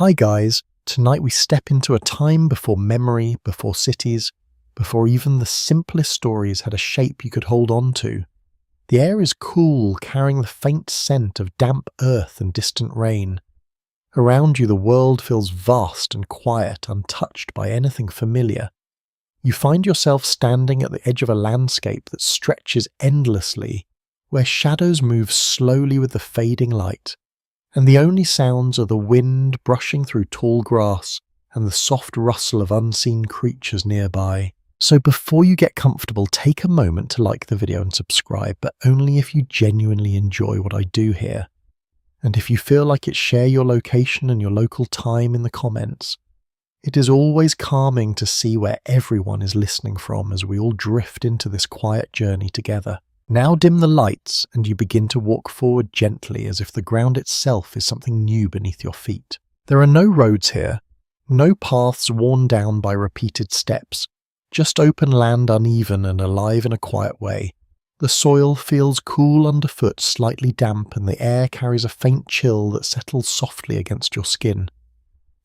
Hi guys, tonight we step into a time before memory, before cities, before even the simplest stories had a shape you could hold on to. The air is cool, carrying the faint scent of damp earth and distant rain. Around you the world feels vast and quiet, untouched by anything familiar. You find yourself standing at the edge of a landscape that stretches endlessly, where shadows move slowly with the fading light, and the only sounds are the wind brushing through tall grass and the soft rustle of unseen creatures nearby. So before you get comfortable, take a moment to like the video and subscribe, but only if you genuinely enjoy what I do here. And if you feel like it, share your location and your local time in the comments. It is always calming to see where everyone is listening from as we all drift into this quiet journey together. Now dim the lights and you begin to walk forward gently as if the ground itself is something new beneath your feet. There are no roads here, no paths worn down by repeated steps, just open land uneven and alive in a quiet way. The soil feels cool underfoot, slightly damp, and the air carries a faint chill that settles softly against your skin.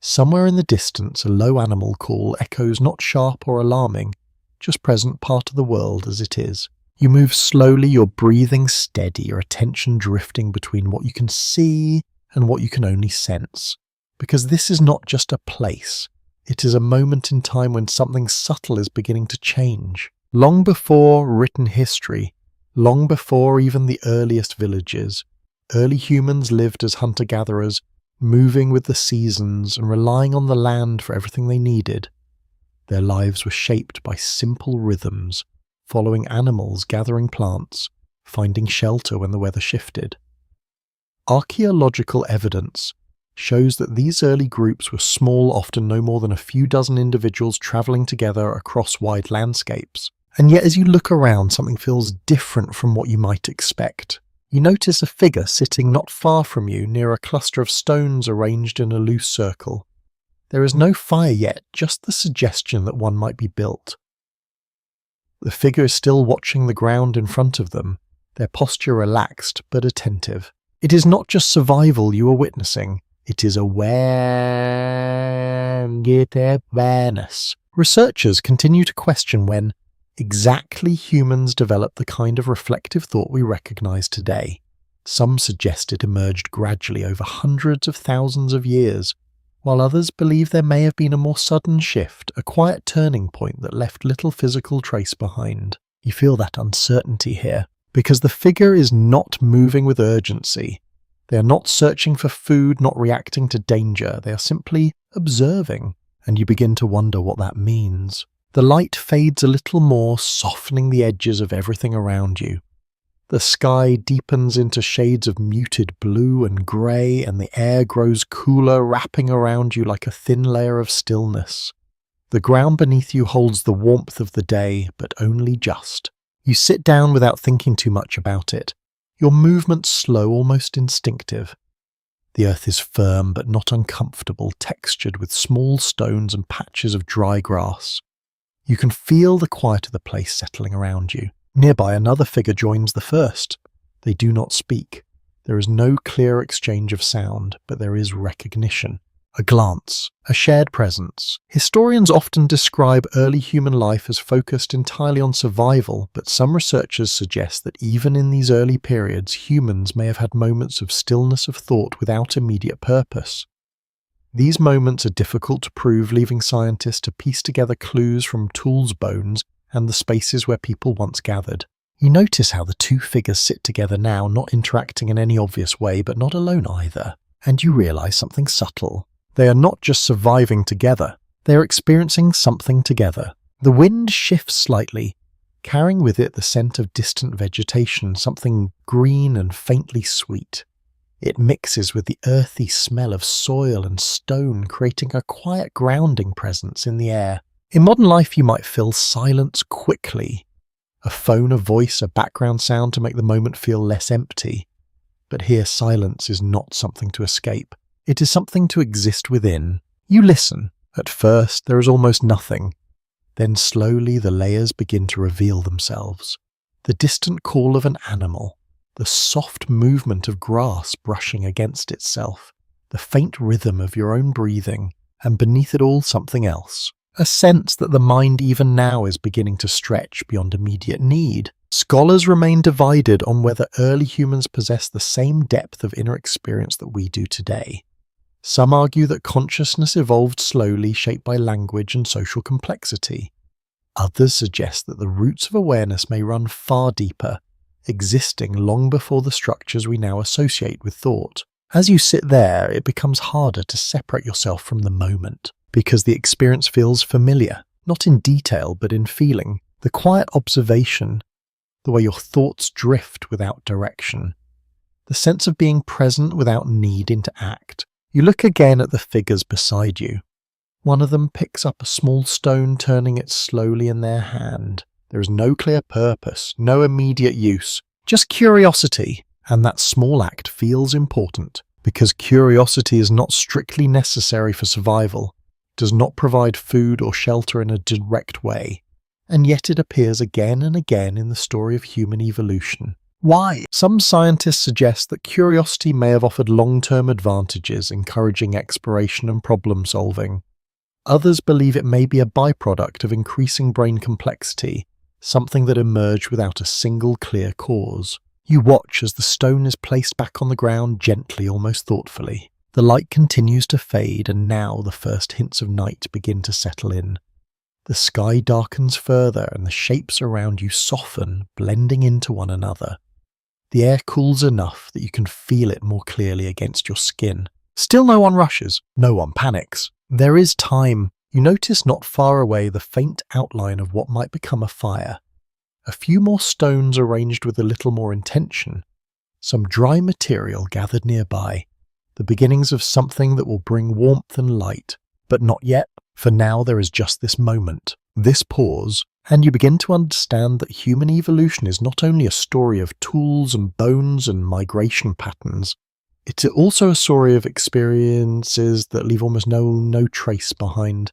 Somewhere in the distance a low animal call echoes not sharp or alarming, just present, part of the world as it is. You move slowly, your breathing steady, your attention drifting between what you can see and what you can only sense. Because this is not just a place, it is a moment in time when something subtle is beginning to change. Long before written history, long before even the earliest villages, early humans lived as hunter-gatherers, moving with the seasons and relying on the land for everything they needed. Their lives were shaped by simple rhythms, following animals, gathering plants, finding shelter when the weather shifted. Archaeological evidence shows that these early groups were small, often no more than a few dozen individuals travelling together across wide landscapes. And yet as you look around, something feels different from what you might expect. You notice a figure sitting not far from you near a cluster of stones arranged in a loose circle. There is no fire yet, just the suggestion that one might be built. The figure is still watching the ground in front of them, their posture relaxed but attentive. It is not just survival you are witnessing, it is awareness. Researchers continue to question when exactly humans developed the kind of reflective thought we recognize today. Some suggest it emerged gradually over hundreds of thousands of years, while others believe there may have been a more sudden shift, a quiet turning point that left little physical trace behind. You feel that uncertainty here, because the figure is not moving with urgency. They are not searching for food, not reacting to danger. They are simply observing, and you begin to wonder what that means. The light fades a little more, softening the edges of everything around you. The sky deepens into shades of muted blue and grey, and the air grows cooler, wrapping around you like a thin layer of stillness. The ground beneath you holds the warmth of the day, but only just. You sit down without thinking too much about it, your movements slow, almost instinctive. The earth is firm but not uncomfortable, textured with small stones and patches of dry grass. You can feel the quiet of the place settling around you. Nearby, another figure joins the first. They do not speak. There is no clear exchange of sound, but there is recognition. A glance, a shared presence. Historians often describe early human life as focused entirely on survival, but some researchers suggest that even in these early periods, humans may have had moments of stillness of thought without immediate purpose. These moments are difficult to prove, leaving scientists to piece together clues from tools, bones, and the spaces where people once gathered. You notice how the two figures sit together now, not interacting in any obvious way, but not alone either. And you realize something subtle. They are not just surviving together, they are experiencing something together. The wind shifts slightly, carrying with it the scent of distant vegetation, something green and faintly sweet. It mixes with the earthy smell of soil and stone, creating a quiet grounding presence in the air. In modern life you might fill silence quickly. A phone, a voice, a background sound to make the moment feel less empty. But here silence is not something to escape. It is something to exist within. You listen. At first there is almost nothing. Then slowly the layers begin to reveal themselves. The distant call of an animal, the soft movement of grass brushing against itself, the faint rhythm of your own breathing, and beneath it all something else. A sense that the mind even now is beginning to stretch beyond immediate need. Scholars remain divided on whether early humans possess the same depth of inner experience that we do today. Some argue that consciousness evolved slowly, shaped by language and social complexity. Others suggest that the roots of awareness may run far deeper, existing long before the structures we now associate with thought. As you sit there, it becomes harder to separate yourself from the moment, because the experience feels familiar, not in detail but in feeling. The quiet observation, the way your thoughts drift without direction, the sense of being present without needing to act. You look again at the figures beside you. One of them picks up a small stone, turning it slowly in their hand. There is no clear purpose, no immediate use, just curiosity, and that small act feels important, because curiosity is not strictly necessary for survival, does not provide food or shelter in a direct way, and yet it appears again and again in the story of human evolution. Why? Some scientists suggest that curiosity may have offered long-term advantages, encouraging exploration and problem-solving. Others believe it may be a byproduct of increasing brain complexity, something that emerged without a single clear cause. You watch as the stone is placed back on the ground gently, almost thoughtfully. The light continues to fade, and now the first hints of night begin to settle in. The sky darkens further, and the shapes around you soften, blending into one another. The air cools enough that you can feel it more clearly against your skin. Still no one rushes, no one panics. There is time. You notice not far away the faint outline of what might become a fire. A few more stones arranged with a little more intention. Some dry material gathered nearby. The beginnings of something that will bring warmth and light. But not yet. For now there is just this moment, this pause, and you begin to understand that human evolution is not only a story of tools and bones and migration patterns, it's also a story of experiences that leave almost no trace behind.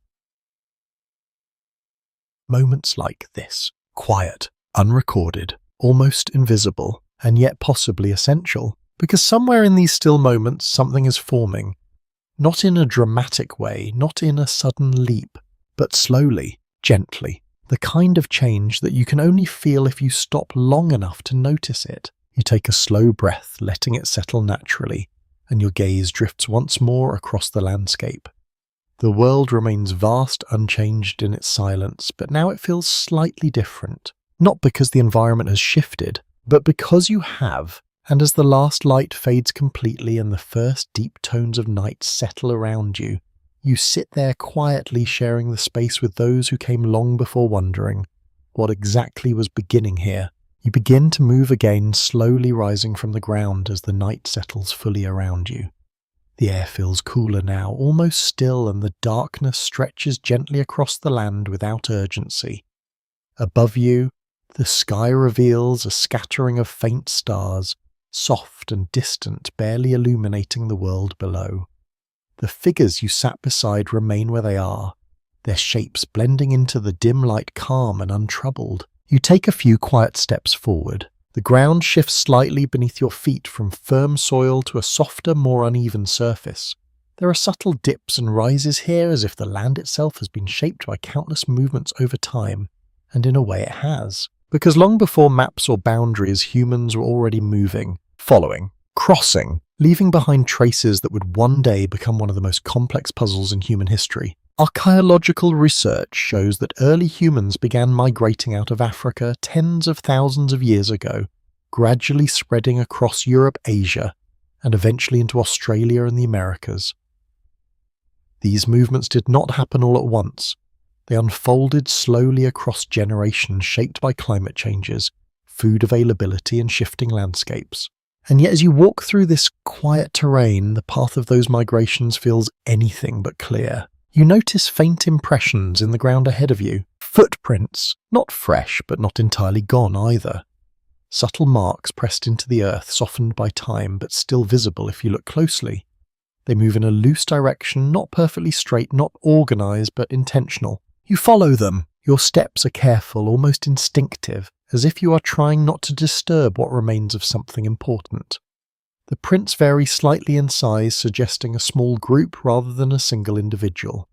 Moments like this, quiet, unrecorded, almost invisible, and yet possibly essential, because somewhere in these still moments something is forming. Not in a dramatic way, not in a sudden leap, but slowly, gently. The kind of change that you can only feel if you stop long enough to notice it. You take a slow breath, letting it settle naturally, and your gaze drifts once more across the landscape. The world remains vast, unchanged in its silence, but now it feels slightly different. Not because the environment has shifted, but because you have. And as the last light fades completely and the first deep tones of night settle around you, you sit there quietly sharing the space with those who came long before, wondering what exactly was beginning here. You begin to move again, slowly rising from the ground as the night settles fully around you. The air feels cooler now, almost still, and the darkness stretches gently across the land without urgency. Above you, the sky reveals a scattering of faint stars, soft and distant, barely illuminating the world below. The figures you sat beside remain where they are, their shapes blending into the dim light calm and untroubled. You take a few quiet steps forward. The ground shifts slightly beneath your feet from firm soil to a softer, more uneven surface. There are subtle dips and rises here, as if the land itself has been shaped by countless movements over time, and in a way it has. Because long before maps or boundaries, humans were already moving, following, crossing, leaving behind traces that would one day become one of the most complex puzzles in human history. Archaeological research shows that early humans began migrating out of Africa tens of thousands of years ago, gradually spreading across Europe, Asia, and eventually into Australia and the Americas. These movements did not happen all at once. They unfolded slowly across generations, shaped by climate changes, food availability, and shifting landscapes. And yet as you walk through this quiet terrain, the path of those migrations feels anything but clear. You notice faint impressions in the ground ahead of you. Footprints, not fresh but not entirely gone either. Subtle marks pressed into the earth, softened by time but still visible if you look closely. They move in a loose direction, not perfectly straight, not organized but intentional. You follow them. Your steps are careful, almost instinctive, as if you are trying not to disturb what remains of something important. The prints vary slightly in size, suggesting a small group rather than a single individual.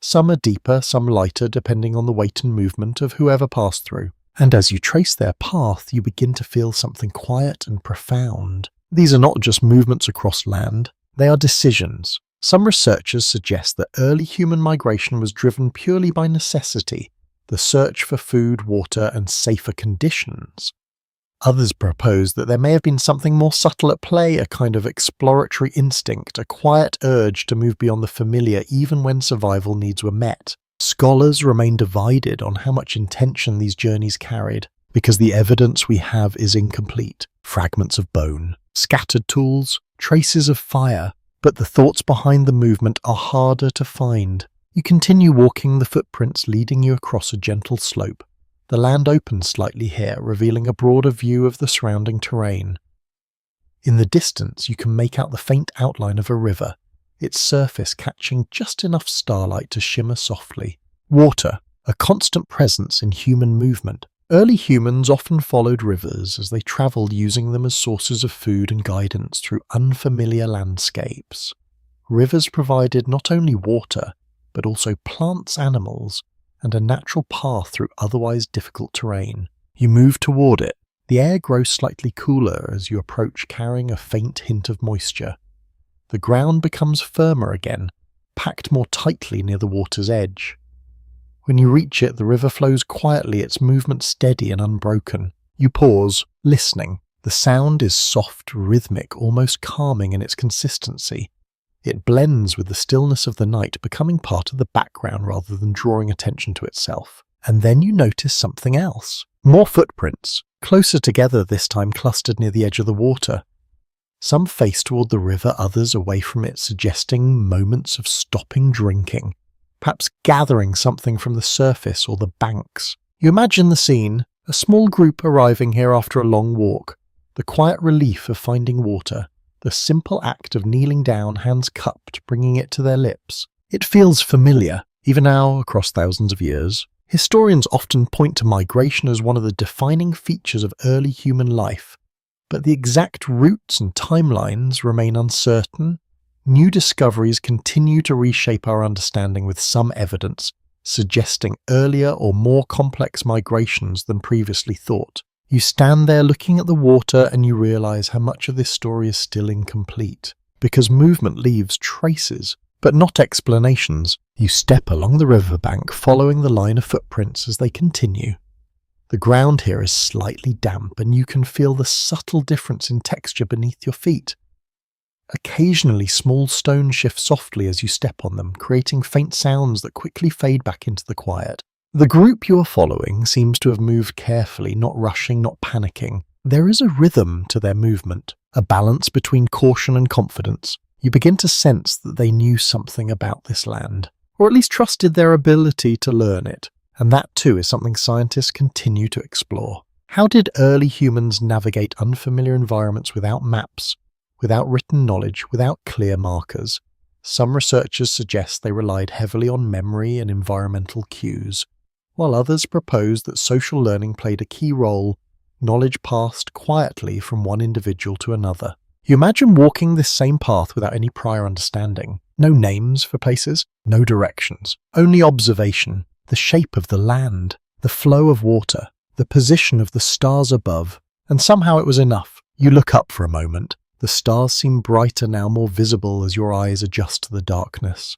Some are deeper, some lighter, depending on the weight and movement of whoever passed through. And as you trace their path, you begin to feel something quiet and profound. These are not just movements across land, they are decisions. Some researchers suggest that early human migration was driven purely by necessity, the search for food, water, and safer conditions. Others propose that there may have been something more subtle at play, a kind of exploratory instinct, a quiet urge to move beyond the familiar even when survival needs were met. Scholars remain divided on how much intention these journeys carried, because the evidence we have is incomplete. Fragments of bone, scattered tools, traces of fire, but the thoughts behind the movement are harder to find. You continue walking, the footprints leading you across a gentle slope. The land opens slightly here, revealing a broader view of the surrounding terrain. In the distance, you can make out the faint outline of a river, its surface catching just enough starlight to shimmer softly. Water, a constant presence in human movement. Early humans often followed rivers as they travelled, using them as sources of food and guidance through unfamiliar landscapes. Rivers provided not only water, but also plants, animals, and a natural path through otherwise difficult terrain. You move toward it. The air grows slightly cooler as you approach, carrying a faint hint of moisture. The ground becomes firmer again, packed more tightly near the water's edge. When you reach it, the river flows quietly, its movement steady and unbroken. You pause, listening. The sound is soft, rhythmic, almost calming in its consistency. It blends with the stillness of the night, becoming part of the background rather than drawing attention to itself. And then you notice something else. More footprints, closer together this time, clustered near the edge of the water. Some face toward the river, others away from it, suggesting moments of stopping drinking, perhaps gathering something from the surface or the banks. You imagine the scene, a small group arriving here after a long walk, the quiet relief of finding water, the simple act of kneeling down, hands cupped, bringing it to their lips. It feels familiar, even now, across thousands of years. Historians often point to migration as one of the defining features of early human life, but the exact routes and timelines remain uncertain. New discoveries continue to reshape our understanding, with some evidence suggesting earlier or more complex migrations than previously thought. You stand there looking at the water and you realize how much of this story is still incomplete, because movement leaves traces, but not explanations. You step along the riverbank, following the line of footprints as they continue. The ground here is slightly damp, and you can feel the subtle difference in texture beneath your feet. Occasionally, small stones shift softly as you step on them, creating faint sounds that quickly fade back into the quiet. The group you are following seems to have moved carefully, not rushing, not panicking. There is a rhythm to their movement, a balance between caution and confidence. You begin to sense that they knew something about this land, or at least trusted their ability to learn it. And that too is something scientists continue to explore. How did early humans navigate unfamiliar environments without maps, without written knowledge, without clear markers? Some researchers suggest they relied heavily on memory and environmental cues, while others propose that social learning played a key role, knowledge passed quietly from one individual to another. You imagine walking this same path without any prior understanding. No names for places, no directions, only observation, the shape of the land, the flow of water, the position of the stars above, and somehow it was enough. You look up for a moment. The stars seem brighter now, more visible as your eyes adjust to the darkness.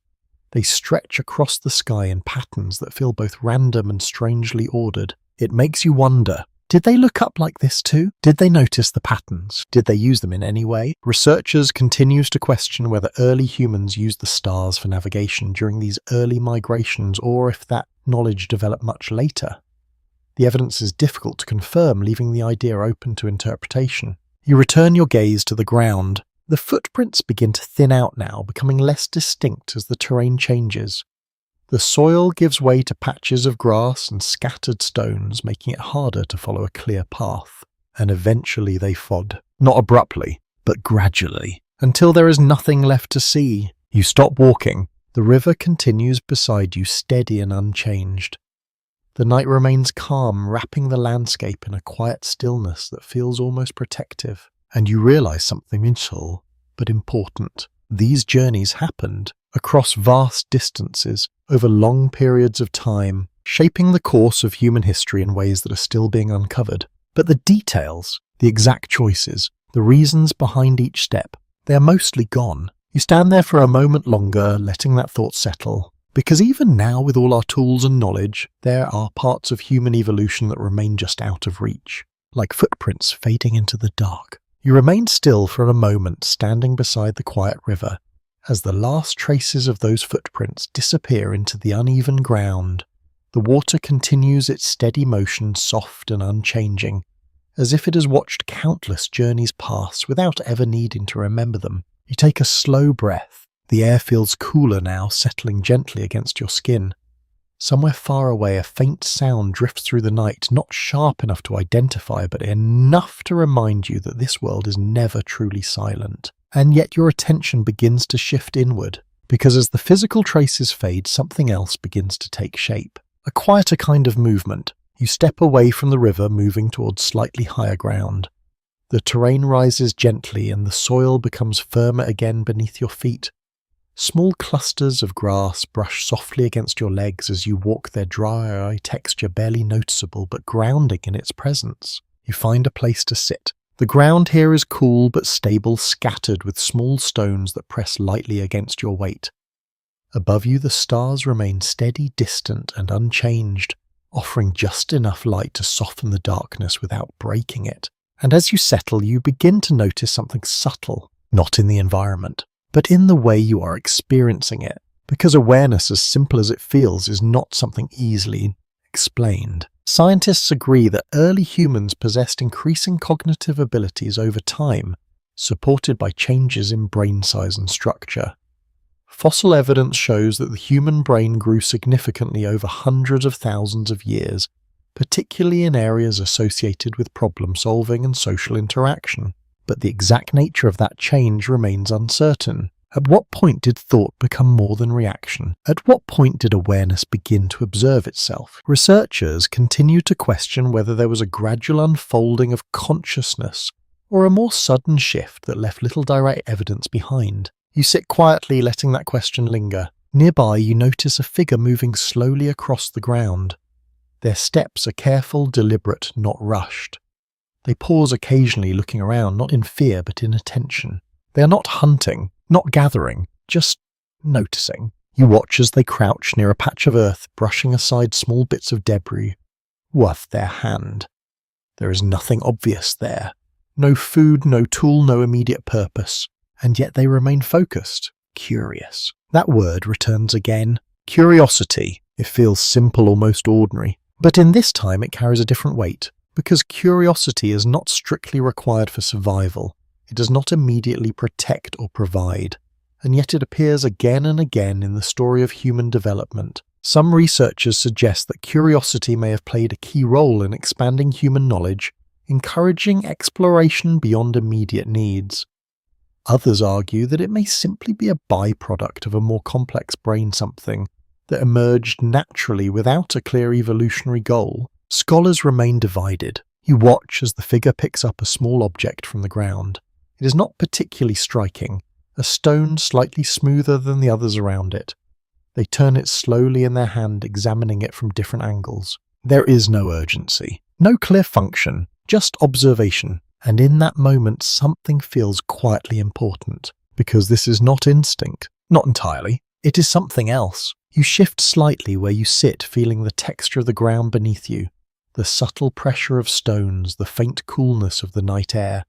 They stretch across the sky in patterns that feel both random and strangely ordered. It makes you wonder, did they look up like this too? Did they notice the patterns? Did they use them in any way? Researchers continue to question whether early humans used the stars for navigation during these early migrations, or if that knowledge developed much later. The evidence is difficult to confirm, leaving the idea open to interpretation. You return your gaze to the ground. The footprints begin to thin out now, becoming less distinct as the terrain changes. The soil gives way to patches of grass and scattered stones, making it harder to follow a clear path. And eventually they fade, not abruptly, but gradually, until there is nothing left to see. You stop walking. The river continues beside you, steady and unchanged. The night remains calm, wrapping the landscape in a quiet stillness that feels almost protective. and you realize something subtle but important. These journeys happened across vast distances over long periods of time, shaping the course of human history in ways that are still being uncovered. But the details, the exact choices, the reasons behind each step, they are mostly gone. You stand there for a moment longer, letting that thought settle. Because even now, with all our tools and knowledge, there are parts of human evolution that remain just out of reach, like footprints fading into the dark. You remain still for a moment, standing beside the quiet river, as the last traces of those footprints disappear into the uneven ground. The water continues its steady motion, soft and unchanging, as if it has watched countless journeys pass without ever needing to remember them. You take a slow breath. The air feels cooler now, settling gently against your skin. Somewhere far away, a faint sound drifts through the night, not sharp enough to identify, but enough to remind you that this world is never truly silent. And yet your attention begins to shift inward, because as the physical traces fade, something else begins to take shape. A quieter kind of movement. You step away from the river, moving towards slightly higher ground. The terrain rises gently, and the soil becomes firmer again beneath your feet. Small clusters of grass brush softly against your legs as you walk, their dry texture barely noticeable but grounding in its presence. You find a place to sit. The ground here is cool but stable, scattered with small stones that press lightly against your weight. Above you, the stars remain steady, distant and unchanged, offering just enough light to soften the darkness without breaking it. And as you settle, you begin to notice something subtle, not in the environment, but in the way you are experiencing it, because awareness, as simple as it feels, is not something easily explained. Scientists agree that early humans possessed increasing cognitive abilities over time, supported by changes in brain size and structure. Fossil evidence shows that the human brain grew significantly over hundreds of thousands of years, particularly in areas associated with problem solving and social interaction. But the exact nature of that change remains uncertain. At what point did thought become more than reaction? At what point did awareness begin to observe itself? Researchers continue to question whether there was a gradual unfolding of consciousness or a more sudden shift that left little direct evidence behind. You sit quietly, letting that question linger. Nearby, you notice a figure moving slowly across the ground. Their steps are careful, deliberate, not rushed. They pause occasionally, looking around, not in fear but in attention. They are not hunting, not gathering, just noticing. You watch as they crouch near a patch of earth, brushing aside small bits of debris worth their hand. There is nothing obvious there. No food, no tool, no immediate purpose. And yet they remain focused, curious. That word returns again. Curiosity. It feels simple, almost ordinary. But in this time it carries a different weight. Because curiosity is not strictly required for survival. It does not immediately protect or provide, and yet it appears again and again in the story of human development. Some researchers suggest that curiosity may have played a key role in expanding human knowledge, encouraging exploration beyond immediate needs. Others argue that it may simply be a byproduct of a more complex brain, something that emerged naturally without a clear evolutionary goal. Scholars remain divided. You watch as the figure picks up a small object from the ground. It is not particularly striking, a stone slightly smoother than the others around it. They turn it slowly in their hand, examining it from different angles. There is no urgency, no clear function, just observation. And in that moment, something feels quietly important, because this is not instinct. Not entirely. It is something else. You shift slightly where you sit, feeling the texture of the ground beneath you. The subtle pressure of stones, the faint coolness of the night air.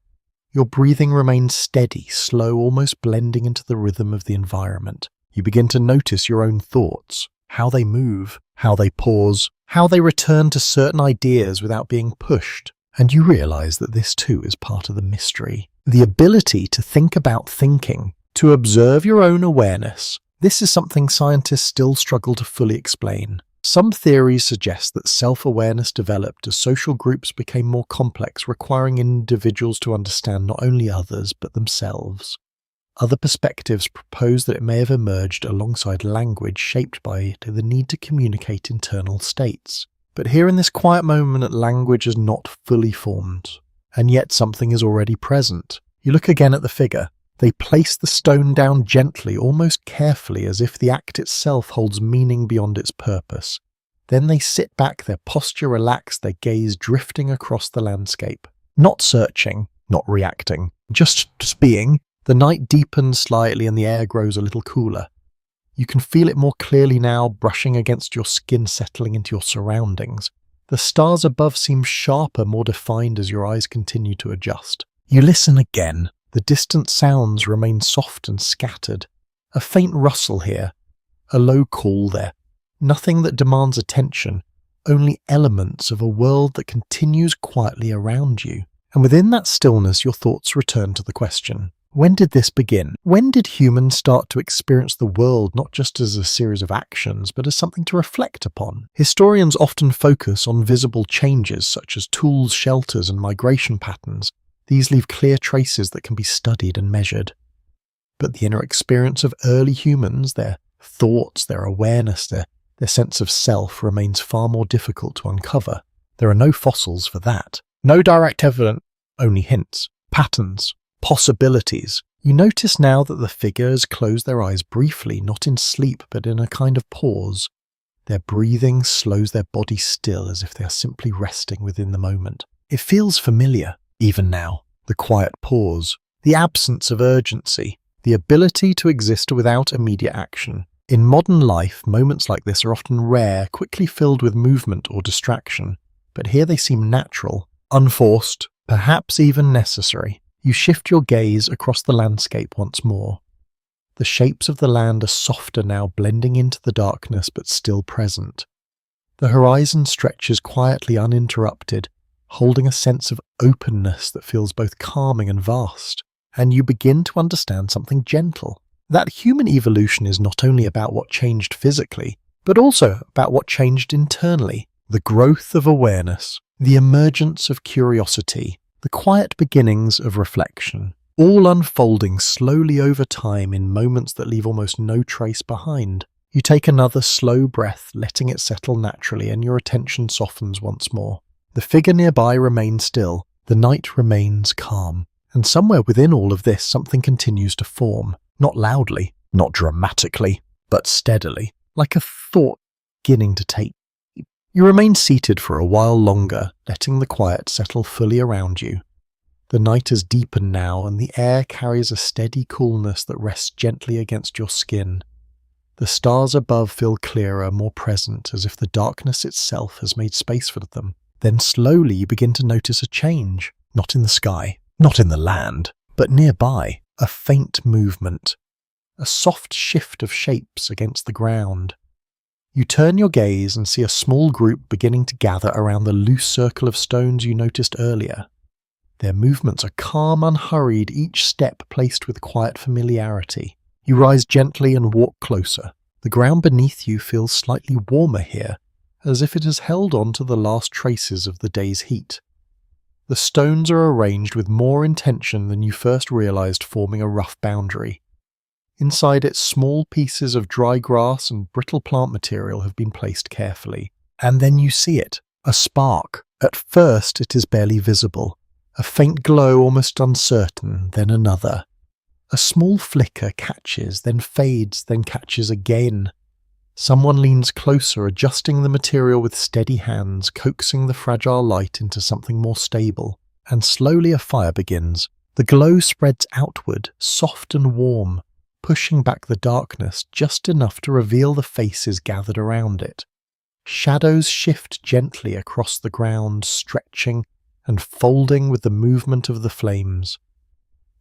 Your breathing remains steady, slow, almost blending into the rhythm of the environment. You begin to notice your own thoughts, how they move, how they pause, how they return to certain ideas without being pushed. And you realize that this too is part of the mystery. The ability to think about thinking, to observe your own awareness. This is something scientists still struggle to fully explain. Some theories suggest that self-awareness developed as social groups became more complex, requiring individuals to understand not only others but themselves. Other perspectives propose that it may have emerged alongside language, shaped by the need to communicate internal states. But here in this quiet moment, language is not fully formed. and yet something is already present. You look again at the figure. They place the stone down gently, almost carefully, as if the act itself holds meaning beyond its purpose. Then they sit back, their posture relaxed, their gaze drifting across the landscape. Not searching, not reacting, just being. The night deepens slightly and the air grows a little cooler. You can feel it more clearly now, brushing against your skin, settling into your surroundings. The stars above seem sharper, more defined as your eyes continue to adjust. You listen again. The distant sounds remain soft and scattered. A faint rustle here, a low call there. Nothing that demands attention, only elements of a world that continues quietly around you. And within that stillness, your thoughts return to the question, when did this begin? When did humans start to experience the world not just as a series of actions, but as something to reflect upon? Historians often focus on visible changes such as tools, shelters, and migration patterns. These leave clear traces that can be studied and measured. But the inner experience of early humans, their thoughts, their awareness, their sense of self remains far more difficult to uncover. There are no fossils for that. No direct evidence, only hints, patterns, possibilities. You notice now that the figures close their eyes briefly, not in sleep, but in a kind of pause. Their breathing slows their body still, as if they are simply resting within the moment. It feels familiar, even now. The quiet pause, the absence of urgency, the ability to exist without immediate action. In modern life, moments like this are often rare, quickly filled with movement or distraction. But here they seem natural, unforced, perhaps even necessary. You shift your gaze across the landscape once more. The shapes of the land are softer now, blending into the darkness but still present. The horizon stretches quietly uninterrupted, holding a sense of openness that feels both calming and vast. And you begin to understand something gentle. That human evolution is not only about what changed physically, but also about what changed internally. The growth of awareness, the emergence of curiosity, the quiet beginnings of reflection, all unfolding slowly over time in moments that leave almost no trace behind. You take another slow breath, letting it settle naturally, and your attention softens once more. The figure nearby remains still, the night remains calm, and somewhere within all of this something continues to form, not loudly, not dramatically, but steadily, like a thought beginning to take. You remain seated for a while longer, letting the quiet settle fully around you. The night has deepened now, and the air carries a steady coolness that rests gently against your skin. The stars above feel clearer, more present, as if the darkness itself has made space for them. Then slowly you begin to notice a change, not in the sky, not in the land, but nearby, a faint movement, a soft shift of shapes against the ground. You turn your gaze and see a small group beginning to gather around the loose circle of stones you noticed earlier. Their movements are calm, unhurried, each step placed with quiet familiarity. You rise gently and walk closer. The ground beneath you feels slightly warmer here, as if it has held on to the last traces of the day's heat. The stones are arranged with more intention than you first realized, forming a rough boundary. Inside it, small pieces of dry grass and brittle plant material have been placed carefully. And then you see it, a spark. At first it is barely visible. A faint glow, almost uncertain, then another. A small flicker catches, then fades, then catches again. Someone leans closer, adjusting the material with steady hands, coaxing the fragile light into something more stable. And slowly a fire begins. The glow spreads outward, soft and warm, pushing back the darkness just enough to reveal the faces gathered around it. Shadows shift gently across the ground, stretching and folding with the movement of the flames.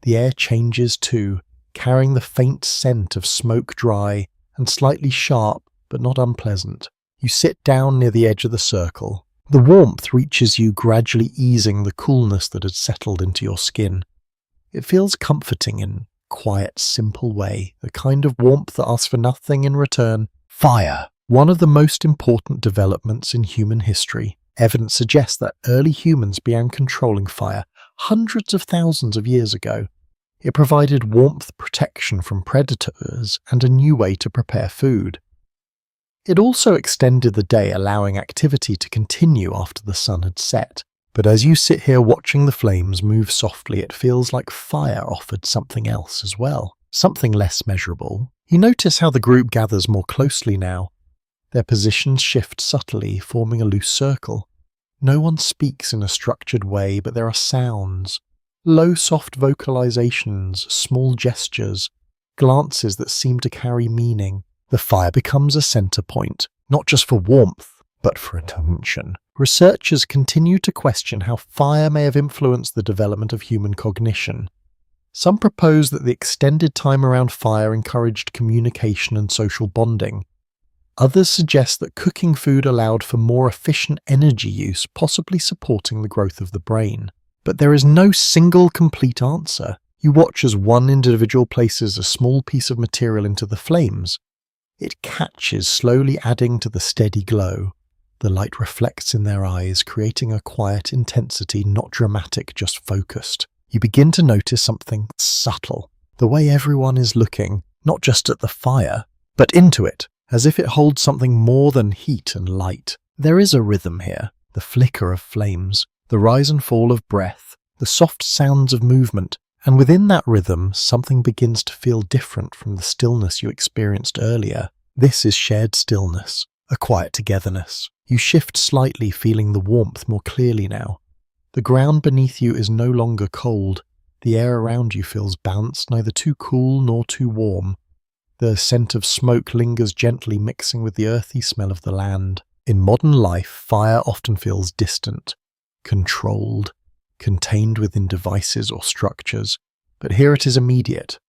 The air changes too, carrying the faint scent of smoke, dry and slightly sharp, but not unpleasant. You sit down near the edge of the circle. The warmth reaches you, gradually easing the coolness that had settled into your skin. It feels comforting in quiet, simple way, the kind of warmth that asks for nothing in return. Fire, one of the most important developments in human history. Evidence suggests that early humans began controlling fire hundreds of thousands of years ago. It provided warmth, protection from predators, and a new way to prepare food. It also extended the day, allowing activity to continue after the sun had set. But as you sit here watching the flames move softly, it feels like fire offered something else as well, something less measurable. You notice how the group gathers more closely now. Their positions shift subtly, forming a loose circle. No one speaks in a structured way, but there are sounds. Low, soft vocalizations, small gestures, glances that seem to carry meaning. The fire becomes a center point, not just for warmth, but for attention. Researchers continue to question how fire may have influenced the development of human cognition. Some propose that the extended time around fire encouraged communication and social bonding. Others suggest that cooking food allowed for more efficient energy use, possibly supporting the growth of the brain. But there is no single complete answer. You watch as one individual places a small piece of material into the flames. It catches, slowly adding to the steady glow. The light reflects in their eyes, creating a quiet intensity, not dramatic, just focused. You begin to notice something subtle. The way everyone is looking, not just at the fire, but into it, as if it holds something more than heat and light. There is a rhythm here, the flicker of flames, the rise and fall of breath, the soft sounds of movement, and within that rhythm, something begins to feel different from the stillness you experienced earlier. This is shared stillness, a quiet togetherness. You shift slightly, feeling the warmth more clearly now. The ground beneath you is no longer cold. The air around you feels balanced, neither too cool nor too warm. The scent of smoke lingers gently, mixing with the earthy smell of the land. In modern life, fire often feels distant, controlled, contained within devices or structures. But here it is immediate,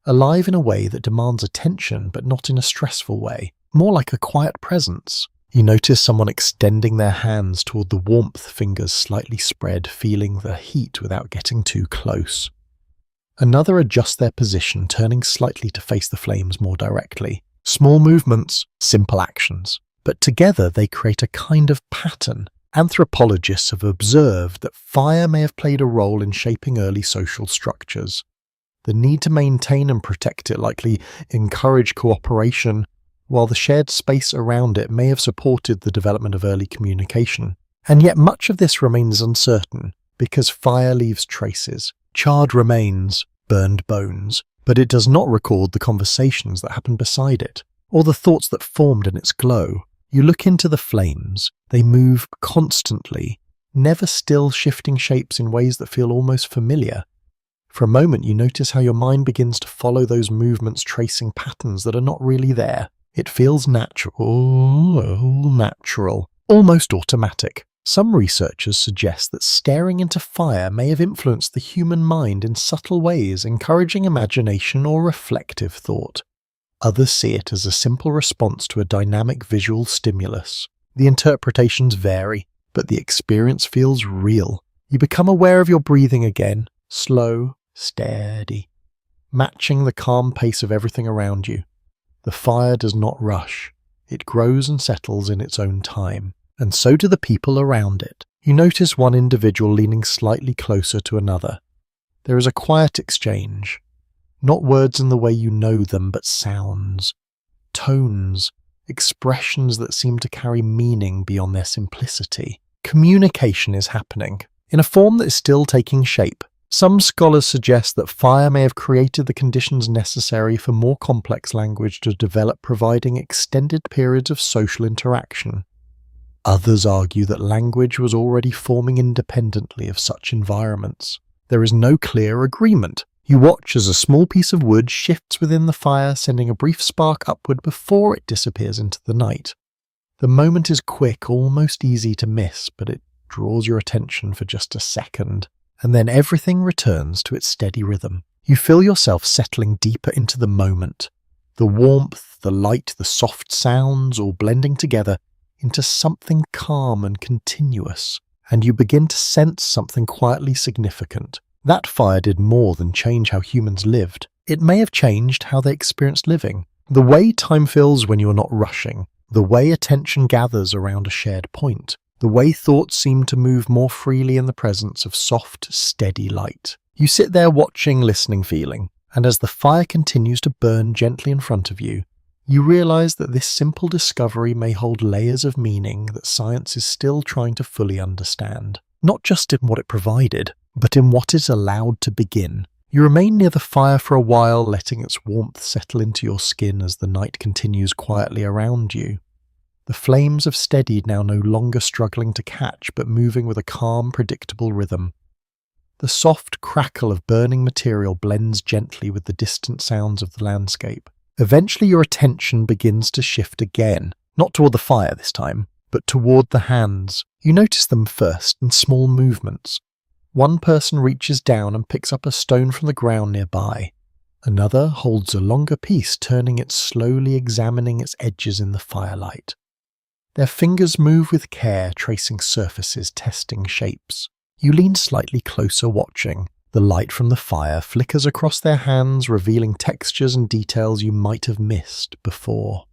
alive in a way that demands attention, but not in a stressful way, more like a quiet presence. You notice someone extending their hands toward the warmth, fingers slightly spread, feeling the heat without getting too close. Another adjusts their position, turning slightly to face the flames more directly. Small movements, simple actions, but together they create a kind of pattern. Anthropologists have observed that fire may have played a role in shaping early social structures. The need to maintain and protect it likely encouraged cooperation, while the shared space around it may have supported the development of early communication. And yet much of this remains uncertain, because fire leaves traces, charred remains, burned bones, but it does not record the conversations that happened beside it, or the thoughts that formed in its glow. You look into the flames, they move constantly, never still, shifting shapes in ways that feel almost familiar. For a moment you notice how your mind begins to follow those movements, tracing patterns that are not really there. It feels natural, almost automatic. Some researchers suggest that staring into fire may have influenced the human mind in subtle ways, encouraging imagination or reflective thought. Others see it as a simple response to a dynamic visual stimulus. The interpretations vary, but the experience feels real. You become aware of your breathing again, slow, steady, matching the calm pace of everything around you. The fire does not rush. It grows and settles in its own time, and so do the people around it. You notice one individual leaning slightly closer to another. There is a quiet exchange. Not words in the way you know them, but sounds, tones, expressions that seem to carry meaning beyond their simplicity. Communication is happening, in a form that is still taking shape. Some scholars suggest that fire may have created the conditions necessary for more complex language to develop, providing extended periods of social interaction. Others argue that language was already forming independently of such environments. There is no clear agreement. You watch as a small piece of wood shifts within the fire, sending a brief spark upward before it disappears into the night. The moment is quick, almost easy to miss, but it draws your attention for just a second. And then everything returns to its steady rhythm. You feel yourself settling deeper into the moment. The warmth, the light, the soft sounds all blending together into something calm and continuous. And you begin to sense something quietly significant. That fire did more than change how humans lived. It may have changed how they experienced living. The way time feels when you are not rushing. The way attention gathers around a shared point. The way thoughts seem to move more freely in the presence of soft, steady light. You sit there watching, listening, feeling, and as the fire continues to burn gently in front of you, you realize that this simple discovery may hold layers of meaning that science is still trying to fully understand. not just in what it provided, but in what it allowed to begin. You remain near the fire for a while, letting its warmth settle into your skin as the night continues quietly around you. The flames have steadied, now no longer struggling to catch, but moving with a calm, predictable rhythm. The soft crackle of burning material blends gently with the distant sounds of the landscape. Eventually your attention begins to shift again, not toward the fire this time, but toward the hands. You notice them first in small movements. One person reaches down and picks up a stone from the ground nearby. Another holds a longer piece, turning it slowly, examining its edges in the firelight. Their fingers move with care, tracing surfaces, testing shapes. You lean slightly closer, watching. The light from the fire flickers across their hands, revealing textures and details you might have missed before.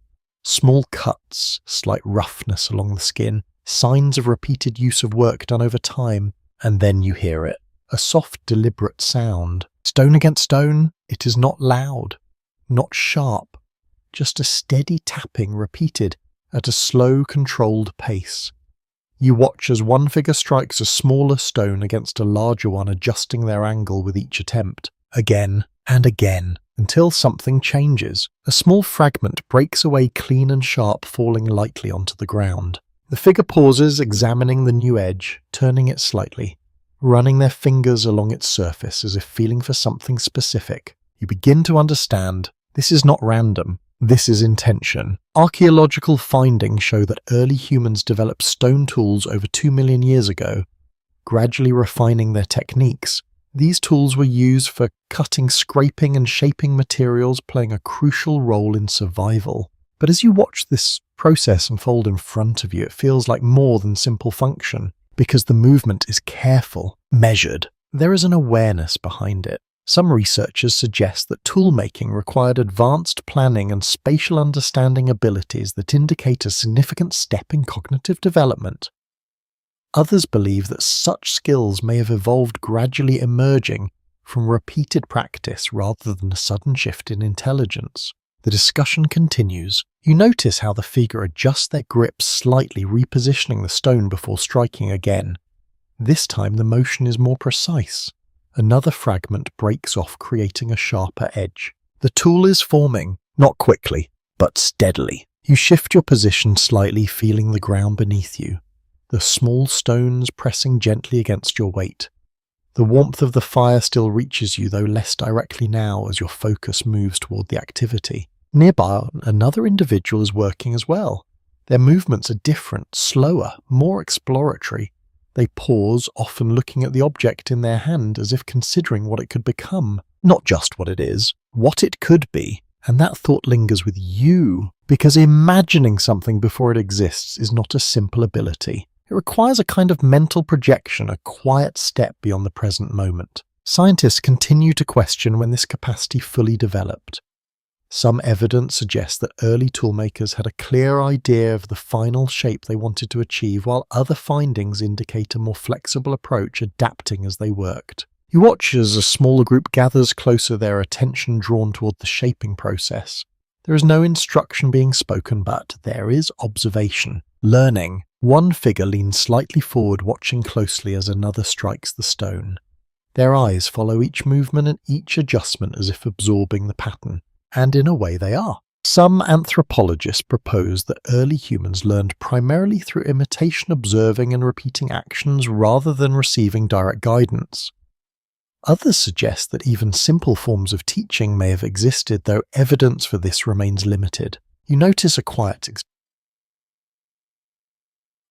Small cuts, slight roughness along the skin, signs of repeated use of work done over time, and then you hear it. A soft, deliberate sound. Stone against stone, it is not loud, not sharp, just a steady tapping repeated at a slow, controlled pace. You watch as one figure strikes a smaller stone against a larger one, adjusting their angle with each attempt, again and again, until something changes. A small fragment breaks away clean and sharp, falling lightly onto the ground. The figure pauses, examining the new edge, turning it slightly, running their fingers along its surface as if feeling for something specific. You begin to understand, this is not random. This is intention. Archaeological findings show that early humans developed stone tools over 2 million years ago, gradually refining their techniques. These tools were used for cutting, scraping, and shaping materials, playing a crucial role in survival. But as you watch this process unfold in front of you, it feels like more than simple function, because the movement is careful, measured. There is an awareness behind it. Some researchers suggest that tool-making required advanced planning and spatial understanding abilities that indicate a significant step in cognitive development. Others believe that such skills may have evolved gradually, emerging from repeated practice rather than a sudden shift in intelligence. The discussion continues. You notice how the figure adjusts their grip slightly, repositioning the stone before striking again. This time the motion is more precise. Another fragment breaks off, creating a sharper edge. The tool is forming, not quickly, but steadily. You shift your position slightly, feeling the ground beneath you, the small stones pressing gently against your weight. The warmth of the fire still reaches you, though less directly now as your focus moves toward the activity. Nearby, another individual is working as well. Their movements are different, slower, more exploratory. They pause, often looking at the object in their hand as if considering what it could become. Not just what it is, what it could be. And that thought lingers with you, because imagining something before it exists is not a simple ability. It requires a kind of mental projection, a quiet step beyond the present moment. Scientists continue to question when this capacity fully developed. Some evidence suggests that early toolmakers had a clear idea of the final shape they wanted to achieve, while other findings indicate a more flexible approach, adapting as they worked. You watch as a smaller group gathers closer, their attention drawn toward the shaping process. There is no instruction being spoken, but there is observation, learning. One figure leans slightly forward, watching closely as another strikes the stone. Their eyes follow each movement and each adjustment as if absorbing the pattern. And in a way they are. Some anthropologists propose that early humans learned primarily through imitation, observing and repeating actions rather than receiving direct guidance. Others suggest that even simple forms of teaching may have existed, though evidence for this remains limited. You notice a quiet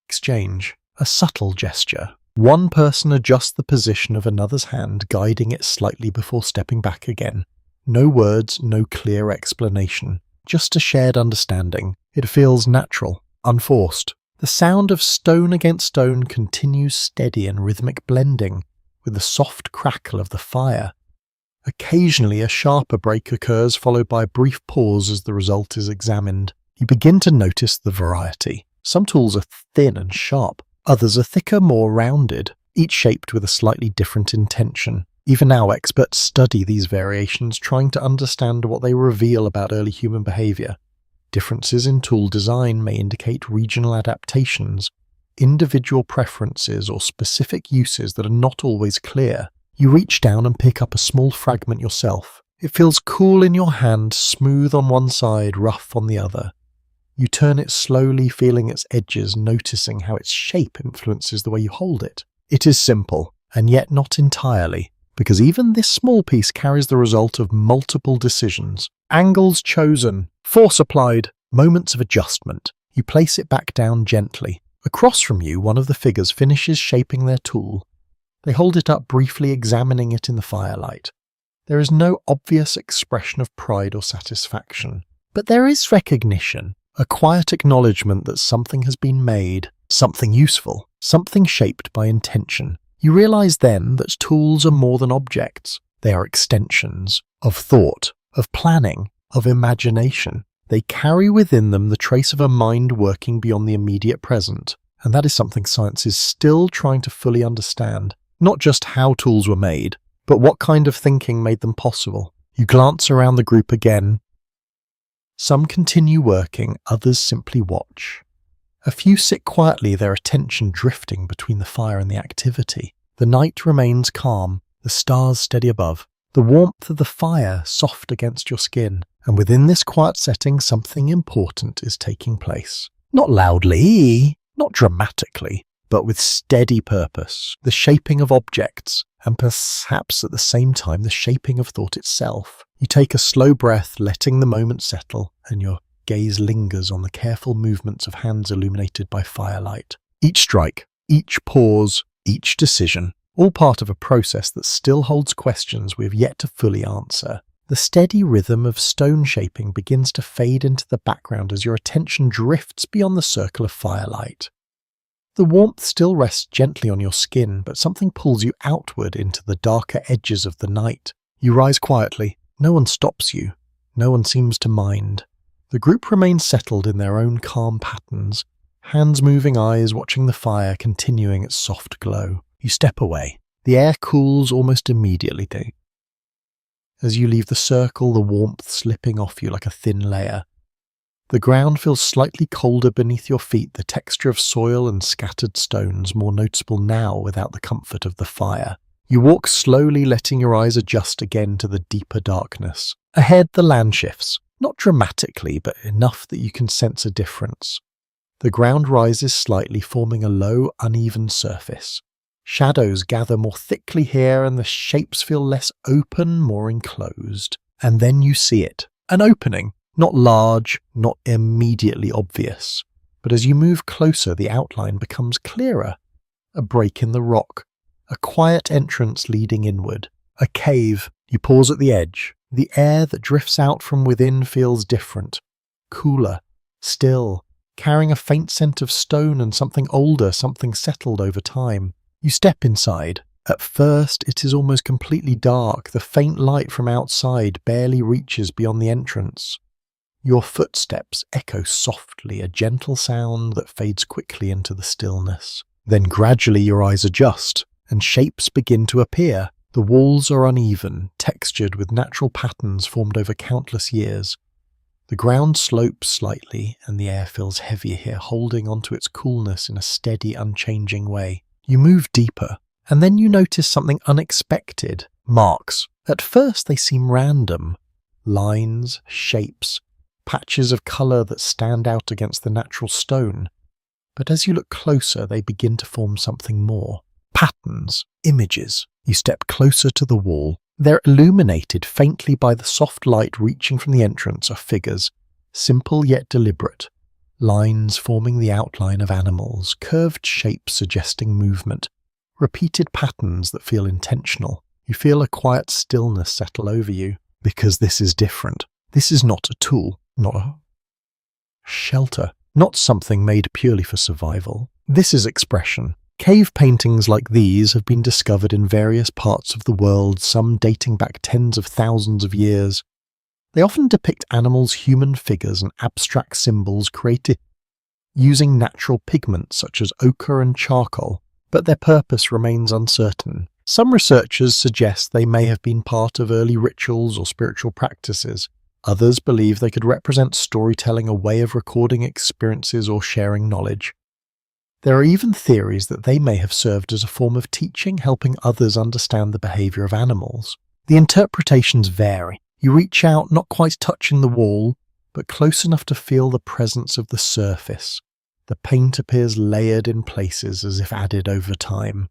exchange, a subtle gesture. One person adjusts the position of another's hand, guiding it slightly before stepping back again. No words, no clear explanation, just a shared understanding. It feels natural, unforced. The sound of stone against stone continues, steady and rhythmic, blending with the soft crackle of the fire. Occasionally a sharper break occurs, followed by a brief pause as the result is examined. You begin to notice the variety. Some tools are thin and sharp, others are thicker, more rounded, each shaped with a slightly different intention. Even now, experts study these variations, trying to understand what they reveal about early human behavior. Differences in tool design may indicate regional adaptations, individual preferences or specific uses that are not always clear. You reach down and pick up a small fragment yourself. It feels cool in your hand, smooth on one side, rough on the other. You turn it slowly, feeling its edges, noticing how its shape influences the way you hold it. It is simple, and yet not entirely, because even this small piece carries the result of multiple decisions. Angles chosen, force applied, moments of adjustment. You place it back down gently. Across from you, one of the figures finishes shaping their tool. They hold it up, briefly examining it in the firelight. There is no obvious expression of pride or satisfaction, but there is recognition, a quiet acknowledgement that something has been made, something useful, something shaped by intention. You realize then that tools are more than objects. They are extensions of thought, of planning, of imagination. They carry within them the trace of a mind working beyond the immediate present, and that is something science is still trying to fully understand. Not just how tools were made, but what kind of thinking made them possible. You glance around the group again. Some continue working, others simply watch. A few sit quietly, their attention drifting between the fire and the activity. The night remains calm, the stars steady above, the warmth of the fire soft against your skin, and within this quiet setting something important is taking place. Not loudly, not dramatically, but with steady purpose, the shaping of objects, and perhaps at the same time the shaping of thought itself. You take a slow breath, letting the moment settle, and your gaze lingers on the careful movements of hands illuminated by firelight. Each strike, each pause, each decision, all part of a process that still holds questions we have yet to fully answer. The steady rhythm of stone shaping begins to fade into the background as your attention drifts beyond the circle of firelight. The warmth still rests gently on your skin, but something pulls you outward into the darker edges of the night. You rise quietly. No one stops you. No one seems to mind. The group remains settled in their own calm patterns, hands moving, eyes watching the fire continuing its soft glow. You step away. The air cools almost immediately. As you leave the circle, the warmth slipping off you like a thin layer. The ground feels slightly colder beneath your feet, the texture of soil and scattered stones more noticeable now without the comfort of the fire. You walk slowly, letting your eyes adjust again to the deeper darkness. Ahead, the land shifts, not dramatically, but enough that you can sense a difference. The ground rises slightly, forming a low, uneven surface. Shadows gather more thickly here, and the shapes feel less open, more enclosed. And then you see it, an opening. Not large, not immediately obvious, but as you move closer, the outline becomes clearer. A break in the rock, a quiet entrance leading inward, a cave. You pause at the edge. The air that drifts out from within feels different, cooler, still, carrying a faint scent of stone and something older, something settled over time. You step inside. At first, it is almost completely dark. The faint light from outside barely reaches beyond the entrance. Your footsteps echo softly, a gentle sound that fades quickly into the stillness. Then gradually your eyes adjust, and shapes begin to appear. The walls are uneven, textured with natural patterns formed over countless years. The ground slopes slightly, and the air feels heavier here, holding onto its coolness in a steady, unchanging way. You move deeper, and then you notice something unexpected. Marks. At first they seem random. Lines, shapes, patches of colour that stand out against the natural stone. But as you look closer, they begin to form something more. Patterns, images. You step closer to the wall. They're illuminated faintly by the soft light reaching from the entrance are figures, simple yet deliberate. Lines forming the outline of animals, curved shapes suggesting movement, repeated patterns that feel intentional. You feel a quiet stillness settle over you, because this is different. This is not a tool. Not a shelter, not something made purely for survival. This is expression. Cave paintings like these have been discovered in various parts of the world, some dating back tens of thousands of years. They often depict animals, human figures, and abstract symbols created using natural pigments such as ochre and charcoal, but their purpose remains uncertain. Some researchers suggest they may have been part of early rituals or spiritual practices. Others believe they could represent storytelling, a way of recording experiences or sharing knowledge. There are even theories that they may have served as a form of teaching, helping others understand the behavior of animals. The interpretations vary. You reach out, not quite touching the wall, but close enough to feel the presence of the surface. The paint appears layered in places as if added over time.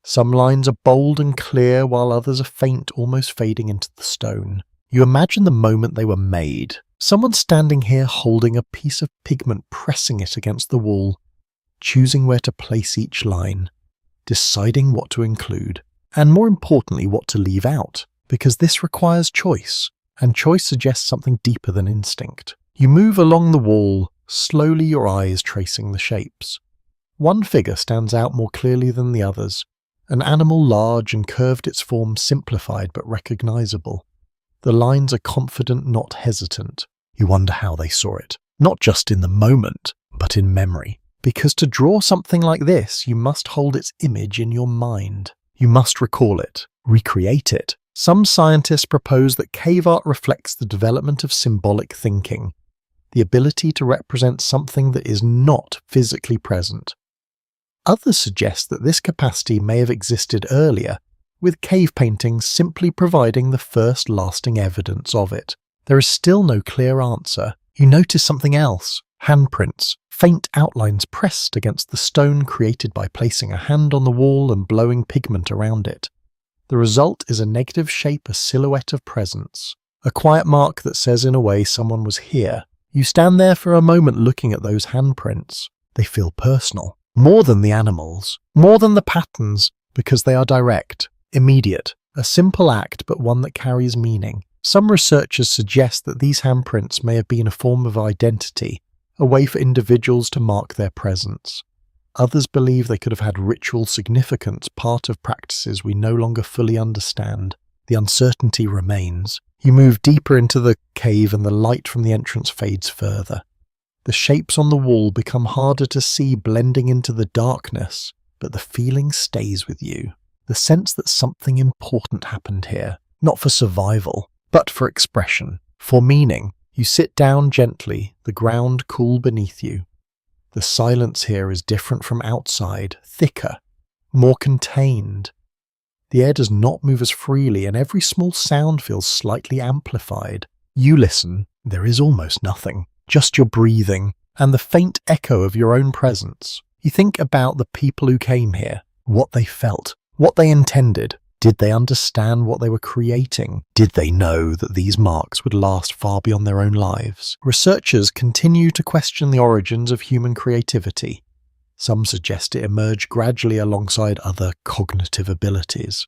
Some lines are bold and clear, while others are faint, almost fading into the stone. You imagine the moment they were made. Someone standing here holding a piece of pigment, pressing it against the wall, choosing where to place each line, deciding what to include, and more importantly, what to leave out, because this requires choice, and choice suggests something deeper than instinct. You move along the wall, slowly your eyes tracing the shapes. One figure stands out more clearly than the others, an animal large and curved, its form simplified but recognizable. The lines are confident, not hesitant. You wonder how they saw it, not just in the moment, but in memory. Because to draw something like this, you must hold its image in your mind. You must recall it, recreate it. Some scientists propose that cave art reflects the development of symbolic thinking, the ability to represent something that is not physically present. Others suggest that this capacity may have existed earlier, with cave paintings simply providing the first lasting evidence of it. There is still no clear answer. You notice something else: handprints, faint outlines pressed against the stone created by placing a hand on the wall and blowing pigment around it. The result is a negative shape, a silhouette of presence, a quiet mark that says in a way someone was here. You stand there for a moment looking at those handprints. They feel personal, more than the animals, more than the patterns, because they are direct, immediate, a simple act but one that carries meaning. Some researchers suggest that these handprints may have been a form of identity, a way for individuals to mark their presence. Others believe they could have had ritual significance, part of practices we no longer fully understand. The uncertainty remains. You move deeper into the cave and the light from the entrance fades further. The shapes on the wall become harder to see, blending into the darkness, but the feeling stays with you. The sense that something important happened here, not for survival, but for expression, for meaning. You sit down gently, the ground cool beneath you. The silence here is different from outside, thicker, more contained. The air does not move as freely, and every small sound feels slightly amplified. You listen, there is almost nothing, just your breathing, and the faint echo of your own presence. You think about the people who came here, what they felt, what they intended. Did they understand what they were creating? Did they know that these marks would last far beyond their own lives? Researchers continue to question the origins of human creativity. Some suggest it emerged gradually alongside other cognitive abilities.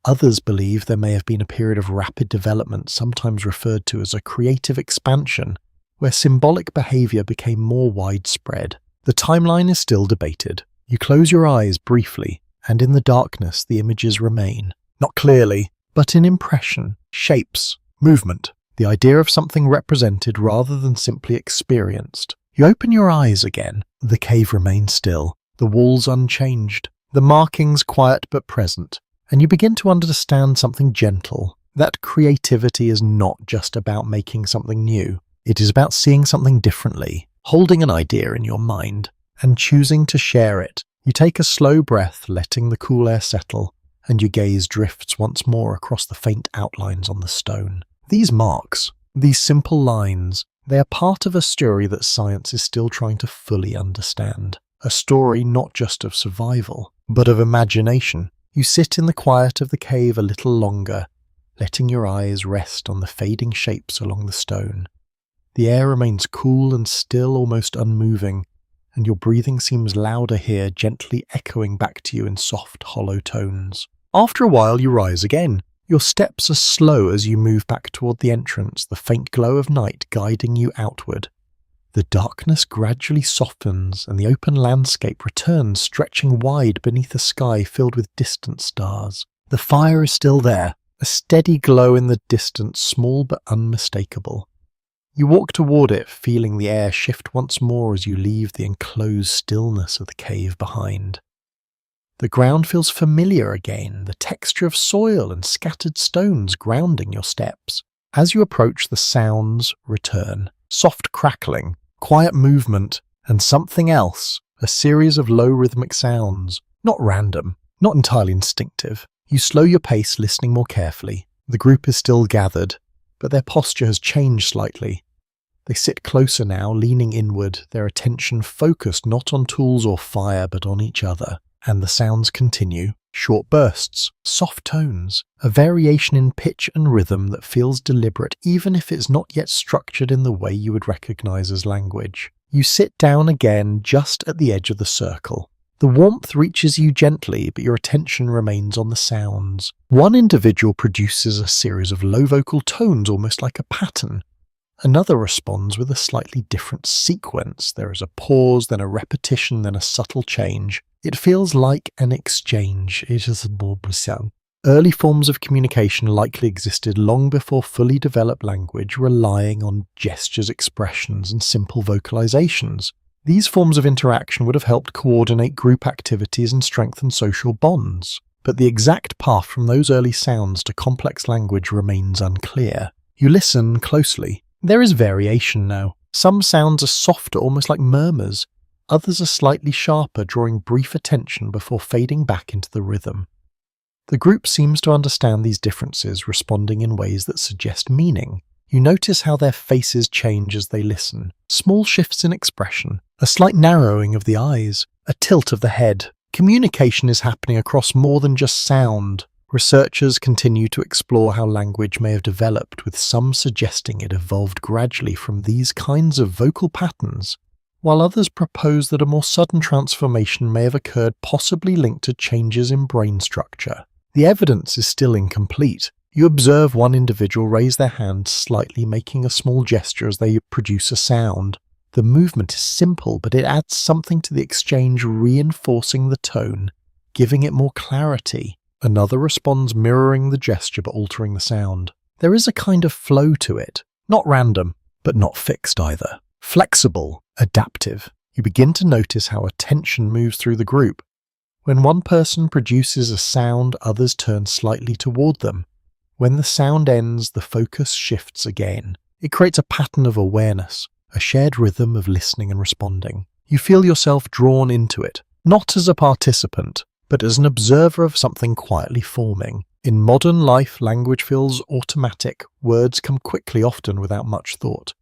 Others believe there may have been a period of rapid development, sometimes referred to as a creative expansion, where symbolic behavior became more widespread. The timeline is still debated. You close your eyes briefly, and in the darkness the images remain, not clearly, but in impression, shapes, movement, the idea of something represented rather than simply experienced. You open your eyes again. The cave remains still, the walls unchanged, the markings quiet but present, and you begin to understand something gentle, that creativity is not just about making something new. It is about seeing something differently, holding an idea in your mind, and choosing to share it. You take a slow breath, letting the cool air settle, and your gaze drifts once more across the faint outlines on the stone. These marks, these simple lines, they are part of a story that science is still trying to fully understand. A story not just of survival, but of imagination. You sit in the quiet of the cave a little longer, letting your eyes rest on the fading shapes along the stone. The air remains cool and still, almost unmoving, and your breathing seems louder here, gently echoing back to you in soft, hollow tones. After a while you rise again. Your steps are slow as you move back toward the entrance, the faint glow of night guiding you outward. The darkness gradually softens, and the open landscape returns, stretching wide beneath a sky filled with distant stars. The fire is still there, a steady glow in the distance, small but unmistakable. You walk toward it, feeling the air shift once more as you leave the enclosed stillness of the cave behind. The ground feels familiar again, the texture of soil and scattered stones grounding your steps. As you approach, the sounds return. Soft crackling, quiet movement, and something else, a series of low rhythmic sounds, not random, not entirely instinctive. You slow your pace, listening more carefully. The group is still gathered, but their posture has changed slightly. They sit closer now, leaning inward, their attention focused not on tools or fire, but on each other. And the sounds continue. Short bursts, soft tones, a variation in pitch and rhythm that feels deliberate even if it's not yet structured in the way you would recognize as language. You sit down again just at the edge of the circle. The warmth reaches you gently, but your attention remains on the sounds. One individual produces a series of low vocal tones, almost like a pattern. Another responds with a slightly different sequence. There is a pause, then a repetition, then a subtle change. It feels like an exchange. It is a sound. Early forms of communication likely existed long before fully developed language, relying on gestures, expressions, and simple vocalizations. These forms of interaction would have helped coordinate group activities and strengthen social bonds. But the exact path from those early sounds to complex language remains unclear. You listen closely. There is variation now. Some sounds are softer, almost like murmurs. Others are slightly sharper, drawing brief attention before fading back into the rhythm. The group seems to understand these differences, responding in ways that suggest meaning. You notice how their faces change as they listen. Small shifts in expression, a slight narrowing of the eyes, a tilt of the head. Communication is happening across more than just sound. Researchers continue to explore how language may have developed, with some suggesting it evolved gradually from these kinds of vocal patterns, while others propose that a more sudden transformation may have occurred, possibly linked to changes in brain structure. The evidence is still incomplete. You observe one individual raise their hand slightly, making a small gesture as they produce a sound. The movement is simple, but it adds something to the exchange, reinforcing the tone, giving it more clarity. Another responds, mirroring the gesture but altering the sound. There is a kind of flow to it, not random, but not fixed either. Flexible, adaptive. You begin to notice how attention moves through the group. When one person produces a sound, others turn slightly toward them. When the sound ends, the focus shifts again. It creates a pattern of awareness, a shared rhythm of listening and responding. You feel yourself drawn into it, not as a participant, but as an observer of something quietly forming. In modern life, language feels automatic. Words come quickly, often without much thought.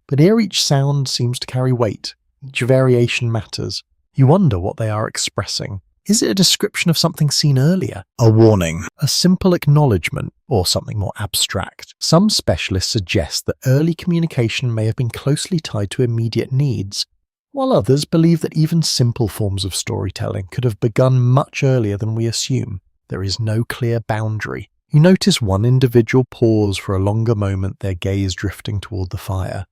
But here each sound seems to carry weight. Each variation matters. You wonder what they are expressing. Is it a description of something seen earlier? A warning? A simple acknowledgement? Or something more abstract? Some specialists suggest that early communication may have been closely tied to immediate needs, while others believe that even simple forms of storytelling could have begun much earlier than we assume. There is no clear boundary. You notice one individual pause for a longer moment, their gaze drifting toward the fire.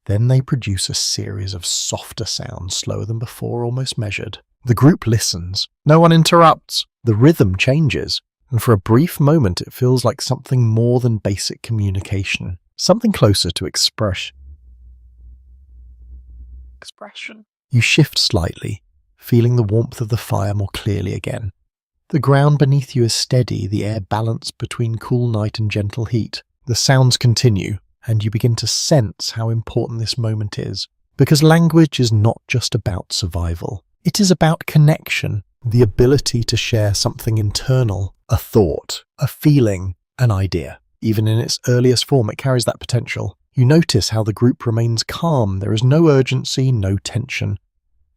Then they produce a series of softer sounds, slower than before, almost measured. The group listens. No one interrupts. The rhythm changes, and for a brief moment it feels like something more than basic communication, something closer to expression. You shift slightly, feeling the warmth of the fire more clearly again. The ground beneath you is steady, the air balanced between cool night and gentle heat. The sounds continue, and you begin to sense how important this moment is, because language is not just about survival. It is about connection, the ability to share something internal, a thought, a feeling, an idea. Even in its earliest form, it carries that potential. You notice how the group remains calm. There is no urgency, no tension.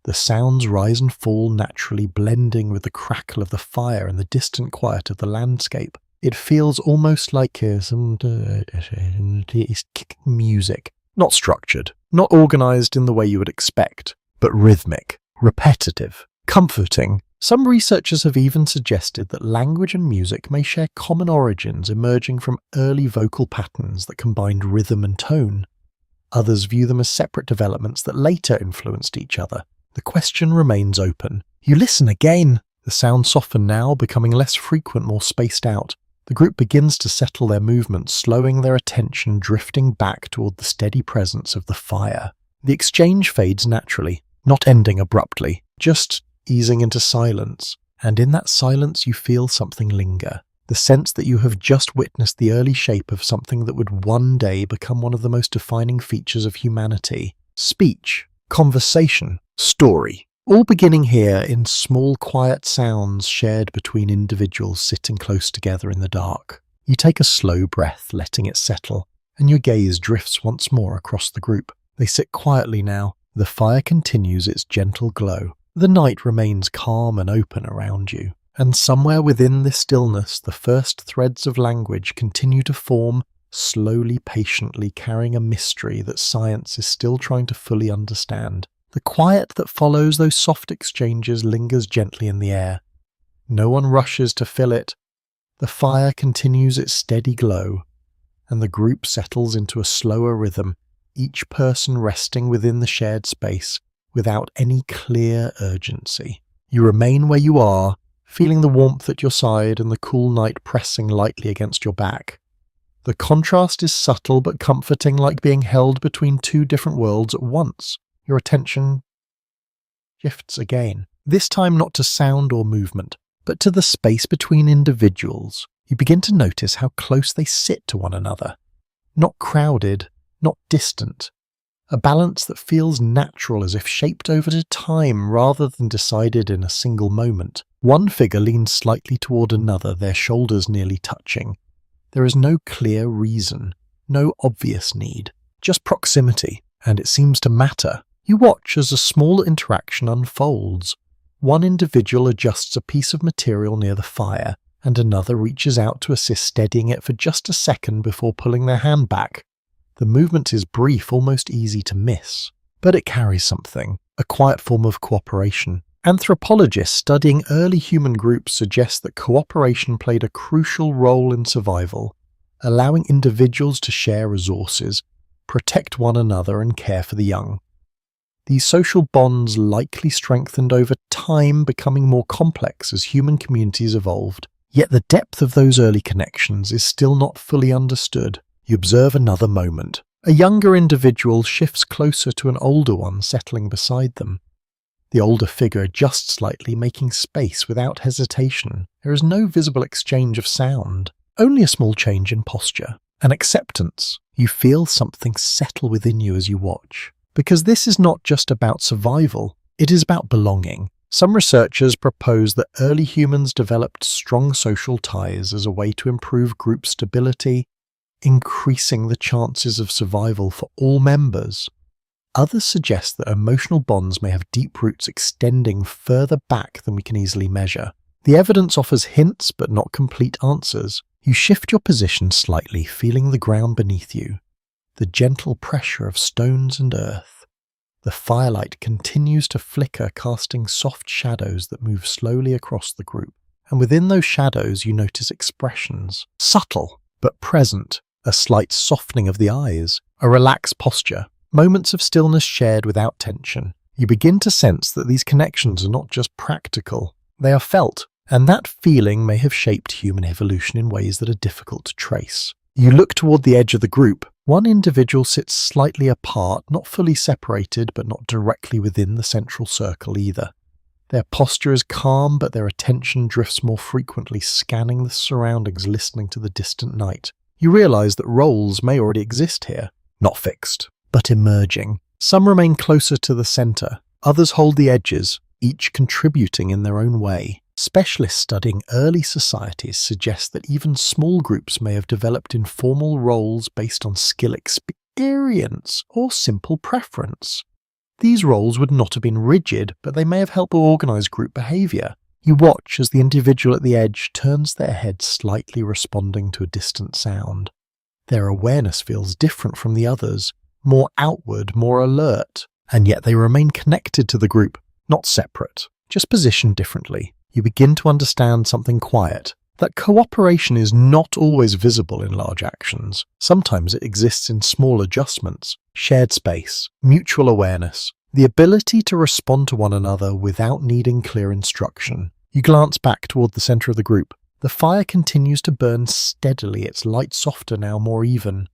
The sounds rise and fall naturally, blending with the crackle of the fire and the distant quiet of the landscape. It feels almost like music, not structured, not organized in the way you would expect, but rhythmic, repetitive, comforting. Some researchers have even suggested that language and music may share common origins, emerging from early vocal patterns that combined rhythm and tone. Others view them as separate developments that later influenced each other. The question remains open. You listen again. The sounds soften now, becoming less frequent, more spaced out. The group begins to settle their movements, slowing their attention, drifting back toward the steady presence of the fire. The exchange fades naturally, not ending abruptly, just easing into silence. And in that silence you feel something linger. The sense that you have just witnessed the early shape of something that would one day become one of the most defining features of humanity. Speech, conversation, story. all beginning here in small quiet sounds shared between individuals sitting close together in the dark. You take a slow breath, letting it settle, and your gaze drifts once more across the group. They sit quietly now. The fire continues its gentle glow. The night remains calm and open around you, and somewhere within this stillness the first threads of language continue to form, slowly, patiently, carrying a mystery that science is still trying to fully understand. The quiet that follows those soft exchanges lingers gently in the air. No one rushes to fill it. The fire continues its steady glow, and the group settles into a slower rhythm, each person resting within the shared space without any clear urgency. You remain where you are, feeling the warmth at your side and the cool night pressing lightly against your back. The contrast is subtle but comforting, like being held between two different worlds at once. Your attention shifts again, this time not to sound or movement, but to the space between individuals. You begin to notice how close they sit to one another. Not crowded, not distant. A balance that feels natural, as if shaped over time rather than decided in a single moment. One figure leans slightly toward another, their shoulders nearly touching. There is no clear reason, no obvious need, just proximity, and it seems to matter. You watch as a small interaction unfolds. One individual adjusts a piece of material near the fire, and another reaches out to assist steadying it for just a second before pulling their hand back. The movement is brief, almost easy to miss, but it carries something, a quiet form of cooperation. Anthropologists studying early human groups suggest that cooperation played a crucial role in survival, allowing individuals to share resources, protect one another, and care for the young. These social bonds likely strengthened over time, becoming more complex as human communities evolved. Yet the depth of those early connections is still not fully understood. You observe another moment. A younger individual shifts closer to an older one settling beside them. The older figure adjusts slightly, making space without hesitation. There is no visible exchange of sound, only a small change in posture. An acceptance. You feel something settle within you as you watch. Because this is not just about survival, it is about belonging. Some researchers propose that early humans developed strong social ties as a way to improve group stability, increasing the chances of survival for all members. Others suggest that emotional bonds may have deep roots extending further back than we can easily measure. The evidence offers hints but not complete answers. You shift your position slightly, feeling the ground beneath you, the gentle pressure of stones and earth. The firelight continues to flicker, casting soft shadows that move slowly across the group. And within those shadows you notice expressions, subtle but present, a slight softening of the eyes, a relaxed posture, moments of stillness shared without tension. You begin to sense that these connections are not just practical, they are felt, and that feeling may have shaped human evolution in ways that are difficult to trace. You look toward the edge of the group. One individual sits slightly apart, not fully separated, but not directly within the central circle either. Their posture is calm, but their attention drifts more frequently, scanning the surroundings, listening to the distant night. You realize that roles may already exist here, not fixed, but emerging. Some remain closer to the center, others hold the edges, each contributing in their own way. Specialists studying early societies suggest that even small groups may have developed informal roles based on skill, experience, or simple preference. These roles would not have been rigid, but they may have helped organize group behavior. You watch as the individual at the edge turns their head slightly, responding to a distant sound. Their awareness feels different from the others, more outward, more alert, and yet they remain connected to the group, not separate, just positioned differently. You begin to understand something quiet, that cooperation is not always visible in large actions. Sometimes it exists in small adjustments, shared space, mutual awareness, the ability to respond to one another without needing clear instruction. You glance back toward the center of the group. The fire continues to burn steadily, its light softer now, more even.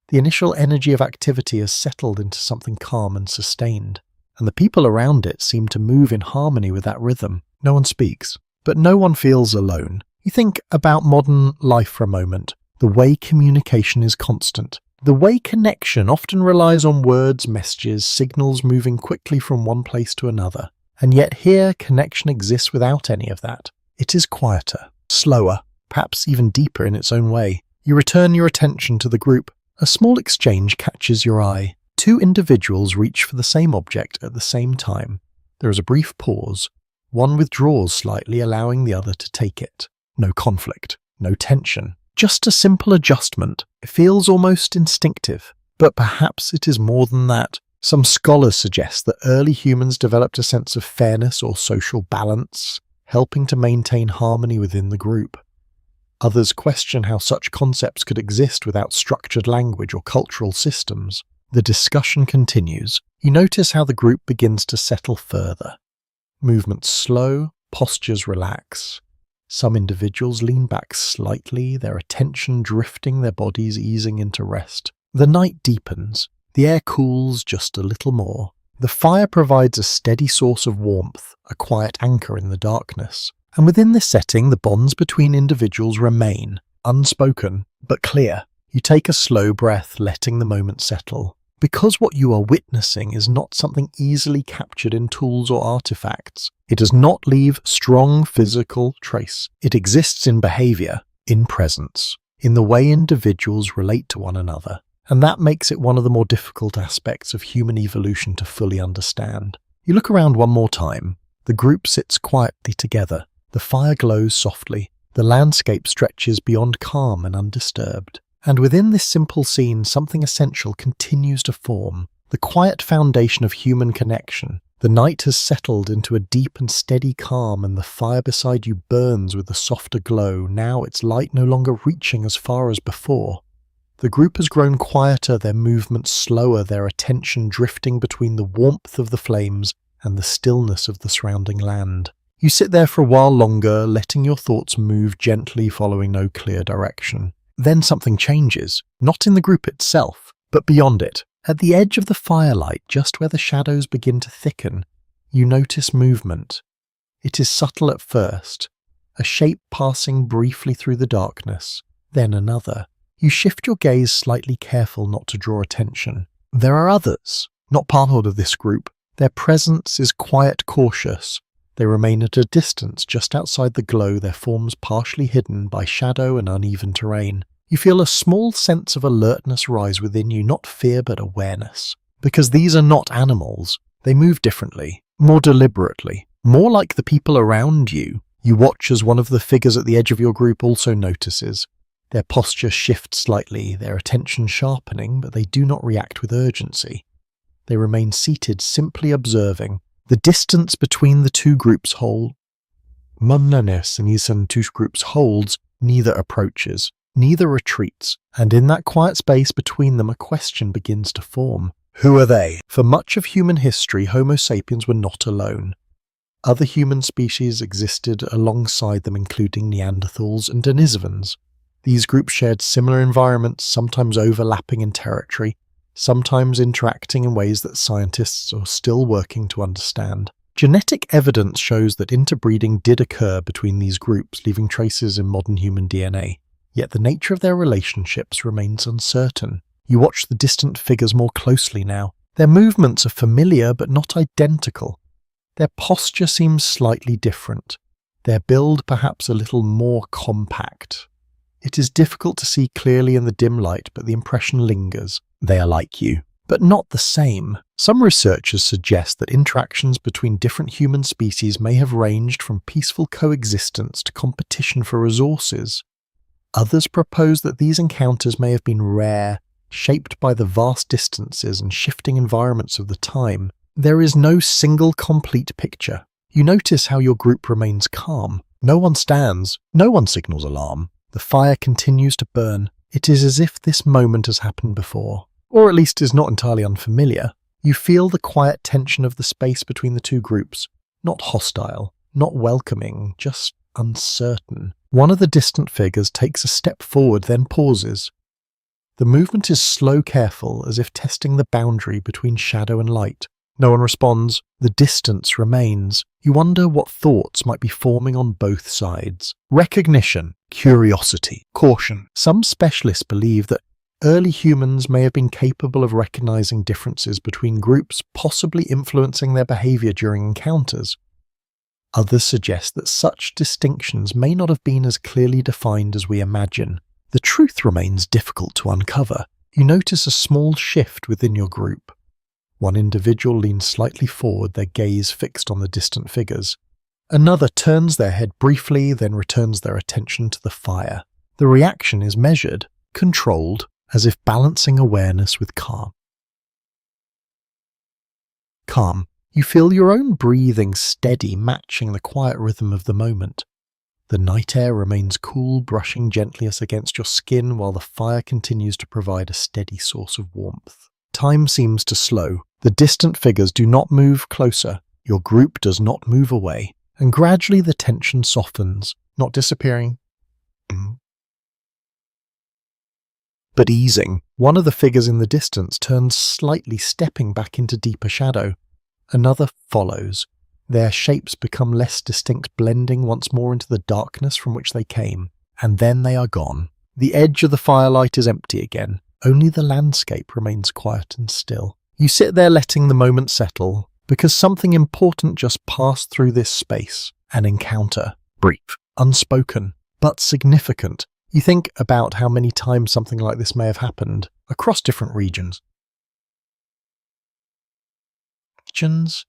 The initial energy of activity has settled into something calm and sustained, and the people around it seem to move in harmony with that rhythm. No one speaks, but no one feels alone. You think about modern life for a moment, the way communication is constant, the way connection often relies on words, messages, signals moving quickly from one place to another. And yet here, connection exists without any of that. It is quieter, slower, perhaps even deeper in its own way. You return your attention to the group. A small exchange catches your eye. Two individuals reach for the same object at the same time. There is a brief pause. One withdraws slightly, allowing the other to take it. No conflict, no tension. Just a simple adjustment. It feels almost instinctive. But perhaps it is more than that. Some scholars suggest that early humans developed a sense of fairness or social balance, helping to maintain harmony within the group. Others question how such concepts could exist without structured language or cultural systems. The discussion continues. You notice how the group begins to settle further. Movements slow, postures relax. Some individuals lean back slightly, their attention drifting, their bodies easing into rest. The night deepens. The air cools just a little more. The fire provides a steady source of warmth, a quiet anchor in the darkness. And within this setting, the bonds between individuals remain, unspoken, but clear. You take a slow breath, letting the moment settle. Because what you are witnessing is not something easily captured in tools or artifacts, it does not leave strong physical trace. It exists in behavior, in presence, in the way individuals relate to one another. And that makes it one of the more difficult aspects of human evolution to fully understand. You look around one more time. The group sits quietly together. The fire glows softly. The landscape stretches beyond calm and undisturbed. And within this simple scene, something essential continues to form. The quiet foundation of human connection. The night has settled into a deep and steady calm, and the fire beside you burns with a softer glow, now its light no longer reaching as far as before. The group has grown quieter, their movements slower, their attention drifting between the warmth of the flames and the stillness of the surrounding land. You sit there for a while longer, letting your thoughts move gently, following no clear direction. Then something changes, not in the group itself, but beyond it. At the edge of the firelight, just where the shadows begin to thicken, you notice movement. It is subtle at first, a shape passing briefly through the darkness, then another. You shift your gaze slightly, careful not to draw attention. There are others, not part of this group. Their presence is quiet, cautious. They remain at a distance just outside the glow, their forms partially hidden by shadow and uneven terrain. You feel a small sense of alertness rise within you, not fear but awareness. Because these are not animals. They move differently, more deliberately, more like the people around you. You watch as one of the figures at the edge of your group also notices. Their posture shifts slightly, their attention sharpening, but they do not react with urgency. They remain seated, simply observing. The distance between the two groups holds, neither approaches, neither retreats, and in that quiet space between them a question begins to form. Who are they? For much of human history, Homo sapiens were not alone. Other human species existed alongside them, including Neanderthals and Denisovans. These groups shared similar environments, sometimes overlapping in territory, sometimes interacting in ways that scientists are still working to understand. Genetic evidence shows that interbreeding did occur between these groups, leaving traces in modern human DNA. Yet the nature of their relationships remains uncertain. You watch the distant figures more closely now. Their movements are familiar but not identical. Their posture seems slightly different. Their build perhaps a little more compact. It is difficult to see clearly in the dim light, but the impression lingers. They are like you, but not the same. Some researchers suggest that interactions between different human species may have ranged from peaceful coexistence to competition for resources. Others propose that these encounters may have been rare, shaped by the vast distances and shifting environments of the time. There is no single complete picture. You notice how your group remains calm. No one stands, no one signals alarm. The fire continues to burn. It is as if this moment has happened before, or at least is not entirely unfamiliar. You feel the quiet tension of the space between the two groups, not hostile, not welcoming, just uncertain. One of the distant figures takes a step forward, then pauses. The movement is slow, careful, as if testing the boundary between shadow and light. No one responds. The distance remains. You wonder what thoughts might be forming on both sides. Recognition, curiosity, caution. Some specialists believe that Early humans may have been capable of recognizing differences between groups, possibly influencing their behavior during encounters. Others suggest that such distinctions may not have been as clearly defined as we imagine. The truth remains difficult to uncover. You notice a small shift within your group. One individual leans slightly forward, their gaze fixed on the distant figures. Another turns their head briefly, then returns their attention to the fire. The reaction is measured, controlled, as if balancing awareness with calm. Calm. You feel your own breathing steady, matching the quiet rhythm of the moment. The night air remains cool, brushing gently against your skin while the fire continues to provide a steady source of warmth. Time seems to slow. The distant figures do not move closer. Your group does not move away. And gradually the tension softens, not disappearing, but easing. One of the figures in the distance turns slightly, stepping back into deeper shadow. Another follows. Their shapes become less distinct, blending once more into the darkness from which they came. And then they are gone. The edge of the firelight is empty again. Only the landscape remains quiet and still. You sit there letting the moment settle, because something important just passed through this space. An encounter. Brief. Unspoken. But significant. You think about how many times something like this may have happened, across different regions.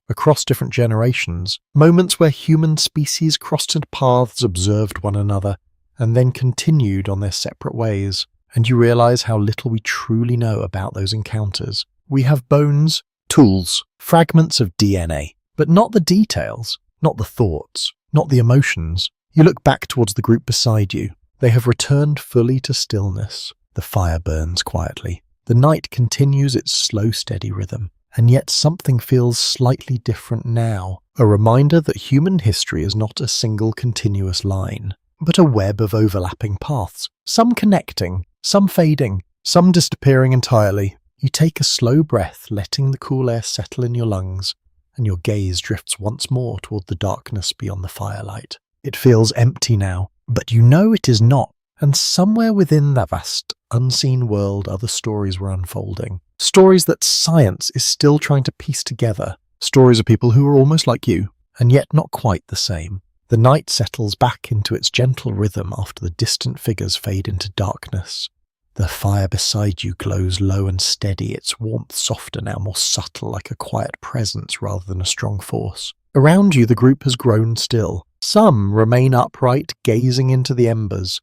Across different generations. Moments where human species crossed paths, observed one another, and then continued on their separate ways. And you realize how little we truly know about those encounters. We have bones, tools, fragments of DNA, but not the details, not the thoughts, not the emotions. You look back towards the group beside you. They have returned fully to stillness. The fire burns quietly. The night continues its slow, steady rhythm. And yet something feels slightly different now. A reminder that human history is not a single continuous line, but a web of overlapping paths. Some connecting, some fading, some disappearing entirely. You take a slow breath, letting the cool air settle in your lungs, and your gaze drifts once more toward the darkness beyond the firelight. It feels empty now, but you know it is not, and somewhere within that vast, unseen world other stories were unfolding. Stories that science is still trying to piece together. Stories of people who are almost like you, and yet not quite the same. The night settles back into its gentle rhythm after the distant figures fade into darkness. The fire beside you glows low and steady, its warmth softer now, more subtle, like a quiet presence rather than a strong force. Around you the group has grown still. Some remain upright, gazing into the embers.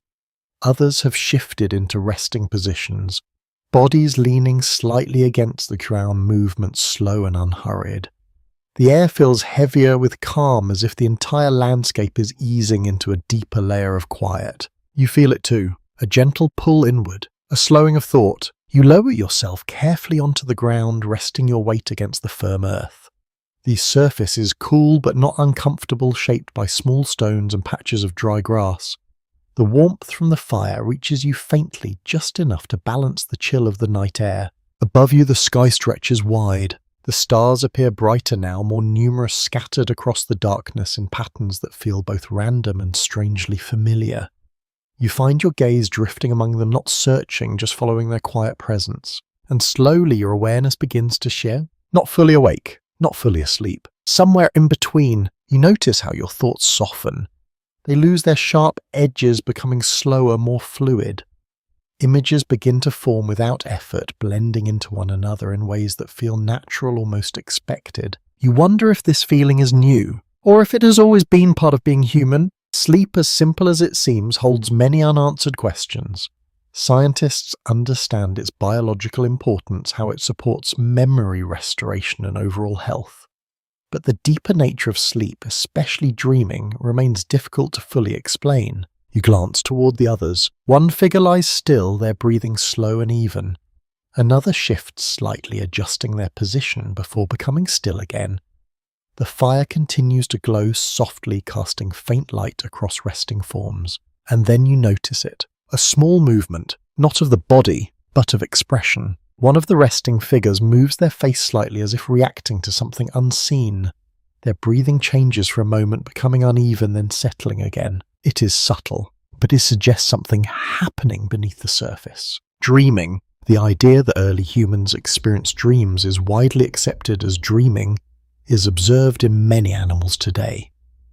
Others have shifted into resting positions, bodies leaning slightly against the ground, movements slow and unhurried. The air feels heavier with calm, as if the entire landscape is easing into a deeper layer of quiet. You feel it too, a gentle pull inward, a slowing of thought. You lower yourself carefully onto the ground, resting your weight against the firm earth. The surface is cool but not uncomfortable, shaped by small stones and patches of dry grass. The warmth from the fire reaches you faintly, just enough to balance the chill of the night air. Above you the sky stretches wide. The stars appear brighter now, more numerous, scattered across the darkness in patterns that feel both random and strangely familiar. You find your gaze drifting among them, not searching, just following their quiet presence. And slowly your awareness begins to share. Not fully awake, not fully asleep. Somewhere in between, you notice how your thoughts soften. They lose their sharp edges, becoming slower, more fluid. Images begin to form without effort, blending into one another in ways that feel natural, almost expected. You wonder if this feeling is new, or if it has always been part of being human. Sleep, as simple as it seems, holds many unanswered questions. Scientists understand its biological importance, how it supports memory restoration and overall health. But the deeper nature of sleep, especially dreaming, remains difficult to fully explain. You glance toward the others. One figure lies still, their breathing slow and even. Another shifts slightly, adjusting their position before becoming still again. The fire continues to glow softly, casting faint light across resting forms. And then you notice it. A small movement, not of the body, but of expression. One of the resting figures moves their face slightly, as if reacting to something unseen. Their breathing changes for a moment, becoming uneven, then settling again. It is subtle, but it suggests something happening beneath the surface. Dreaming. The idea that early humans experienced dreams is widely accepted as dreaming is observed in many animals today.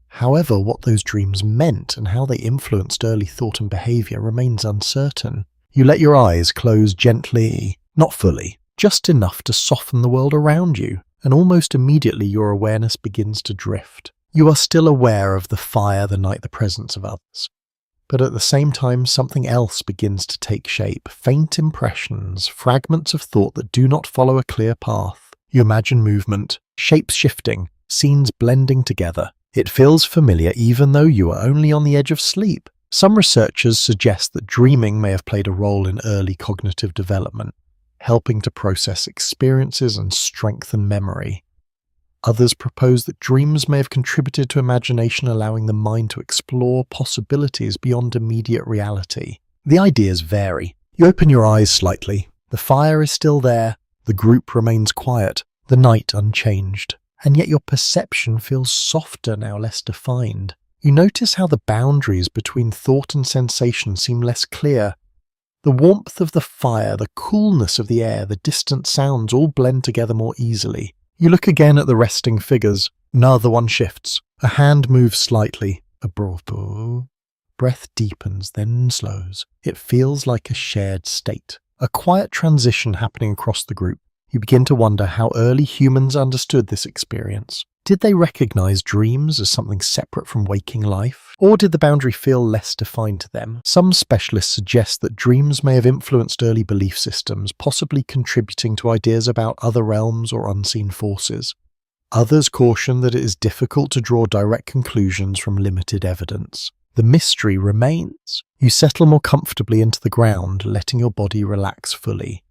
However, what those dreams meant and how they influenced early thought and behavior remains uncertain. You let your eyes close gently, not fully, just enough to soften the world around you, and almost immediately your awareness begins to drift. You are still aware of the fire, the night, the presence of others. But at the same time, something else begins to take shape. Faint impressions, fragments of thought that do not follow a clear path. You imagine movement, shapes shifting, scenes blending together. It feels familiar even though you are only on the edge of sleep. Some researchers suggest that dreaming may have played a role in early cognitive development, helping to process experiences and strengthen memory. Others propose that dreams may have contributed to imagination, allowing the mind to explore possibilities beyond immediate reality. The ideas vary. You open your eyes slightly. The fire is still there. The group remains quiet. The night unchanged. And yet your perception feels softer now, less defined. You notice how the boundaries between thought and sensation seem less clear. The warmth of the fire, the coolness of the air, the distant sounds all blend together more easily. You look again at the resting figures. Another one shifts. A hand moves slightly. A breath deepens, then slows. It feels like a shared state. A quiet transition happening across the group. You begin to wonder how early humans understood this experience. Did they recognize dreams as something separate from waking life? Or did the boundary feel less defined to them? Some specialists suggest that dreams may have influenced early belief systems, possibly contributing to ideas about other realms or unseen forces. Others caution that it is difficult to draw direct conclusions from limited evidence. The mystery remains. You settle more comfortably into the ground, letting your body relax fully.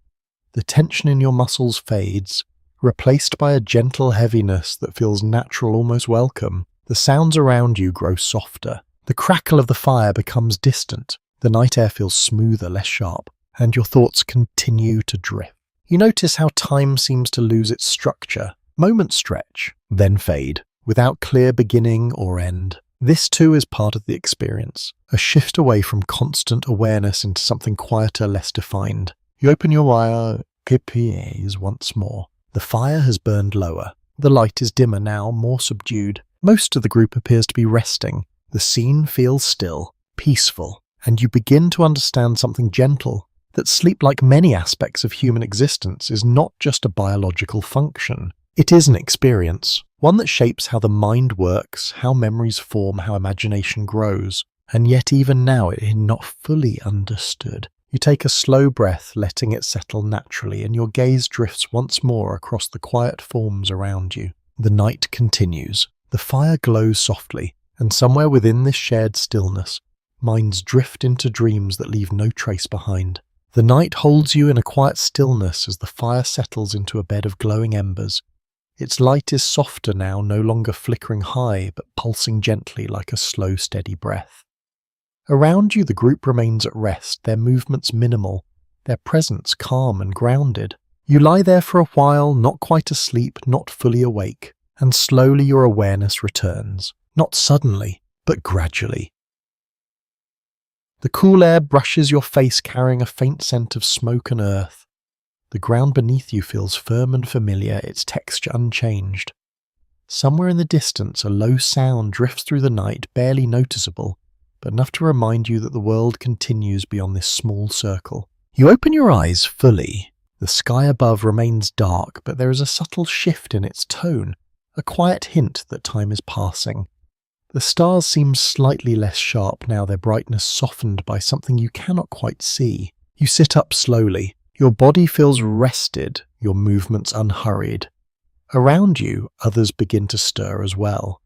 The tension in your muscles fades, replaced by a gentle heaviness that feels natural, almost welcome. The sounds around you grow softer. The crackle of the fire becomes distant. The night air feels smoother, less sharp, and your thoughts continue to drift. You notice how time seems to lose its structure. Moments stretch, then fade, without clear beginning or end. This too is part of the experience, a shift away from constant awareness into something quieter, less defined. You open your eyes once more. The fire has burned lower. The light is dimmer now, more subdued. Most of the group appears to be resting. The scene feels still, peaceful, and you begin to understand something gentle, that sleep, like many aspects of human existence, is not just a biological function. It is an experience, one that shapes how the mind works, how memories form, how imagination grows. And yet even now it is not fully understood. You take a slow breath, letting it settle naturally, and your gaze drifts once more across the quiet forms around you. The night continues. The fire glows softly, and somewhere within this shared stillness, minds drift into dreams that leave no trace behind. The night holds you in a quiet stillness as the fire settles into a bed of glowing embers. Its light is softer now, no longer flickering high, but pulsing gently like a slow, steady breath. Around you the group remains at rest, their movements minimal, their presence calm and grounded. You lie there for a while, not quite asleep, not fully awake, and slowly your awareness returns. Not suddenly, but gradually. The cool air brushes your face, carrying a faint scent of smoke and earth. The ground beneath you feels firm and familiar, its texture unchanged. Somewhere in the distance a low sound drifts through the night, barely noticeable, but enough to remind you that the world continues beyond this small circle. You open your eyes fully. The sky above remains dark, but there is a subtle shift in its tone, a quiet hint that time is passing. The stars seem slightly less sharp now, their brightness softened by something you cannot quite see. You sit up slowly. Your body feels rested, your movements unhurried. Around you, others begin to stir as well.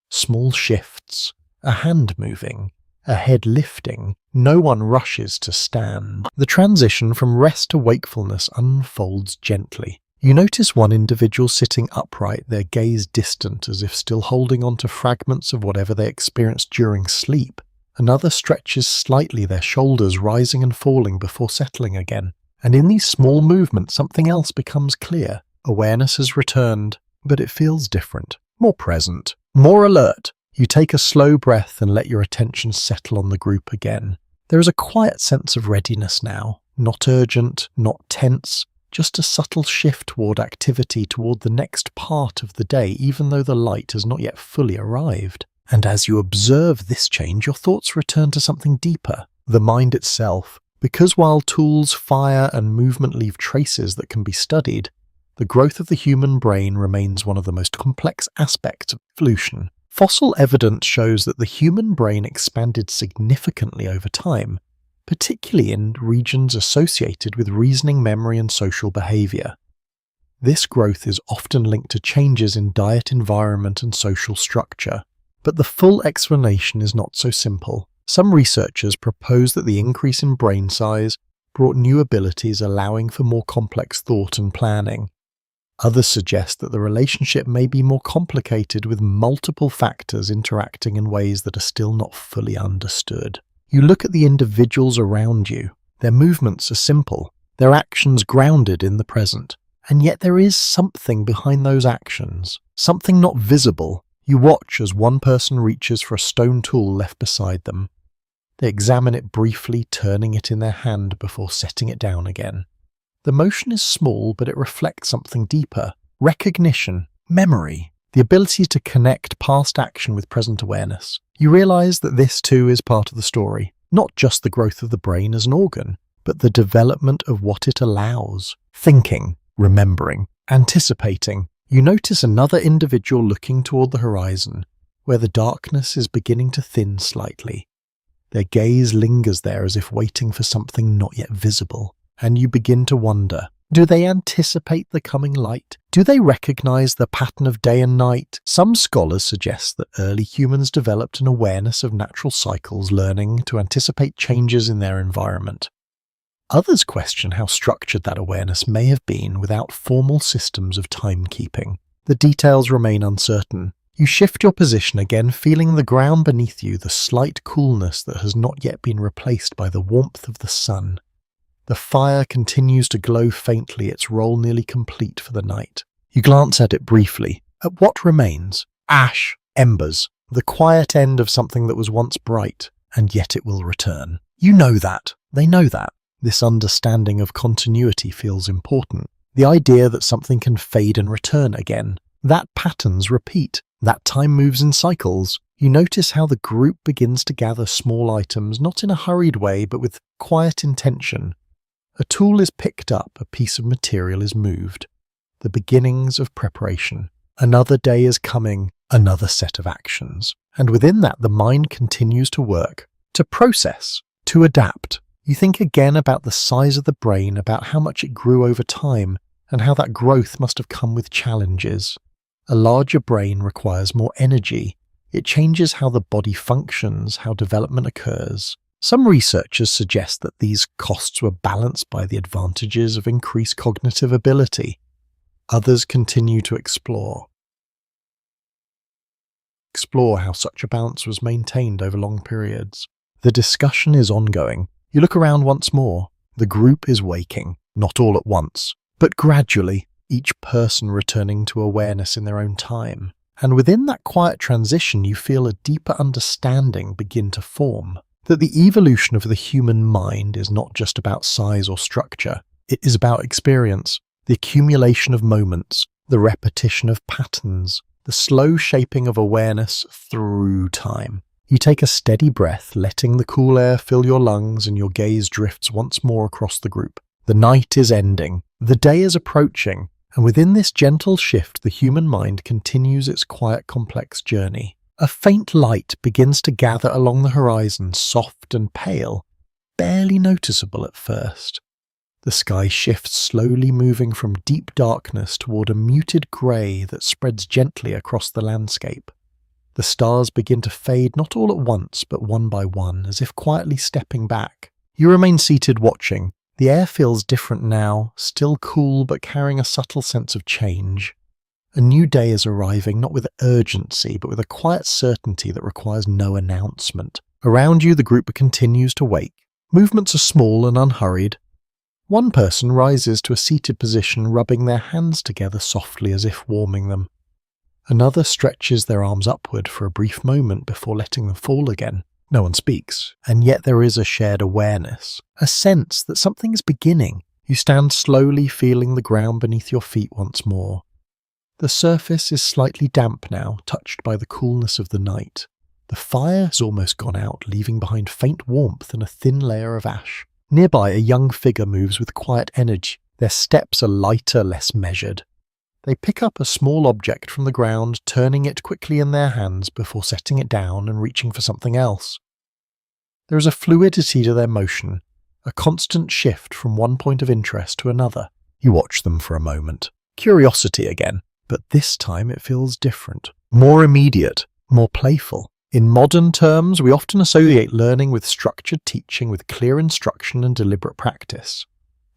Small shifts, a hand moving, a head lifting. No one rushes to stand. The transition from rest to wakefulness unfolds gently. You notice one individual sitting upright, their gaze distant as if still holding on to fragments of whatever they experienced during sleep. Another stretches slightly, their shoulders rising and falling before settling again. And in these small movements, something else becomes clear. Awareness has returned, but it feels different, more present, more alert. You take a slow breath and let your attention settle on the group again. There is a quiet sense of readiness now. not urgent, not tense, just a subtle shift toward activity toward the next part of the day, even though the light has not yet fully arrived. And as you observe this change, your thoughts return to something deeper, the mind itself, because while tools, fire, and movement leave traces that can be studied, the growth of the human brain remains one of the most complex aspects of evolution. Fossil evidence shows that the human brain expanded significantly over time, particularly in regions associated with reasoning, memory, and social behavior. This growth is often linked to changes in diet, environment, and social structure. But the full explanation is not so simple. Some researchers propose that the increase in brain size brought new abilities allowing for more complex thought and planning. Others suggest that the relationship may be more complicated, with multiple factors interacting in ways that are still not fully understood. You look at the individuals around you. Their movements are simple, their actions grounded in the present, and yet there is something behind those actions, something not visible. You watch as one person reaches for a stone tool left beside them. They examine it briefly, turning it in their hand before setting it down again. The motion is small, but it reflects something deeper. Recognition, memory, the ability to connect past action with present awareness. You realize that this too is part of the story, not just the growth of the brain as an organ, but the development of what it allows. Thinking, remembering, anticipating. You notice another individual looking toward the horizon, where the darkness is beginning to thin slightly. Their gaze lingers there as if waiting for something not yet visible, and you begin to wonder, do they anticipate the coming light? Do they recognize the pattern of day and night? Some scholars suggest that early humans developed an awareness of natural cycles, learning to anticipate changes in their environment. Others question how structured that awareness may have been without formal systems of timekeeping. The details remain uncertain. You shift your position again, feeling the ground beneath you, the slight coolness that has not yet been replaced by the warmth of the sun. The fire continues to glow faintly, its role nearly complete for the night. You glance at it briefly. At what remains? Ash, embers, the quiet end of something that was once bright, and yet it will return. You know that. They know that. This understanding of continuity feels important. The idea that something can fade and return again. That patterns repeat. That time moves in cycles. You notice how the group begins to gather small items, not in a hurried way, but with quiet intention. A tool is picked up, a piece of material is moved. The beginnings of preparation. Another day is coming, another set of actions. And within that, the mind continues to work, to process, to adapt. You think again about the size of the brain, about how much it grew over time, and how that growth must have come with challenges. A larger brain requires more energy. It changes how the body functions, how development occurs. Some researchers suggest that these costs were balanced by the advantages of increased cognitive ability. Others continue to explore how such a balance was maintained over long periods. The discussion is ongoing. You look around once more. The group is waking, not all at once, but gradually, each person returning to awareness in their own time. And within that quiet transition, you feel a deeper understanding begin to form. That the evolution of the human mind is not just about size or structure. It is about experience, the accumulation of moments, the repetition of patterns, the slow shaping of awareness through time. You take a steady breath, letting the cool air fill your lungs, and your gaze drifts once more across the group. The night is ending. The day is approaching. And within this gentle shift, the human mind continues its quiet, complex journey. A faint light begins to gather along the horizon, soft and pale, barely noticeable at first. The sky shifts, slowly moving from deep darkness toward a muted grey that spreads gently across the landscape. The stars begin to fade, not all at once, but one by one, as if quietly stepping back. You remain seated watching. The air feels different now, still cool but carrying a subtle sense of change. A new day is arriving, not with urgency, but with a quiet certainty that requires no announcement. Around you, the group continues to wake. Movements are small and unhurried. One person rises to a seated position, rubbing their hands together softly as if warming them. Another stretches their arms upward for a brief moment before letting them fall again. No one speaks, and yet there is a shared awareness, a sense that something is beginning. You stand slowly, feeling the ground beneath your feet once more. The surface is slightly damp now, touched by the coolness of the night. The fire has almost gone out, leaving behind faint warmth and a thin layer of ash. Nearby, a young figure moves with quiet energy. Their steps are lighter, less measured. They pick up a small object from the ground, turning it quickly in their hands before setting it down and reaching for something else. There is a fluidity to their motion, a constant shift from one point of interest to another. You watch them for a moment. Curiosity again, but this time it feels different, more immediate, more playful. In modern terms, we often associate learning with structured teaching, with clear instruction and deliberate practice.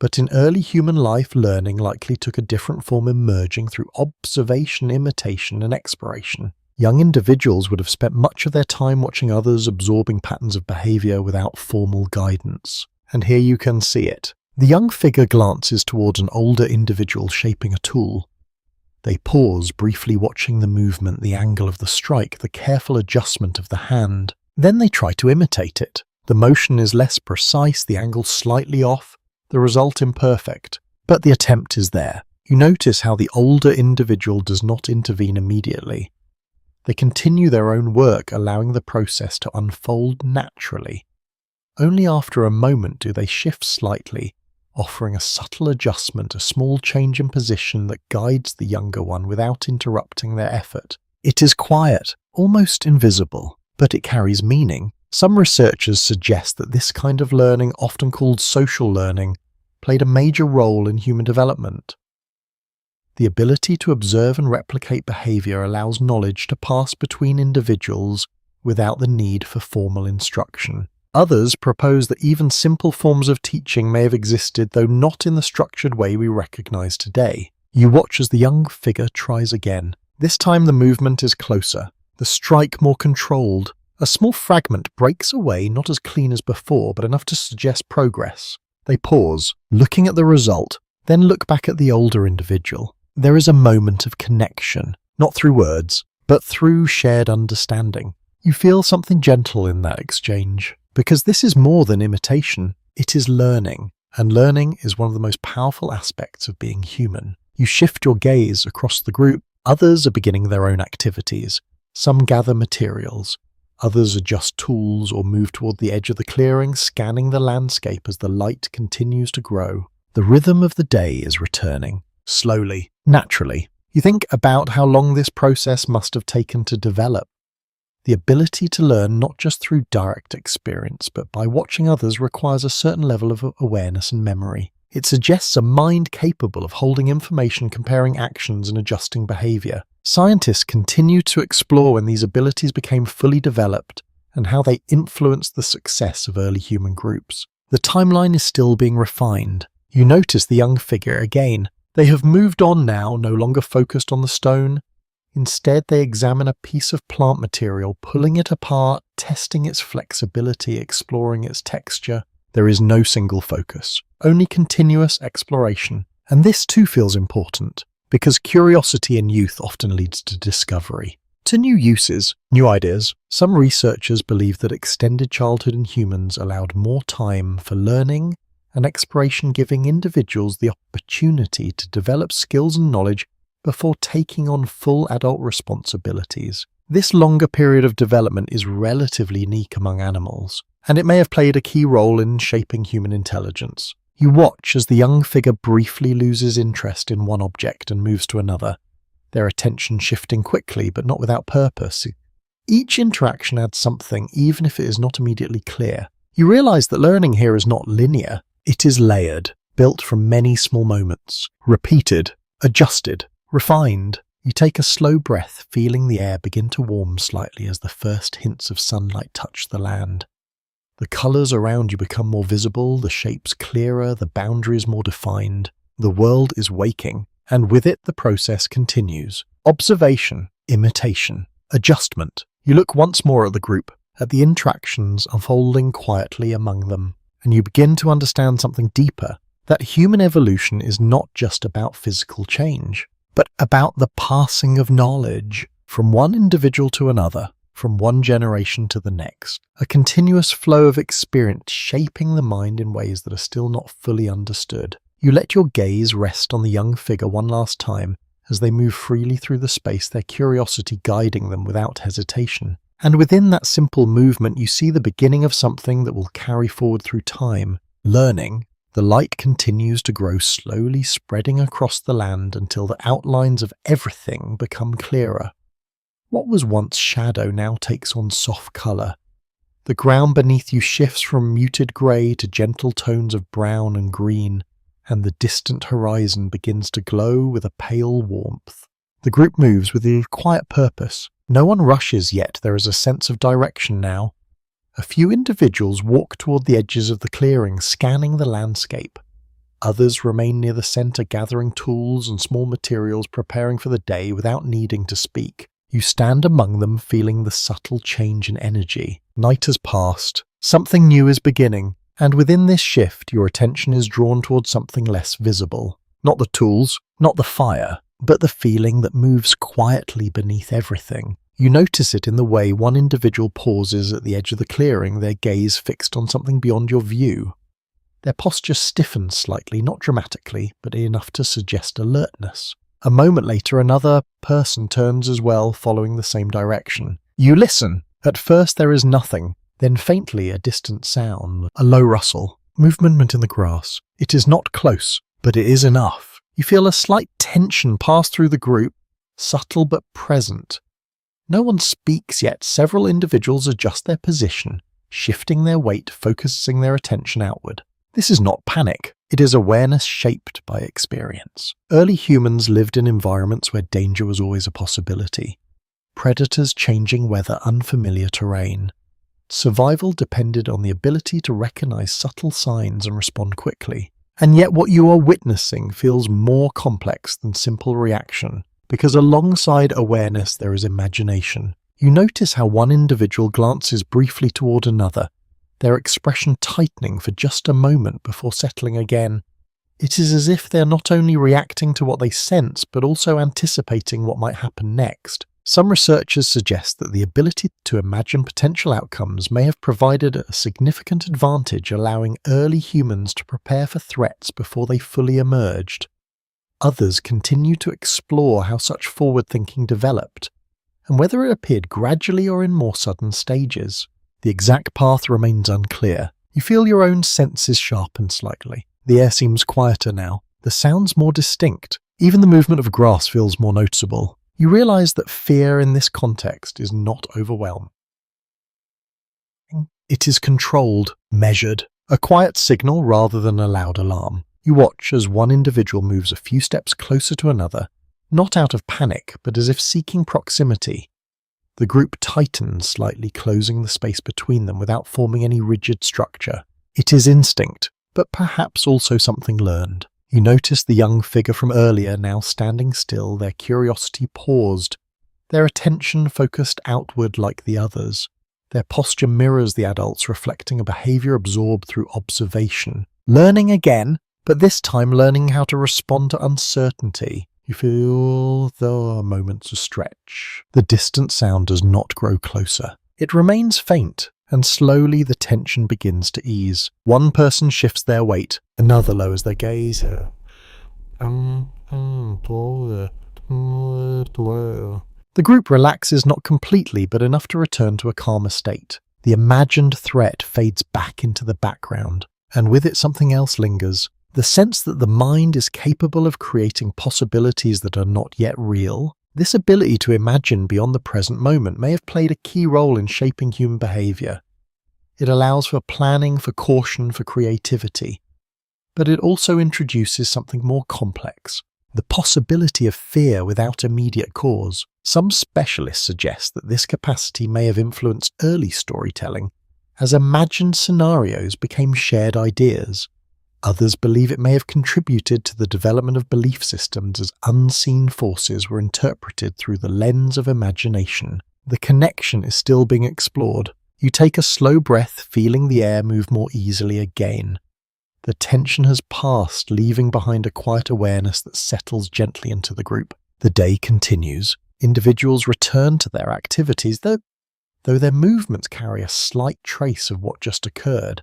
But in early human life, learning likely took a different form, emerging through observation, imitation, and exploration. Young individuals would have spent much of their time watching others, absorbing patterns of behavior without formal guidance. And here you can see it. The young figure glances towards an older individual shaping a tool. They pause, briefly watching the movement, the angle of the strike, the careful adjustment of the hand. Then they try to imitate it. The motion is less precise, the angle slightly off, the result imperfect. But the attempt is there. You notice how the older individual does not intervene immediately. They continue their own work, allowing the process to unfold naturally. Only after a moment do they shift slightly, offering a subtle adjustment, a small change in position that guides the younger one without interrupting their effort. It is quiet, almost invisible, but it carries meaning. Some researchers suggest that this kind of learning, often called social learning, played a major role in human development. The ability to observe and replicate behavior allows knowledge to pass between individuals without the need for formal instruction. Others propose that even simple forms of teaching may have existed, though not in the structured way we recognize today. You watch as the young figure tries again. This time the movement is closer, the strike more controlled. A small fragment breaks away, not as clean as before, but enough to suggest progress. They pause, looking at the result, then look back at the older individual. There is a moment of connection, not through words, but through shared understanding. You feel something gentle in that exchange. Because this is more than imitation, it is learning, and learning is one of the most powerful aspects of being human. You shift your gaze across the group. Others are beginning their own activities. Some gather materials. Others adjust tools or move toward the edge of the clearing, scanning the landscape as the light continues to grow. The rhythm of the day is returning, slowly, naturally. You think about how long this process must have taken to develop. The ability to learn not just through direct experience, but by watching others requires a certain level of awareness and memory. It suggests a mind capable of holding information, comparing actions, and adjusting behavior. Scientists continue to explore when these abilities became fully developed and how they influenced the success of early human groups. The timeline is still being refined. You notice the young figure again. They have moved on now, no longer focused on the stone. Instead, they examine a piece of plant material, pulling it apart, testing its flexibility, exploring its texture. There is no single focus, only continuous exploration. And this too feels important, because curiosity in youth often leads to discovery, to new uses, new ideas. Some researchers believe that extended childhood in humans allowed more time for learning and exploration, giving individuals the opportunity to develop skills and knowledge before taking on full adult responsibilities. This longer period of development is relatively unique among animals, and it may have played a key role in shaping human intelligence. You watch as the young figure briefly loses interest in one object and moves to another, their attention shifting quickly but not without purpose. Each interaction adds something, even if it is not immediately clear. You realize that learning here is not linear. It is layered, built from many small moments, repeated, adjusted, refined. You take a slow breath, feeling the air begin to warm slightly as the first hints of sunlight touch the land. The colours around you become more visible, the shapes clearer, the boundaries more defined. The world is waking, and with it the process continues. Observation, imitation, adjustment. You look once more at the group, at the interactions unfolding quietly among them, and you begin to understand something deeper, that human evolution is not just about physical change, but about the passing of knowledge from one individual to another. from one generation to the next, a continuous flow of experience shaping the mind in ways that are still not fully understood. You let your gaze rest on the young figure one last time as they move freely through the space, their curiosity guiding them without hesitation. And within that simple movement, you see the beginning of something that will carry forward through time. Learning, the light continues to grow, slowly spreading across the land until the outlines of everything become clearer. What was once shadow now takes on soft colour. The ground beneath you shifts from muted grey to gentle tones of brown and green, and the distant horizon begins to glow with a pale warmth. The group moves with a quiet purpose. No one rushes yet, there is a sense of direction now. A few individuals walk toward the edges of the clearing, scanning the landscape. Others remain near the centre, gathering tools and small materials, preparing for the day without needing to speak. You stand among them, feeling the subtle change in energy. Night has passed. Something new is beginning, and within this shift, your attention is drawn towards something less visible. Not the tools, not the fire, but the feeling that moves quietly beneath everything. You notice it in the way one individual pauses at the edge of the clearing, their gaze fixed on something beyond your view. Their posture stiffens slightly, not dramatically, but enough to suggest alertness. A moment later, another person turns as well, following the same direction. You listen. At first there is nothing, then faintly a distant sound, a low rustle, movement in the grass. It is not close, but it is enough. You feel a slight tension pass through the group, subtle but present. No one speaks yet. Several individuals adjust their position, shifting their weight, focusing their attention outward. This is not panic. It is awareness shaped by experience. Early humans lived in environments where danger was always a possibility. Predators, changing weather, unfamiliar terrain. Survival depended on the ability to recognize subtle signs and respond quickly. And yet what you are witnessing feels more complex than simple reaction, because alongside awareness there is imagination. You notice how one individual glances briefly toward another, their expression tightening for just a moment before settling again. It is as if they are not only reacting to what they sense, but also anticipating what might happen next. Some researchers suggest that the ability to imagine potential outcomes may have provided a significant advantage, allowing early humans to prepare for threats before they fully emerged. Others continue to explore how such forward-thinking developed, and whether it appeared gradually or in more sudden stages. The exact path remains unclear. You feel your own senses sharpen slightly. The air seems quieter now, the sounds more distinct. Even the movement of grass feels more noticeable. You realize that fear in this context is not overwhelming. It is controlled, measured, a quiet signal rather than a loud alarm. You watch as one individual moves a few steps closer to another, not out of panic, but as if seeking proximity. The group tightens slightly, closing the space between them without forming any rigid structure. It is instinct, but perhaps also something learned. You notice the young figure from earlier now standing still, their curiosity paused, their attention focused outward like the others. Their posture mirrors the adults, reflecting a behavior absorbed through observation. Learning again, but this time learning how to respond to uncertainty. You feel the moments of stretch. The distant sound does not grow closer. It remains faint, and slowly the tension begins to ease. One person shifts their weight, another lowers their gaze. The group relaxes, not completely, but enough to return to a calmer state. The imagined threat fades back into the background, and with it something else lingers. The sense that the mind is capable of creating possibilities that are not yet real. This ability to imagine beyond the present moment may have played a key role in shaping human behavior. It allows for planning, for caution, for creativity. But it also introduces something more complex, the possibility of fear without immediate cause. Some specialists suggest that this capacity may have influenced early storytelling, as imagined scenarios became shared ideas. Others believe it may have contributed to the development of belief systems as unseen forces were interpreted through the lens of imagination. The connection is still being explored. You take a slow breath, feeling the air move more easily again. The tension has passed, leaving behind a quiet awareness that settles gently into the group. The day continues. Individuals return to their activities, though though their movements carry a slight trace of what just occurred.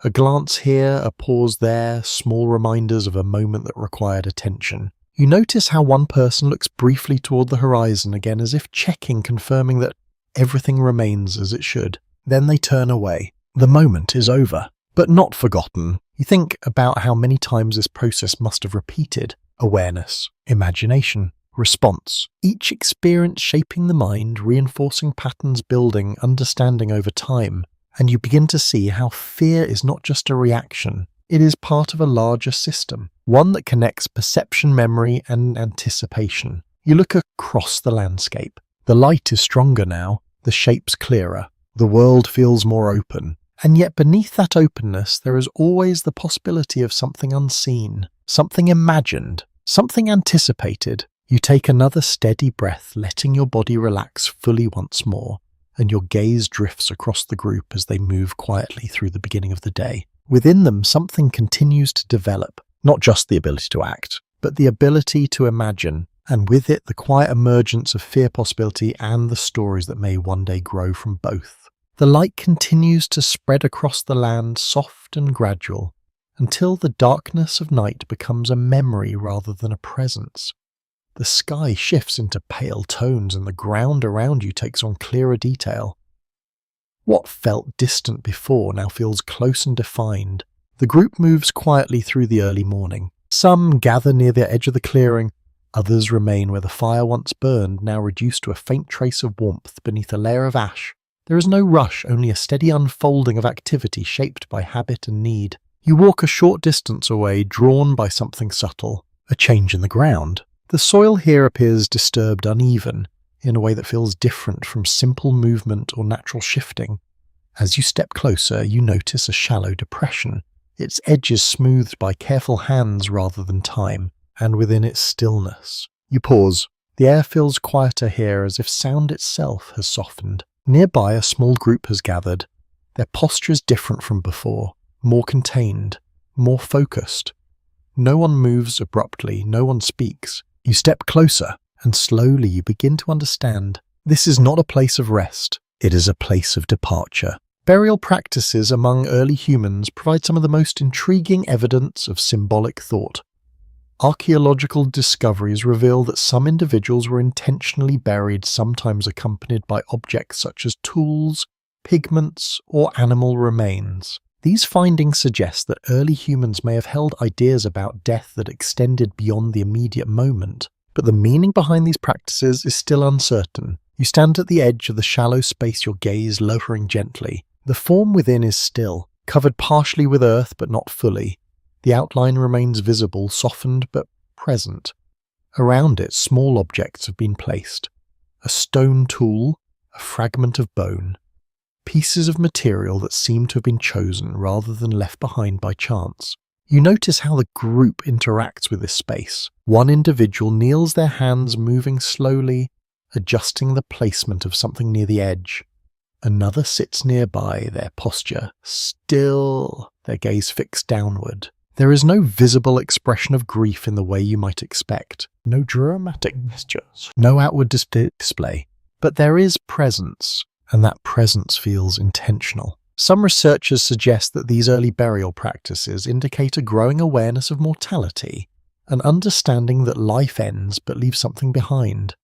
A glance here, a pause there, small reminders of a moment that required attention. You notice how one person looks briefly toward the horizon again, as if checking, confirming that everything remains as it should. Then they turn away. The moment is over, but not forgotten. You think about how many times this process must have repeated. Awareness, imagination, response. Each experience shaping the mind, reinforcing patterns, building understanding over time. And you begin to see how fear is not just a reaction. It is part of a larger system, one that connects perception, memory, and anticipation. You look across the landscape. The light is stronger now, the shapes clearer, the world feels more open. And yet beneath that openness, there is always the possibility of something unseen, something imagined, something anticipated. You take another steady breath, letting your body relax fully once more, and your gaze drifts across the group as they move quietly through the beginning of the day. Within them, something continues to develop, not just the ability to act, but the ability to imagine, and with it the quiet emergence of fear possibility and the stories that may one day grow from both. The light continues to spread across the land, soft and gradual, until the darkness of night becomes a memory rather than a presence. The sky shifts into pale tones and the ground around you takes on clearer detail. What felt distant before now feels close and defined. The group moves quietly through the early morning. Some gather near the edge of the clearing, others remain where the fire once burned, now reduced to a faint trace of warmth beneath a layer of ash. There is no rush, only a steady unfolding of activity shaped by habit and need. You walk a short distance away, drawn by something subtle, a change in the ground. The soil here appears disturbed, uneven, in a way that feels different from simple movement or natural shifting. As you step closer, you notice a shallow depression, its edges smoothed by careful hands rather than time, and within its stillness. You pause. The air feels quieter here, as if sound itself has softened. Nearby, a small group has gathered. Their posture is different from before, more contained, more focused. No one moves abruptly, no one speaks. You step closer, and slowly you begin to understand. This is not a place of rest, it is a place of departure. Burial practices among early humans provide some of the most intriguing evidence of symbolic thought. Archaeological discoveries reveal that some individuals were intentionally buried, sometimes accompanied by objects such as tools, pigments, or animal remains. These findings suggest that early humans may have held ideas about death that extended beyond the immediate moment, but the meaning behind these practices is still uncertain. You stand at the edge of the shallow space, your gaze lowering gently. The form within is still, covered partially with earth but not fully. The outline remains visible, softened but present. Around it, small objects have been placed. A stone tool, a fragment of bone. Pieces of material that seem to have been chosen rather than left behind by chance. You notice how the group interacts with this space. One individual kneels, their hands moving slowly, adjusting the placement of something near the edge. Another sits nearby, their posture still, their gaze fixed downward. There is no visible expression of grief in the way you might expect. No dramatic gestures, no outward display. But there is presence, and that presence feels intentional. Some researchers suggest that these early burial practices indicate a growing awareness of mortality, an understanding that life ends but leaves something behind.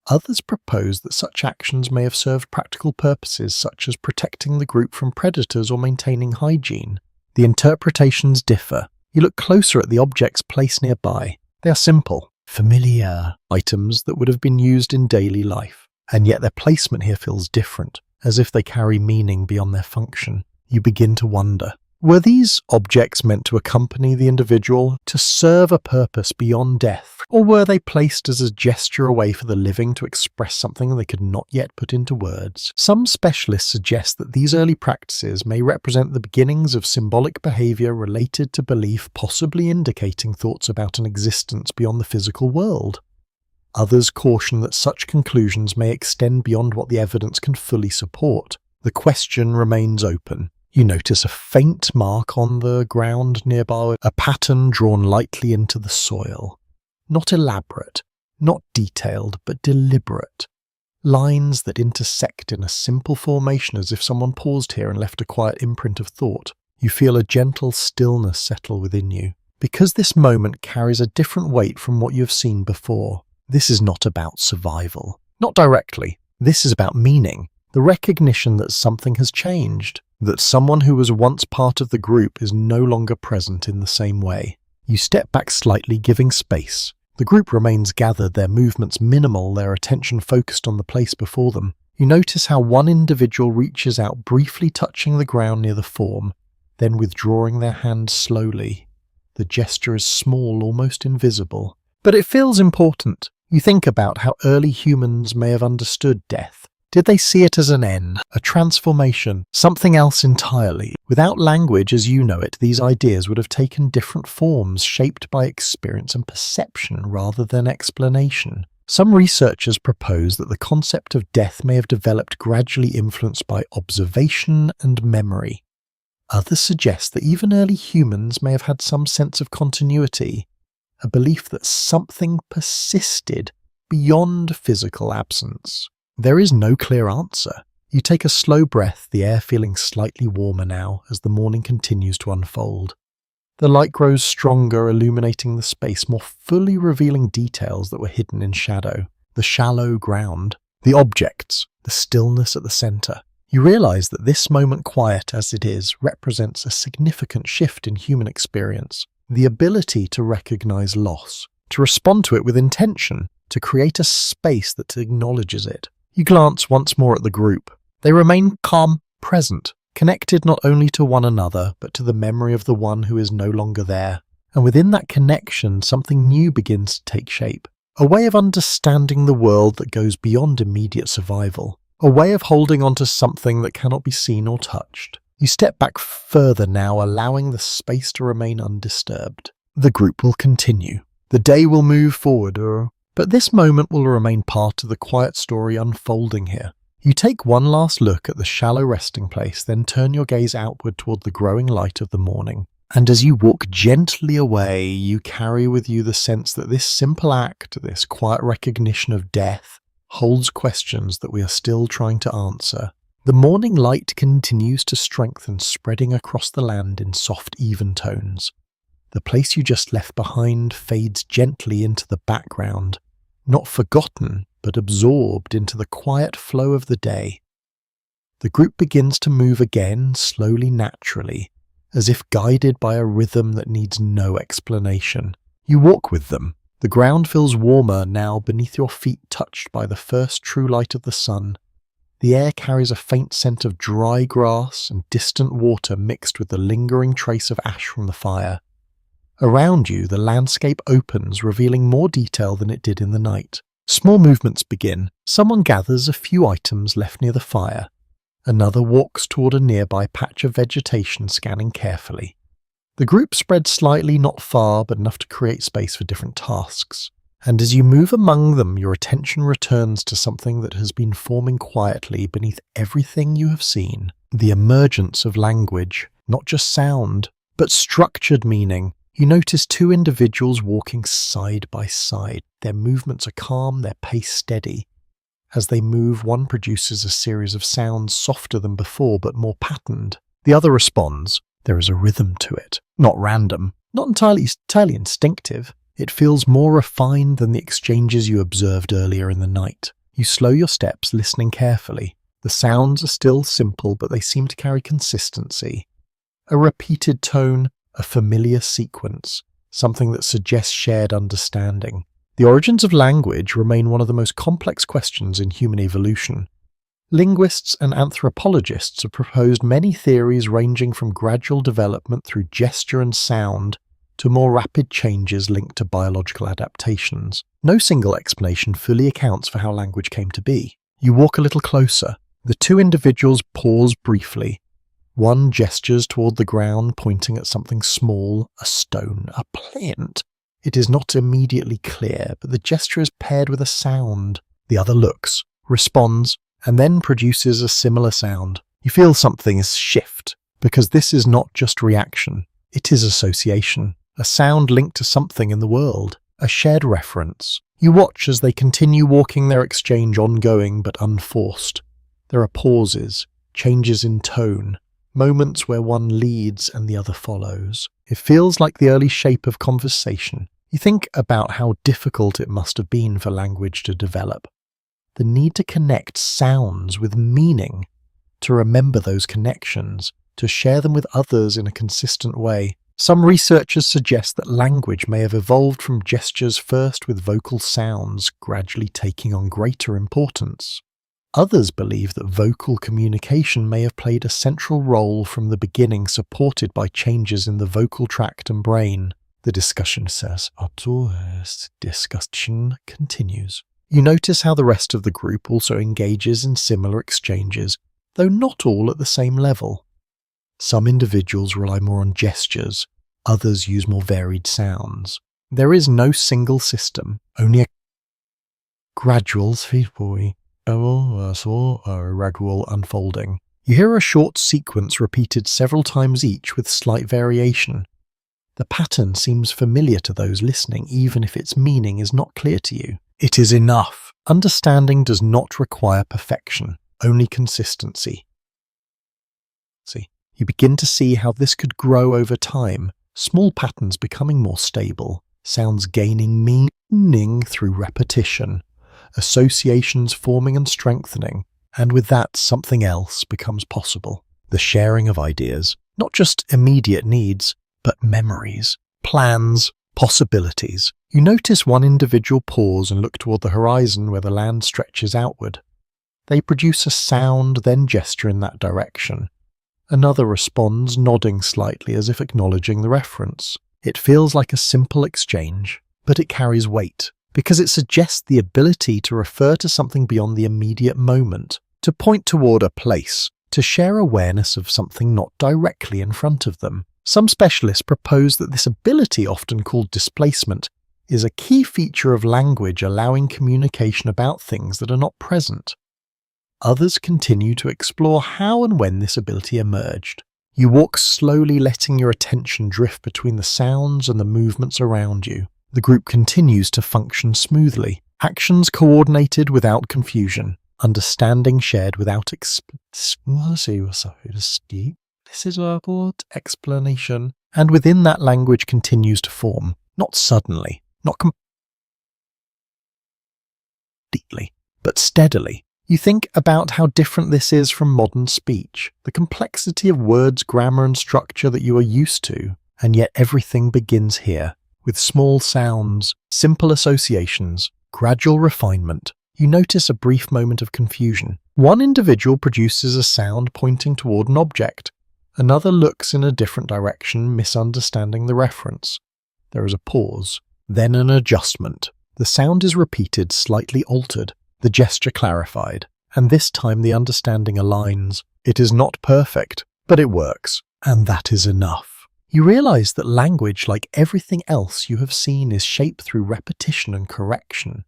Others propose that such actions may have served practical purposes such as protecting the group from predators or maintaining hygiene. The interpretations differ. You look closer at the objects placed nearby. They are simple, familiar items that would have been used in daily life, and yet their placement here feels different, as if they carry meaning beyond their function. You begin to wonder, were these objects meant to accompany the individual, to serve a purpose beyond death, or were they placed as a gesture away for the living to express something they could not yet put into words? Some specialists suggest that these early practices may represent the beginnings of symbolic behavior related to belief, possibly indicating thoughts about an existence beyond the physical world. Others caution that such conclusions may extend beyond what the evidence can fully support. The question remains open. You notice a faint mark on the ground nearby, a pattern drawn lightly into the soil. Not elaborate, not detailed, but deliberate, lines that intersect in a simple formation as if someone paused here and left a quiet imprint of thought. You feel a gentle stillness settle within you. Because this moment carries a different weight from what you have seen before, this is not about survival. Not directly. This is about meaning. The recognition that something has changed, that someone who was once part of the group is no longer present in the same way. You step back slightly, giving space. The group remains gathered, their movements minimal, their attention focused on the place before them. You notice how one individual reaches out, briefly touching the ground near the form, then withdrawing their hand slowly. The gesture is small, almost invisible. But it feels important. You think about how early humans may have understood death. Did they see it as an end, a transformation, something else entirely? Without language as you know it, these ideas would have taken different forms, shaped by experience and perception rather than explanation. Some researchers propose that the concept of death may have developed gradually influenced by observation and memory. Others suggest that even early humans may have had some sense of continuity, a belief that something persisted beyond physical absence. There is no clear answer. You take a slow breath, the air feeling slightly warmer now as the morning continues to unfold. The light grows stronger, illuminating the space, more fully revealing details that were hidden in shadow. The shallow ground, the objects, the stillness at the center. You realize that this moment, quiet as it is, represents a significant shift in human experience. The ability to recognize loss, to respond to it with intention, to create a space that acknowledges it. You glance once more at the group. They remain calm, present, connected not only to one another, but to the memory of the one who is no longer there. And within that connection, something new begins to take shape. A way of understanding the world that goes beyond immediate survival. A way of holding on to something that cannot be seen or touched. You step back further now, allowing the space to remain undisturbed. The group will continue. The day will move forward, but this moment will remain part of the quiet story unfolding here. You take one last look at the shallow resting place, then turn your gaze outward toward the growing light of the morning. And as you walk gently away, you carry with you the sense that this simple act, this quiet recognition of death, holds questions that we are still trying to answer. The morning light continues to strengthen, spreading across the land in soft, even tones. The place you just left behind fades gently into the background, not forgotten, but absorbed into the quiet flow of the day. The group begins to move again, slowly, naturally, as if guided by a rhythm that needs no explanation. You walk with them. The ground feels warmer now beneath your feet, touched by the first true light of the sun. The air carries a faint scent of dry grass and distant water mixed with the lingering trace of ash from the fire. Around you, the landscape opens, revealing more detail than it did in the night. Small movements begin. Someone gathers a few items left near the fire. Another walks toward a nearby patch of vegetation, scanning carefully. The group spreads slightly, not far, but enough to create space for different tasks. And as you move among them, your attention returns to something that has been forming quietly beneath everything you have seen. The emergence of language, not just sound, but structured meaning. You notice two individuals walking side by side. Their movements are calm, their pace steady. As they move, one produces a series of sounds softer than before, but more patterned. The other responds. There is a rhythm to it. Not random, not entirely instinctive. It feels more refined than the exchanges you observed earlier in the night. You slow your steps, listening carefully. The sounds are still simple, but they seem to carry consistency. A repeated tone, a familiar sequence, something that suggests shared understanding. The origins of language remain one of the most complex questions in human evolution. Linguists and anthropologists have proposed many theories ranging from gradual development through gesture and sound to more rapid changes linked to biological adaptations. No single explanation fully accounts for how language came to be. You walk a little closer. The two individuals pause briefly. One gestures toward the ground, pointing at something small, a stone, a plant. It is not immediately clear, but the gesture is paired with a sound. The other looks, responds, and then produces a similar sound. You feel something is shift, because this is not just reaction, it is association. A sound linked to something in the world, a shared reference. You watch as they continue walking, their exchange ongoing but unforced. There are pauses, changes in tone, moments where one leads and the other follows. It feels like the early shape of conversation. You think about how difficult it must have been for language to develop. The need to connect sounds with meaning, to remember those connections, to share them with others in a consistent way. Some researchers suggest that language may have evolved from gestures first, with vocal sounds gradually taking on greater importance. Others believe that vocal communication may have played a central role from the beginning, supported by changes in the vocal tract and brain. The discussion continues. You notice how the rest of the group also engages in similar exchanges, though not all at the same level. Some individuals rely more on gestures, others use more varied sounds. There is no single system, only a gradual unfolding. You hear a short sequence repeated several times each with slight variation. The pattern seems familiar to those listening, even if its meaning is not clear to you. It is enough. Understanding does not require perfection, only consistency. You begin to see how this could grow over time, small patterns becoming more stable, sounds gaining meaning through repetition, associations forming and strengthening, and with that something else becomes possible. The sharing of ideas, not just immediate needs, but memories, plans, possibilities. You notice one individual pause and look toward the horizon where the land stretches outward. They produce a sound, then gesture in that direction. Another responds, nodding slightly as if acknowledging the reference. It feels like a simple exchange, but it carries weight, because it suggests the ability to refer to something beyond the immediate moment, to point toward a place, to share awareness of something not directly in front of them. Some specialists propose that this ability, often called displacement, is a key feature of language, allowing communication about things that are not present. Others continue to explore how and when this ability emerged. You walk slowly, letting your attention drift between the sounds and the movements around you. The group continues to function smoothly, actions coordinated without confusion, understanding shared without explanation, and within that language continues to form, not suddenly, not completely, but steadily. You think about how different this is from modern speech, the complexity of words, grammar and structure that you are used to, and yet everything begins here, with small sounds, simple associations, gradual refinement. You notice a brief moment of confusion. One individual produces a sound pointing toward an object. Another looks in a different direction, misunderstanding the reference. There is a pause, then an adjustment. The sound is repeated, slightly altered, the gesture clarified, and this time the understanding aligns. It is not perfect, but it works, and that is enough. You realize that language, like everything else you have seen, is shaped through repetition and correction,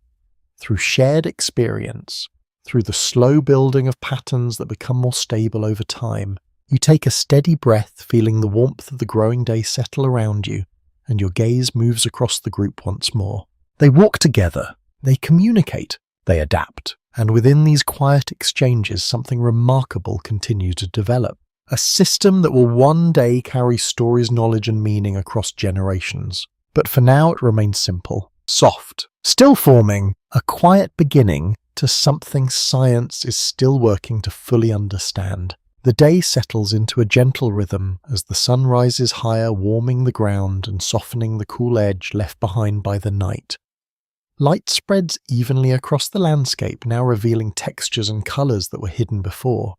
through shared experience, through the slow building of patterns that become more stable over time. You take a steady breath, feeling the warmth of the growing day settle around you, and your gaze moves across the group once more. They walk together, they communicate, they adapt, and within these quiet exchanges something remarkable continues to develop. A system that will one day carry stories, knowledge and meaning across generations. But for now it remains simple, soft, still forming, a quiet beginning to something science is still working to fully understand. The day settles into a gentle rhythm as the sun rises higher, warming the ground and softening the cool edge left behind by the night. Light spreads evenly across the landscape, now revealing textures and colours that were hidden before.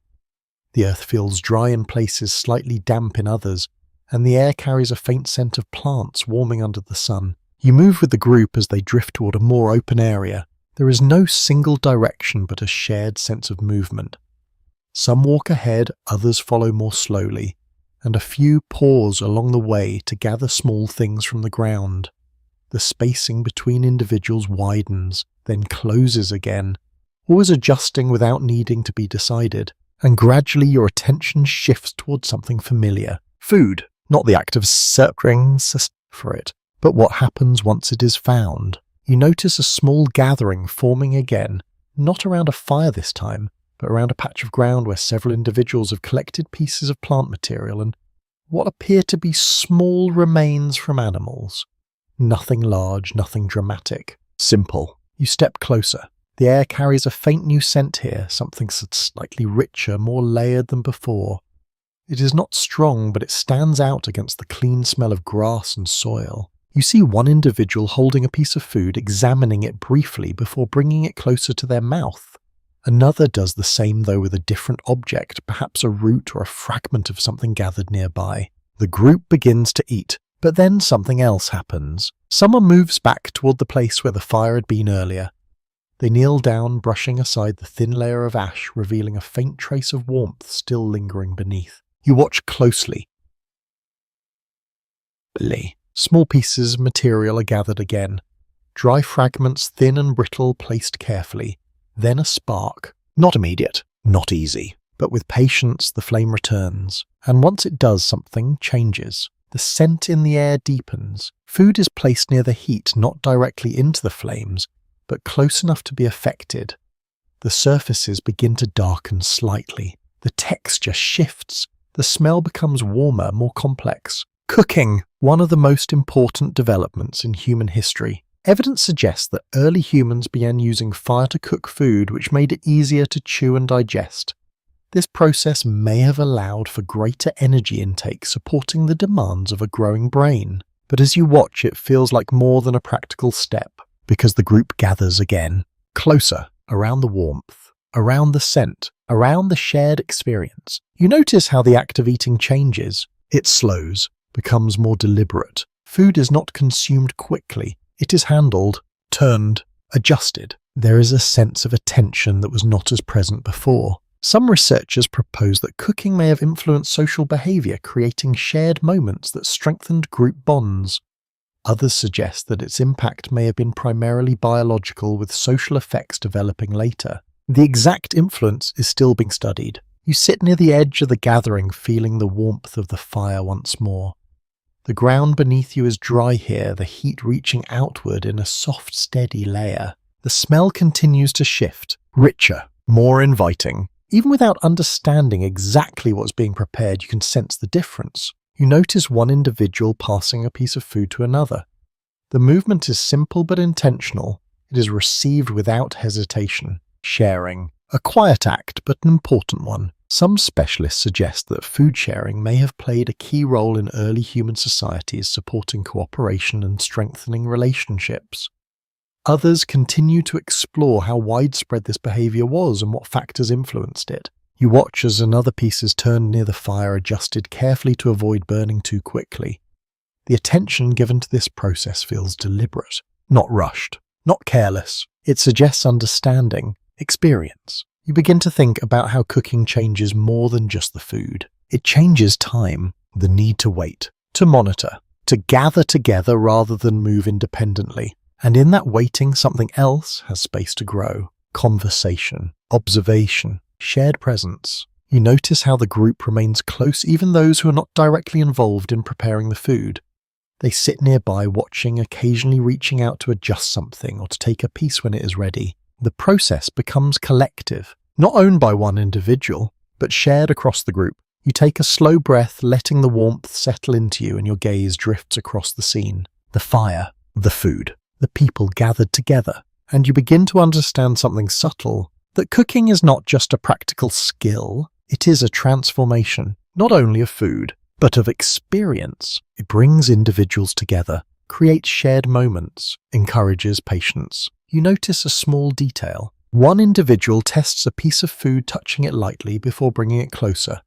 The earth feels dry in places, slightly damp in others, and the air carries a faint scent of plants warming under the sun. You move with the group as they drift toward a more open area. There is no single direction but a shared sense of movement. Some walk ahead, others follow more slowly, and a few pause along the way to gather small things from the ground. The spacing between individuals widens, then closes again, always adjusting without needing to be decided, and gradually your attention shifts towards something familiar. Food, not the act of searching for it, but what happens once it is found. You notice a small gathering forming again, not around a fire this time, but around a patch of ground where several individuals have collected pieces of plant material and what appear to be small remains from animals. Nothing large, nothing dramatic. Simple. You step closer. The air carries a faint new scent here, something slightly richer, more layered than before. It is not strong, but it stands out against the clean smell of grass and soil. You see one individual holding a piece of food, examining it briefly before bringing it closer to their mouth. Another does the same, though with a different object, perhaps a root or a fragment of something gathered nearby. The group begins to eat, but then something else happens. Someone moves back toward the place where the fire had been earlier. They kneel down, brushing aside the thin layer of ash, revealing a faint trace of warmth still lingering beneath. You watch closely. Small pieces of material are gathered again. Dry fragments, thin and brittle, placed carefully. Then a spark. Not immediate, not easy, but with patience the flame returns. And once it does, something changes. The scent in the air deepens. Food is placed near the heat, not directly into the flames, but close enough to be affected. The surfaces begin to darken slightly. The texture shifts. The smell becomes warmer, more complex. Cooking, one of the most important developments in human history. Evidence suggests that early humans began using fire to cook food, which made it easier to chew and digest. This process may have allowed for greater energy intake, supporting the demands of a growing brain. But as you watch, it feels like more than a practical step, because the group gathers again, closer, around the warmth, around the scent, around the shared experience. You notice how the act of eating changes. It slows, becomes more deliberate. Food is not consumed quickly. It is handled, turned, adjusted. There is a sense of attention that was not as present before. Some researchers propose that cooking may have influenced social behavior, creating shared moments that strengthened group bonds. Others suggest that its impact may have been primarily biological, with social effects developing later. The exact influence is still being studied. You sit near the edge of the gathering, feeling the warmth of the fire once more. The ground beneath you is dry here, the heat reaching outward in a soft, steady layer. The smell continues to shift, richer, more inviting. Even without understanding exactly what's being prepared, you can sense the difference. You notice one individual passing a piece of food to another. The movement is simple but intentional. It is received without hesitation. Sharing. A quiet act, but an important one. Some specialists suggest that food sharing may have played a key role in early human societies, supporting cooperation and strengthening relationships. Others continue to explore how widespread this behavior was and what factors influenced it. You watch as another piece is turned near the fire, adjusted carefully to avoid burning too quickly. The attention given to this process feels deliberate, not rushed, not careless. It suggests understanding, experience. You begin to think about how cooking changes more than just the food. It changes time, the need to wait, to monitor, to gather together rather than move independently. And in that waiting, something else has space to grow. Conversation, observation, shared presence. You notice how the group remains close, even those who are not directly involved in preparing the food. They sit nearby watching, occasionally reaching out to adjust something or to take a piece when it is ready. The process becomes collective, not owned by one individual, but shared across the group. You take a slow breath, letting the warmth settle into you, and your gaze drifts across the scene. The fire, the food, the people gathered together, and you begin to understand something subtle, that cooking is not just a practical skill, it is a transformation, not only of food, but of experience. It brings individuals together, creates shared moments, encourages patience. You notice a small detail. One individual tests a piece of food, touching it lightly before bringing it closer.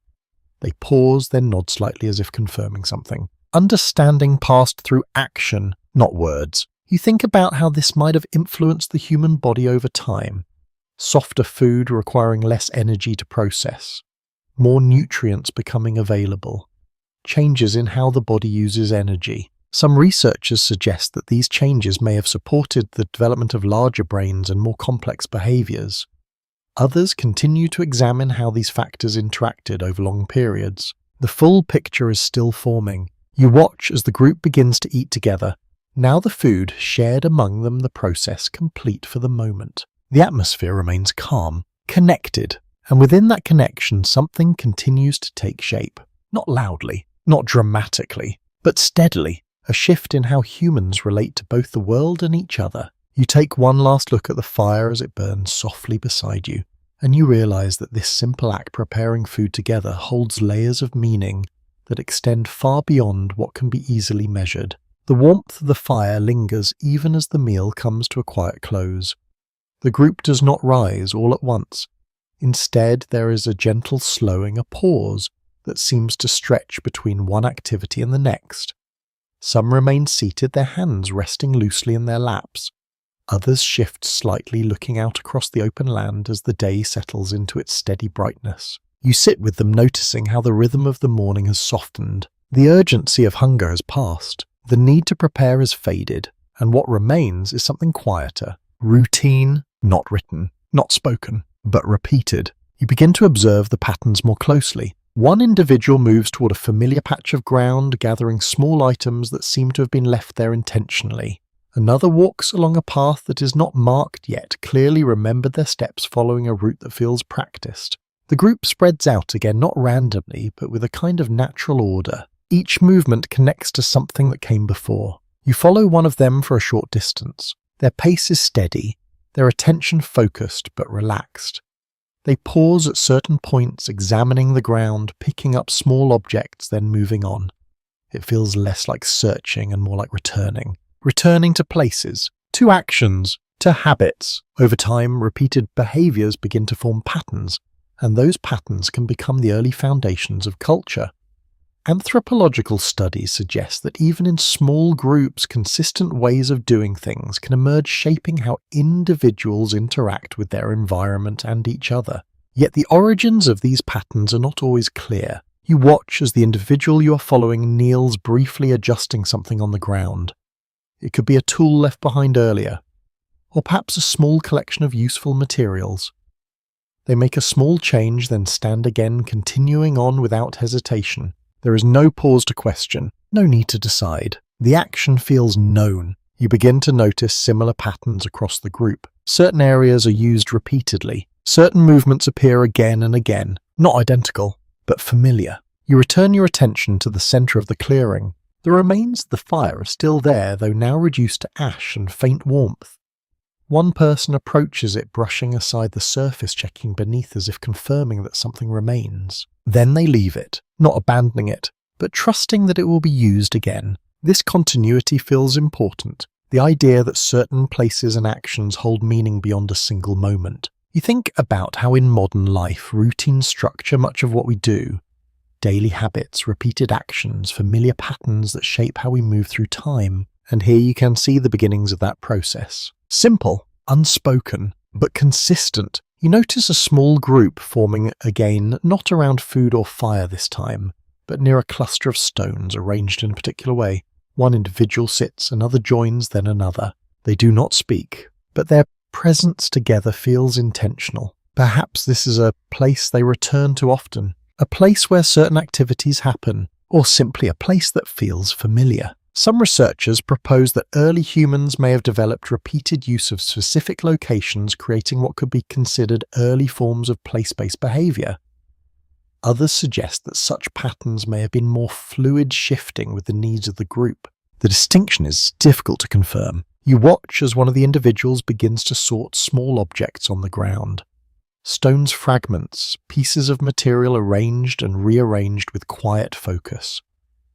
They pause, then nod slightly as if confirming something. Understanding passed through action, not words. You think about how this might have influenced the human body over time. Softer food requiring less energy to process. More nutrients becoming available. Changes in how the body uses energy. Some researchers suggest that these changes may have supported the development of larger brains and more complex behaviors. Others continue to examine how these factors interacted over long periods. The full picture is still forming. You watch as the group begins to eat together, Now the food shared among them, the process complete for the moment. The atmosphere remains calm, connected, and within that connection something continues to take shape. Not loudly, not dramatically, but steadily, a shift in how humans relate to both the world and each other. You take one last look at the fire as it burns softly beside you, and you realize that this simple act, preparing food together, holds layers of meaning that extend far beyond what can be easily measured. The warmth of the fire lingers even as the meal comes to a quiet close. The group does not rise all at once. Instead, there is a gentle slowing, a pause that seems to stretch between one activity and the next. Some remain seated, their hands resting loosely in their laps. Others shift slightly, looking out across the open land as the day settles into its steady brightness. You sit with them, noticing how the rhythm of the morning has softened. The urgency of hunger has passed. The need to prepare has faded, and what remains is something quieter. Routine, not written, not spoken, but repeated. You begin to observe the patterns more closely. One individual moves toward a familiar patch of ground, gathering small items that seem to have been left there intentionally. Another walks along a path that is not marked yet, clearly remembered their steps following a route that feels practiced. The group spreads out again, not randomly, but with a kind of natural order. Each movement connects to something that came before. You follow one of them for a short distance. Their pace is steady, their attention focused but relaxed. They pause at certain points, examining the ground, picking up small objects, then moving on. It feels less like searching and more like returning. Returning to places, to actions, to habits. Over time, repeated behaviors begin to form patterns, and those patterns can become the early foundations of culture. Anthropological studies suggest that even in small groups, consistent ways of doing things can emerge, shaping how individuals interact with their environment and each other. Yet the origins of these patterns are not always clear. You watch as the individual you are following kneels, briefly adjusting something on the ground. It could be a tool left behind earlier, or perhaps a small collection of useful materials. They make a small change, then stand again, continuing on without hesitation. There is no pause to question, no need to decide. The action feels known. You begin to notice similar patterns across the group. Certain areas are used repeatedly. Certain movements appear again and again, not identical, but familiar. You return your attention to the center of the clearing. The remains of the fire are still there, though now reduced to ash and faint warmth. One person approaches it, brushing aside the surface, checking beneath as if confirming that something remains. Then they leave it, not abandoning it, but trusting that it will be used again. This continuity feels important, the idea that certain places and actions hold meaning beyond a single moment. You think about how in modern life, routine structure much of what we do. Daily habits, repeated actions, familiar patterns that shape how we move through time. And here you can see the beginnings of that process. Simple, unspoken, but consistent. You notice a small group forming again, not around food or fire this time, but near a cluster of stones arranged in a particular way. One individual sits, another joins, then another. They do not speak, but their presence together feels intentional. Perhaps this is a place they return to often. A place where certain activities happen, or simply a place that feels familiar. Some researchers propose that early humans may have developed repeated use of specific locations, creating what could be considered early forms of place-based behavior. Others suggest that such patterns may have been more fluid, shifting with the needs of the group. The distinction is difficult to confirm. You watch as one of the individuals begins to sort small objects on the ground. Stones, fragments, pieces of material arranged and rearranged with quiet focus.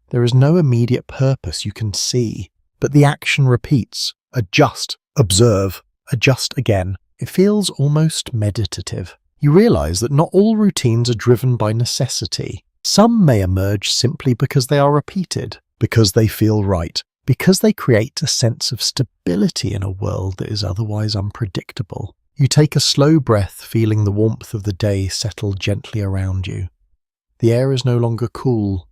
There is no immediate purpose you can see, but the action repeats. Adjust, observe, adjust again. It feels almost meditative. You realize that not all routines are driven by necessity. Some may emerge simply because they are repeated, because they feel right, because they create a sense of stability in a world that is otherwise unpredictable. You take a slow breath, feeling the warmth of the day settle gently around you. The air is no longer cool.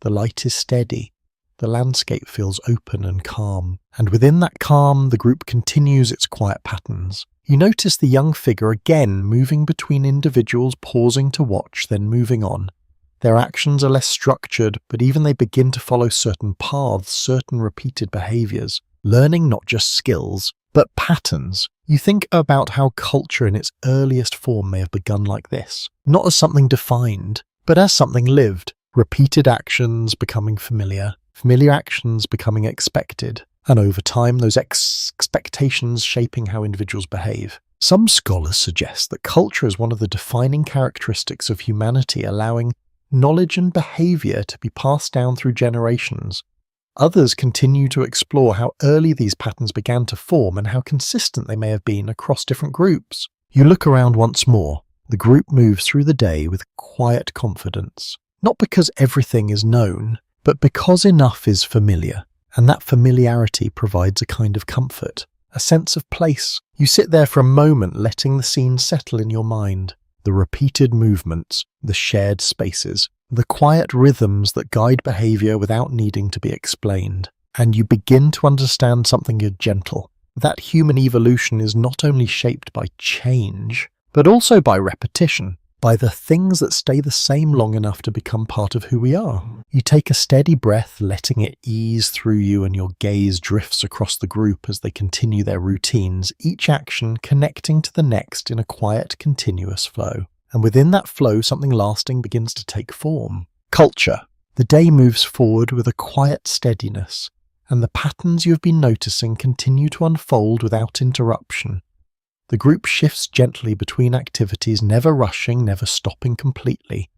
The light is steady. The landscape feels open and calm. And within that calm, the group continues its quiet patterns. You notice the young figure again moving between individuals, pausing to watch, then moving on. Their actions are less structured, but even they begin to follow certain paths, certain repeated behaviors. learning not just skills, but patterns. You think about how culture in its earliest form may have begun like this, not as something defined, but as something lived, repeated actions becoming familiar, familiar actions becoming expected, and over time those expectations shaping how individuals behave. Some scholars suggest that culture is one of the defining characteristics of humanity, allowing knowledge and behavior to be passed down through generations. Others continue to explore how early these patterns began to form and how consistent they may have been across different groups. You look around once more. The group moves through the day with quiet confidence, not because everything is known, but because enough is familiar, and that familiarity provides a kind of comfort, a sense of place. You sit there for a moment, letting the scene settle in your mind. The repeated movements, the shared spaces, the quiet rhythms that guide behavior without needing to be explained. And you begin to understand something gentle. That human evolution is not only shaped by change, but also by repetition, by the things that stay the same long enough to become part of who we are. You take a steady breath, letting it ease through you, and your gaze drifts across the group as they continue their routines, each action connecting to the next in a quiet, continuous flow. And within that flow, something lasting begins to take form. Culture. The day moves forward with a quiet steadiness, and the patterns you have been noticing continue to unfold without interruption. The group shifts gently between activities, never rushing, never stopping completely.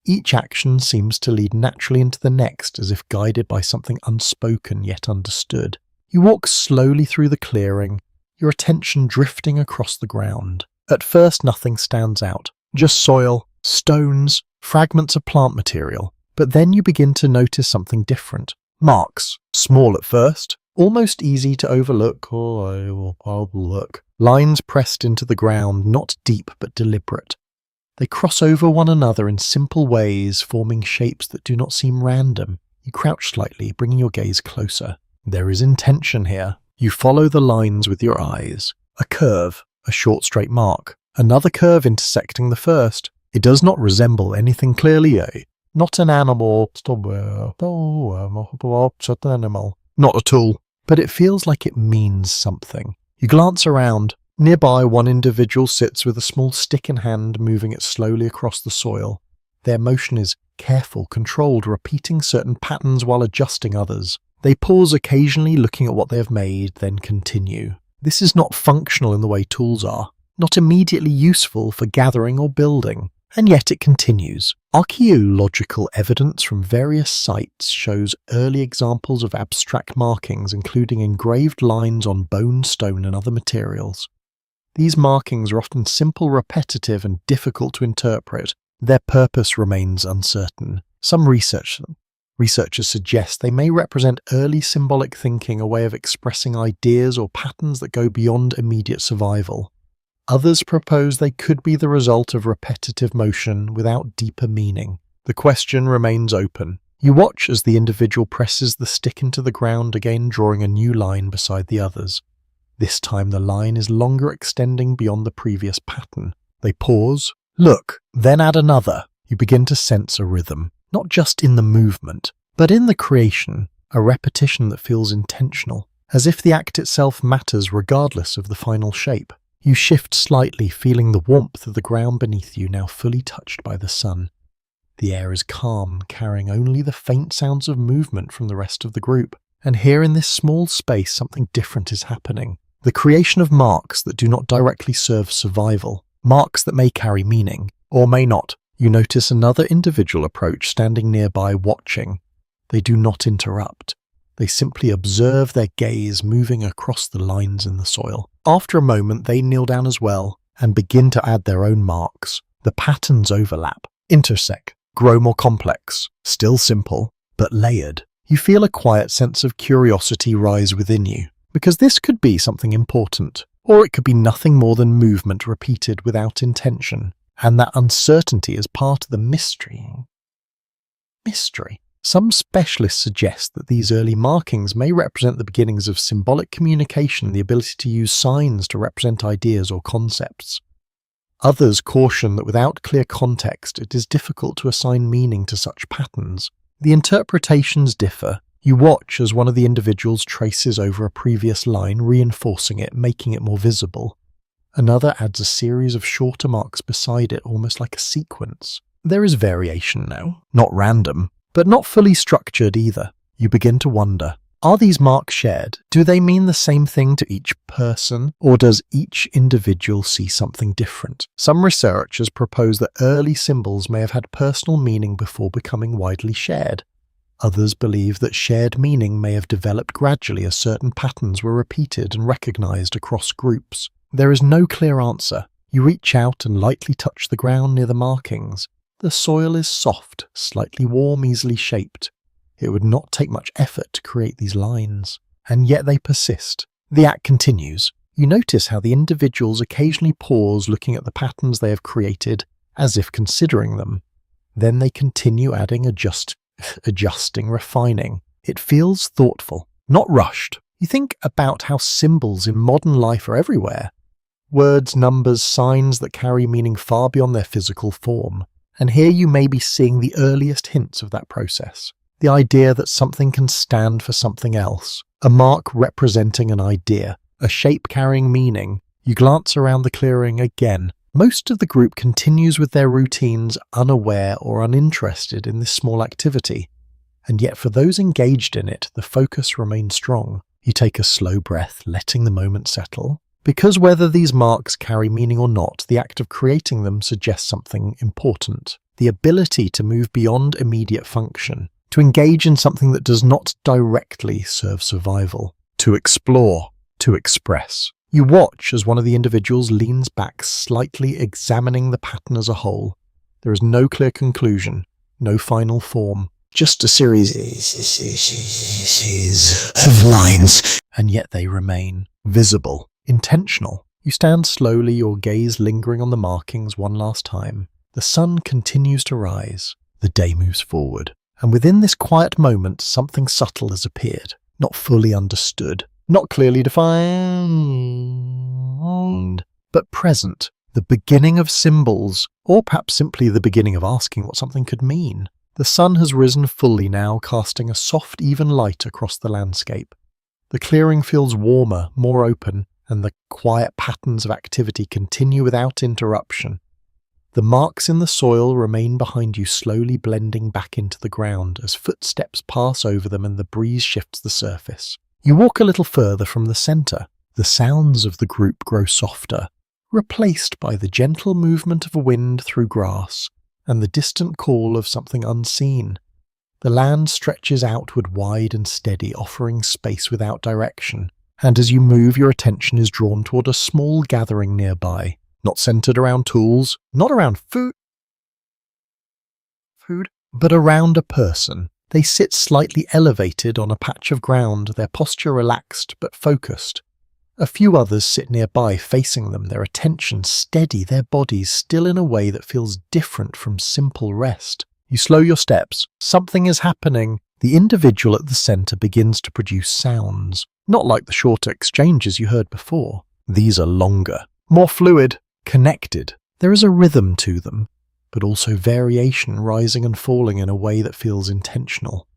Each action seems to lead naturally into the next, as if guided by something unspoken yet understood. You walk slowly through the clearing, your attention drifting across the ground. At first, nothing stands out, just soil, stones, fragments of plant material. But then you begin to notice something different. Marks, small at first, almost easy to overlook or overlook. Lines pressed into the ground, not deep but deliberate. They cross over one another in simple ways, forming shapes that do not seem random. You crouch slightly, bringing your gaze closer. There is intention here. You follow the lines with your eyes. A curve, a short straight mark. Another curve intersecting the first. It does not resemble anything clearly, not an animal, not a tool, but it feels like it means something. You glance around. Nearby, one individual sits with a small stick in hand, moving it slowly across the soil. Their motion is careful, controlled, repeating certain patterns while adjusting others. They pause occasionally, looking at what they have made, then continue. This is not functional in the way tools are, not immediately useful for gathering or building, and yet it continues. Archaeological evidence from various sites shows early examples of abstract markings, including engraved lines on bone, stone, and other materials. These markings are often simple, repetitive, and difficult to interpret. Their purpose remains uncertain. Some researchers suggest they may represent early symbolic thinking, a way of expressing ideas or patterns that go beyond immediate survival. Others propose they could be the result of repetitive motion without deeper meaning. The question remains open. You watch as the individual presses the stick into the ground, again drawing a new line beside the others. This time the line is longer, extending beyond the previous pattern. They pause, look, then add another. You begin to sense a rhythm, not just in the movement, but in the creation, a repetition that feels intentional, as if the act itself matters regardless of the final shape. You shift slightly, feeling the warmth of the ground beneath you, now fully touched by the sun. The air is calm, carrying only the faint sounds of movement from the rest of the group. And here in this small space, something different is happening. The creation of marks that do not directly serve survival. Marks that may carry meaning, or may not. You notice another individual approach, standing nearby, watching. They do not interrupt. They simply observe, their gaze moving across the lines in the soil. After a moment, they kneel down as well and begin to add their own marks. The patterns overlap, intersect, grow more complex. Still simple, but layered. You feel a quiet sense of curiosity rise within you, because this could be something important, or it could be nothing more than movement repeated without intention. And that uncertainty is part of the mystery. Some specialists suggest that these early markings may represent the beginnings of symbolic communication, the ability to use signs to represent ideas or concepts. Others caution that without clear context, it is difficult to assign meaning to such patterns. The interpretations differ. You watch as one of the individuals traces over a previous line, reinforcing it, making it more visible. Another adds a series of shorter marks beside it, almost like a sequence. There is variation now, not random, but not fully structured either. You begin to wonder, are these marks shared? Do they mean the same thing to each person, or does each individual see something different? Some researchers propose that early symbols may have had personal meaning before becoming widely shared. Others believe that shared meaning may have developed gradually as certain patterns were repeated and recognized across groups. There is no clear answer. You reach out and lightly touch the ground near the markings. The soil is soft, slightly warm, easily shaped. It would not take much effort to create these lines, and yet they persist. The act continues. You notice how the individuals occasionally pause looking at the patterns they have created, as if considering them. Then they continue adding, adjusting, refining. It feels thoughtful, not rushed. You think about how symbols in modern life are everywhere. Words, numbers, signs that carry meaning far beyond their physical form. And here you may be seeing the earliest hints of that process. The idea that something can stand for something else. A mark representing an idea. A shape carrying meaning. You glance around the clearing again. Most of the group continues with their routines, unaware or uninterested in this small activity. And yet for those engaged in it, the focus remains strong. You take a slow breath, letting the moment settle. Because whether these marks carry meaning or not, the act of creating them suggests something important. The ability to move beyond immediate function. To engage in something that does not directly serve survival. To explore. To express. You watch as one of the individuals leans back, slightly examining the pattern as a whole. There is no clear conclusion, no final form, just a series of lines, and yet they remain visible, intentional. You stand slowly, your gaze lingering on the markings one last time. The sun continues to rise, the day moves forward, and within this quiet moment something subtle has appeared, not fully understood. Not clearly defined, but present, the beginning of symbols, or perhaps simply the beginning of asking what something could mean. The sun has risen fully now, casting a soft, even light across the landscape. The clearing feels warmer, more open, and the quiet patterns of activity continue without interruption. The marks in the soil remain behind you, slowly blending back into the ground as footsteps pass over them and the breeze shifts the surface. You walk a little further from the centre. The sounds of the group grow softer, replaced by the gentle movement of wind through grass and the distant call of something unseen. The land stretches outward wide and steady, offering space without direction, and as you move, your attention is drawn toward a small gathering nearby, not centred around tools, not around food, but around a person. They sit slightly elevated on a patch of ground, their posture relaxed but focused. A few others sit nearby, facing them, their attention steady, their bodies still in a way that feels different from simple rest. You slow your steps. Something is happening. The individual at the centre begins to produce sounds, not like the shorter exchanges you heard before. These are longer, more fluid, connected. There is a rhythm to them, but also variation rising and falling in a way that feels intentional.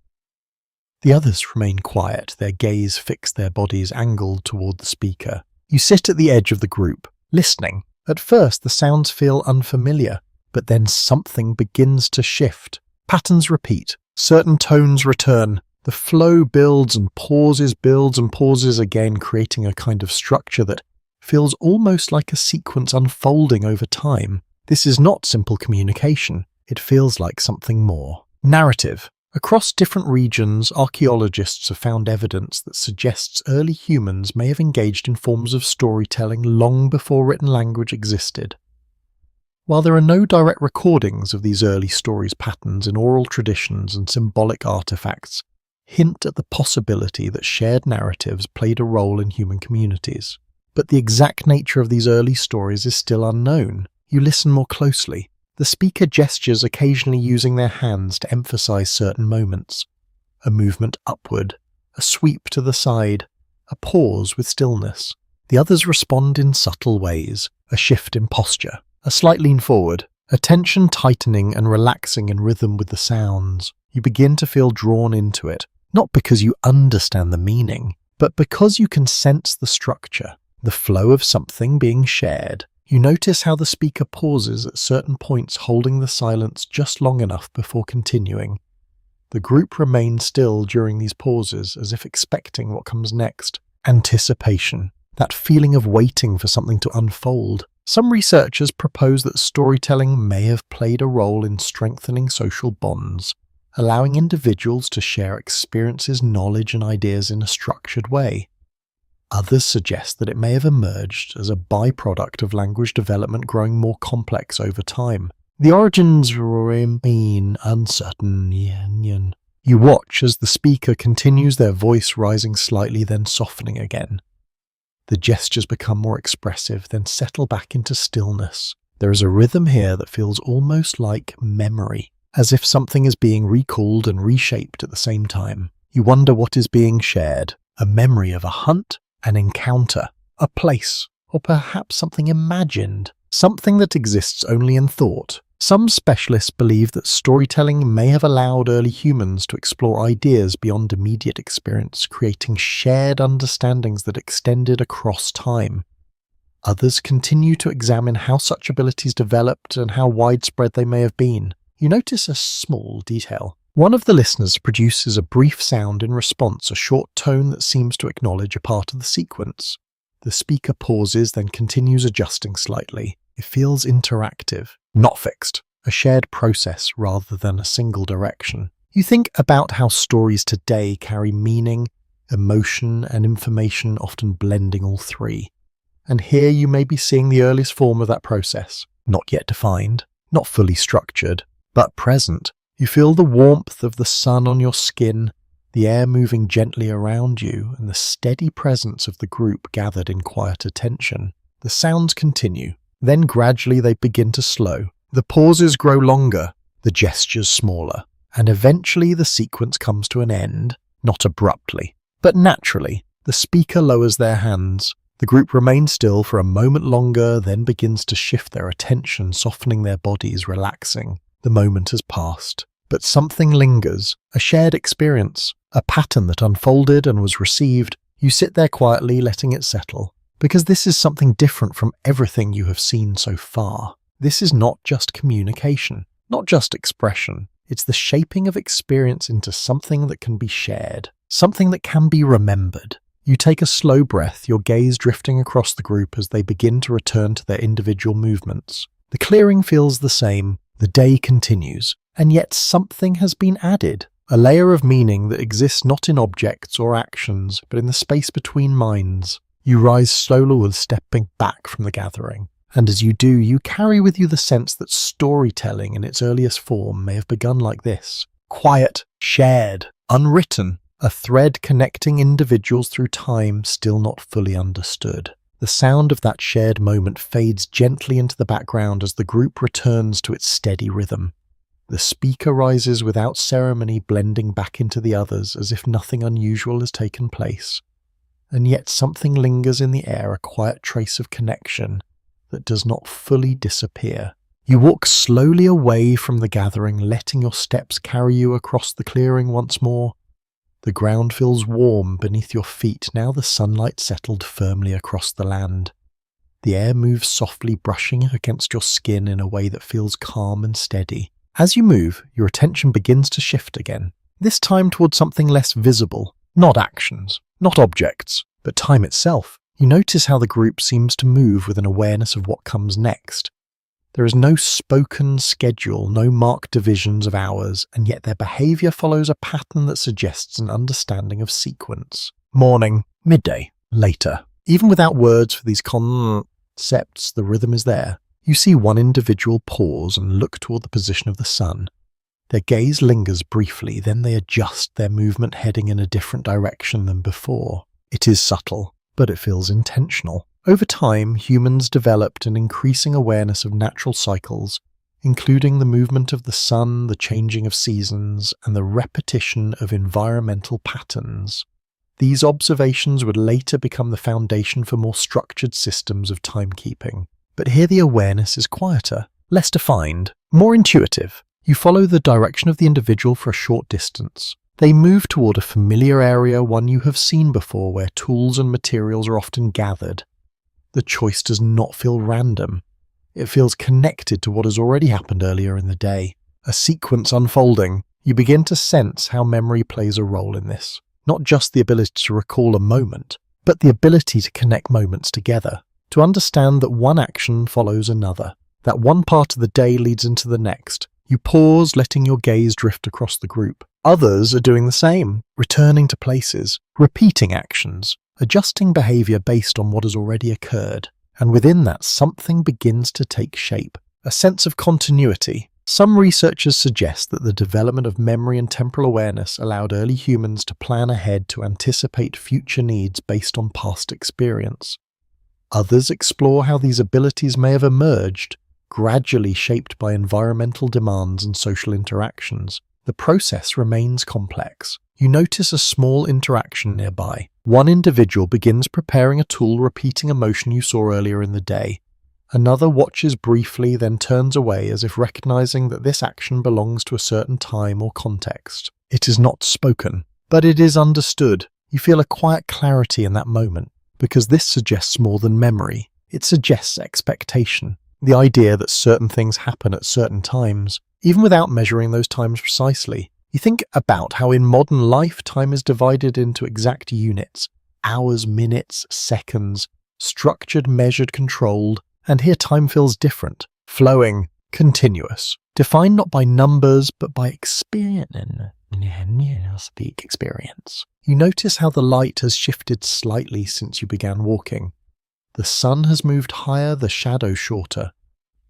The others remain quiet, their gaze fixed, their bodies angled toward the speaker. You sit at the edge of the group, listening. At first the sounds feel unfamiliar, but then something begins to shift. Patterns repeat, certain tones return. The flow builds and pauses again, creating a kind of structure that feels almost like a sequence unfolding over time. This is not simple communication. It feels like something more. Narrative. Across different regions, archaeologists have found evidence that suggests early humans may have engaged in forms of storytelling long before written language existed. While there are no direct recordings of these early stories, patterns in oral traditions and symbolic artifacts hint at the possibility that shared narratives played a role in human communities. But the exact nature of these early stories is still unknown. You listen more closely. The speaker gestures, occasionally using their hands to emphasize certain moments. A movement upward, a sweep to the side, a pause with stillness. The others respond in subtle ways, a shift in posture, a slight lean forward, attention tightening and relaxing in rhythm with the sounds. You begin to feel drawn into it, not because you understand the meaning, but because you can sense the structure, the flow of something being shared. You notice how the speaker pauses at certain points, holding the silence just long enough before continuing. The group remains still during these pauses, as if expecting what comes next. Anticipation, that feeling of waiting for something to unfold. Some researchers propose that storytelling may have played a role in strengthening social bonds, allowing individuals to share experiences, knowledge, and ideas in a structured way. Others suggest that it may have emerged as a byproduct of language development growing more complex over time. The origins remain uncertain. You watch as the speaker continues, their voice rising slightly, then softening again. The gestures become more expressive, then settle back into stillness. There is a rhythm here that feels almost like memory, as if something is being recalled and reshaped at the same time. You wonder what is being shared: a memory of a hunt, an encounter, a place, or perhaps something imagined, something that exists only in thought. Some specialists believe that storytelling may have allowed early humans to explore ideas beyond immediate experience, creating shared understandings that extended across time. Others continue to examine how such abilities developed and how widespread they may have been. You notice a small detail. One of the listeners produces a brief sound in response, a short tone that seems to acknowledge a part of the sequence. The speaker pauses, then continues, adjusting slightly. It feels interactive, not fixed, a shared process rather than a single direction. You think about how stories today carry meaning, emotion, and information, often blending all three. And here you may be seeing the earliest form of that process, not yet defined, not fully structured, but present. You feel the warmth of the sun on your skin, the air moving gently around you, and the steady presence of the group gathered in quiet attention. The sounds continue. Then gradually they begin to slow. The pauses grow longer, the gestures smaller, and eventually the sequence comes to an end, not abruptly, but naturally. The speaker lowers their hands. The group remains still for a moment longer, then begins to shift their attention, softening their bodies, relaxing. The moment has passed, but something lingers, a shared experience, a pattern that unfolded and was received. You sit there quietly, letting it settle. Because this is something different from everything you have seen so far. This is not just communication, not just expression. It's the shaping of experience into something that can be shared, something that can be remembered. You take a slow breath, your gaze drifting across the group as they begin to return to their individual movements. The clearing feels the same, the day continues, and yet something has been added. A layer of meaning that exists not in objects or actions, but in the space between minds. You rise slowly, stepping back from the gathering, and as you do, you carry with you the sense that storytelling in its earliest form may have begun like this. Quiet, shared, unwritten, a thread connecting individuals through time still not fully understood. The sound of that shared moment fades gently into the background as the group returns to its steady rhythm. The speaker rises without ceremony, blending back into the others as if nothing unusual has taken place. And yet something lingers in the air, a quiet trace of connection that does not fully disappear. You walk slowly away from the gathering, letting your steps carry you across the clearing once more. The ground feels warm beneath your feet, now the sunlight settled firmly across the land. The air moves softly, brushing against your skin in a way that feels calm and steady. As you move, your attention begins to shift again, this time towards something less visible. Not actions, not objects, but time itself. You notice how the group seems to move with an awareness of what comes next. There is no spoken schedule, no marked divisions of hours, and yet their behavior follows a pattern that suggests an understanding of sequence. Morning, midday, later. Even without words for these concepts, the rhythm is there. You see one individual pause and look toward the position of the sun. Their gaze lingers briefly, then they adjust their movement, heading in a different direction than before. It is subtle, but it feels intentional. Over time, humans developed an increasing awareness of natural cycles, including the movement of the sun, the changing of seasons, and the repetition of environmental patterns. These observations would later become the foundation for more structured systems of timekeeping. But here the awareness is quieter, less defined, more intuitive. You follow the direction of the individual for a short distance. They move toward a familiar area, one you have seen before, where tools and materials are often gathered. The choice does not feel random. It feels connected to what has already happened earlier in the day. A sequence unfolding. You begin to sense how memory plays a role in this. Not just the ability to recall a moment, but the ability to connect moments together. To understand that one action follows another. That one part of the day leads into the next. You pause, letting your gaze drift across the group. Others are doing the same, returning to places, repeating actions, adjusting behavior based on what has already occurred. And within that, something begins to take shape. A sense of continuity. Some researchers suggest that the development of memory and temporal awareness allowed early humans to plan ahead to anticipate future needs based on past experience. Others explore how these abilities may have emerged, gradually shaped by environmental demands and social interactions. The process remains complex. You notice a small interaction nearby. One individual begins preparing a tool repeating a motion you saw earlier in the day. Another watches briefly, then turns away as if recognizing that this action belongs to a certain time or context. It is not spoken, but it is understood. You feel a quiet clarity in that moment, because this suggests more than memory. It suggests expectation. The idea that certain things happen at certain times, even without measuring those times precisely. You think about how in modern life time is divided into exact units, hours, minutes, seconds, structured, measured, controlled, and here time feels different, flowing, continuous, defined not by numbers but by experience. You notice how the light has shifted slightly since you began walking. The sun has moved higher, the shadow shorter.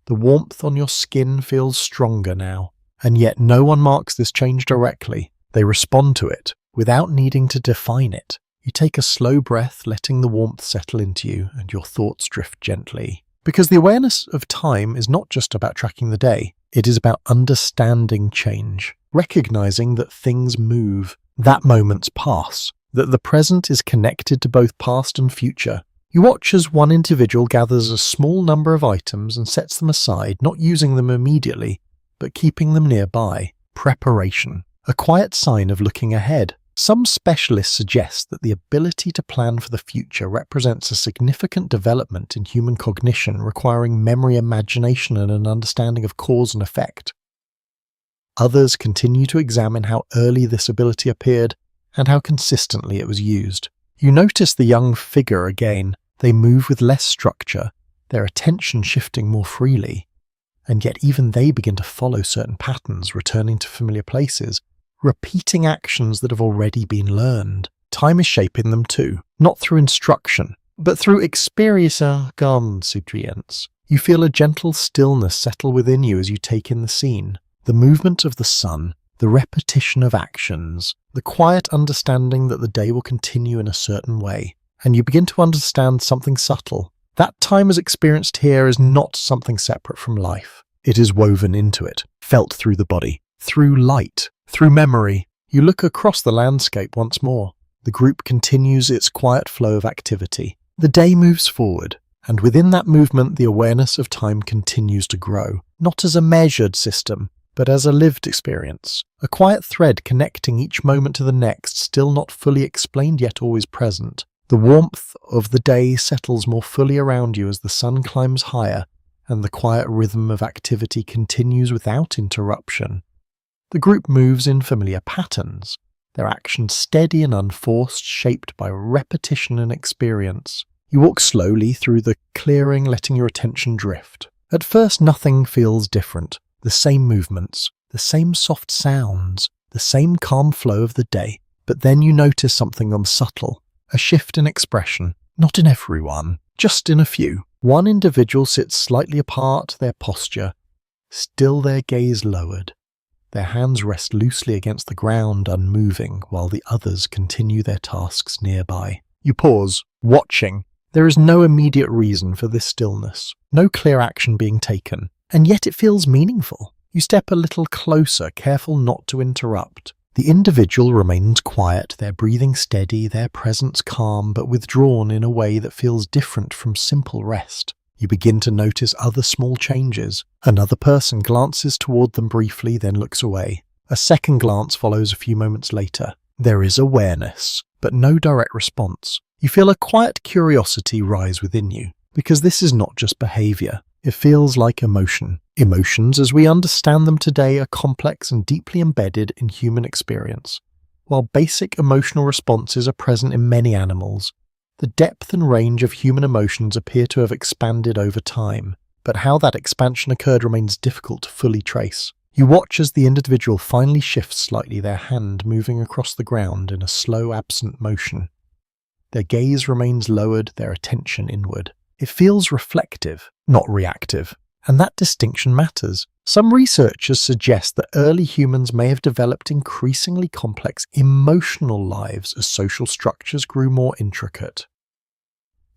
The warmth on your skin feels stronger now. And yet no one marks this change directly. They respond to it, without needing to define it. You take a slow breath, letting the warmth settle into you, and your thoughts drift gently. Because the awareness of time is not just about tracking the day. It is about understanding change, recognizing that things move, that moments pass, that the present is connected to both past and future. You watch as one individual gathers a small number of items and sets them aside, not using them immediately, but keeping them nearby. Preparation. A quiet sign of looking ahead. Some specialists suggest that the ability to plan for the future represents a significant development in human cognition requiring memory, imagination, and an understanding of cause and effect. Others continue to examine how early this ability appeared and how consistently it was used. You notice the young figure again. They move with less structure, their attention shifting more freely. And yet even they begin to follow certain patterns, returning to familiar places, repeating actions that have already been learned. Time is shaping them too, not through instruction, but through experience. You feel a gentle stillness settle within you as you take in the scene. The movement of the sun, the repetition of actions, the quiet understanding that the day will continue in a certain way. And you begin to understand something subtle. That time as experienced here is not something separate from life. It is woven into it, felt through the body, through light, through memory. You look across the landscape once more. The group continues its quiet flow of activity. The day moves forward, and within that movement the awareness of time continues to grow, not as a measured system, but as a lived experience. A quiet thread connecting each moment to the next, still not fully explained yet always present. The warmth of the day settles more fully around you as the sun climbs higher, and the quiet rhythm of activity continues without interruption. The group moves in familiar patterns, their actions steady and unforced, shaped by repetition and experience. You walk slowly through the clearing, letting your attention drift. At first nothing feels different. The same movements, the same soft sounds, the same calm flow of the day. But then you notice something unsubtle. A shift in expression, not in everyone, just in a few. One individual sits slightly apart, their posture, still their gaze lowered. Their hands rest loosely against the ground, unmoving, while the others continue their tasks nearby. You pause, watching. There is no immediate reason for this stillness, no clear action being taken, and yet it feels meaningful. You step a little closer, careful not to interrupt. The individual remains quiet, their breathing steady, their presence calm but withdrawn in a way that feels different from simple rest. You begin to notice other small changes. Another person glances toward them briefly, then looks away. A second glance follows a few moments later. There is awareness, but no direct response. You feel a quiet curiosity rise within you, because this is not just behavior. It feels like emotion. Emotions, as we understand them today, are complex and deeply embedded in human experience. While basic emotional responses are present in many animals, the depth and range of human emotions appear to have expanded over time, but how that expansion occurred remains difficult to fully trace. You watch as the individual finally shifts slightly, their hand moving across the ground in a slow, absent motion. Their gaze remains lowered, their attention inward. It feels reflective, not reactive, and that distinction matters. Some researchers suggest that early humans may have developed increasingly complex emotional lives as social structures grew more intricate.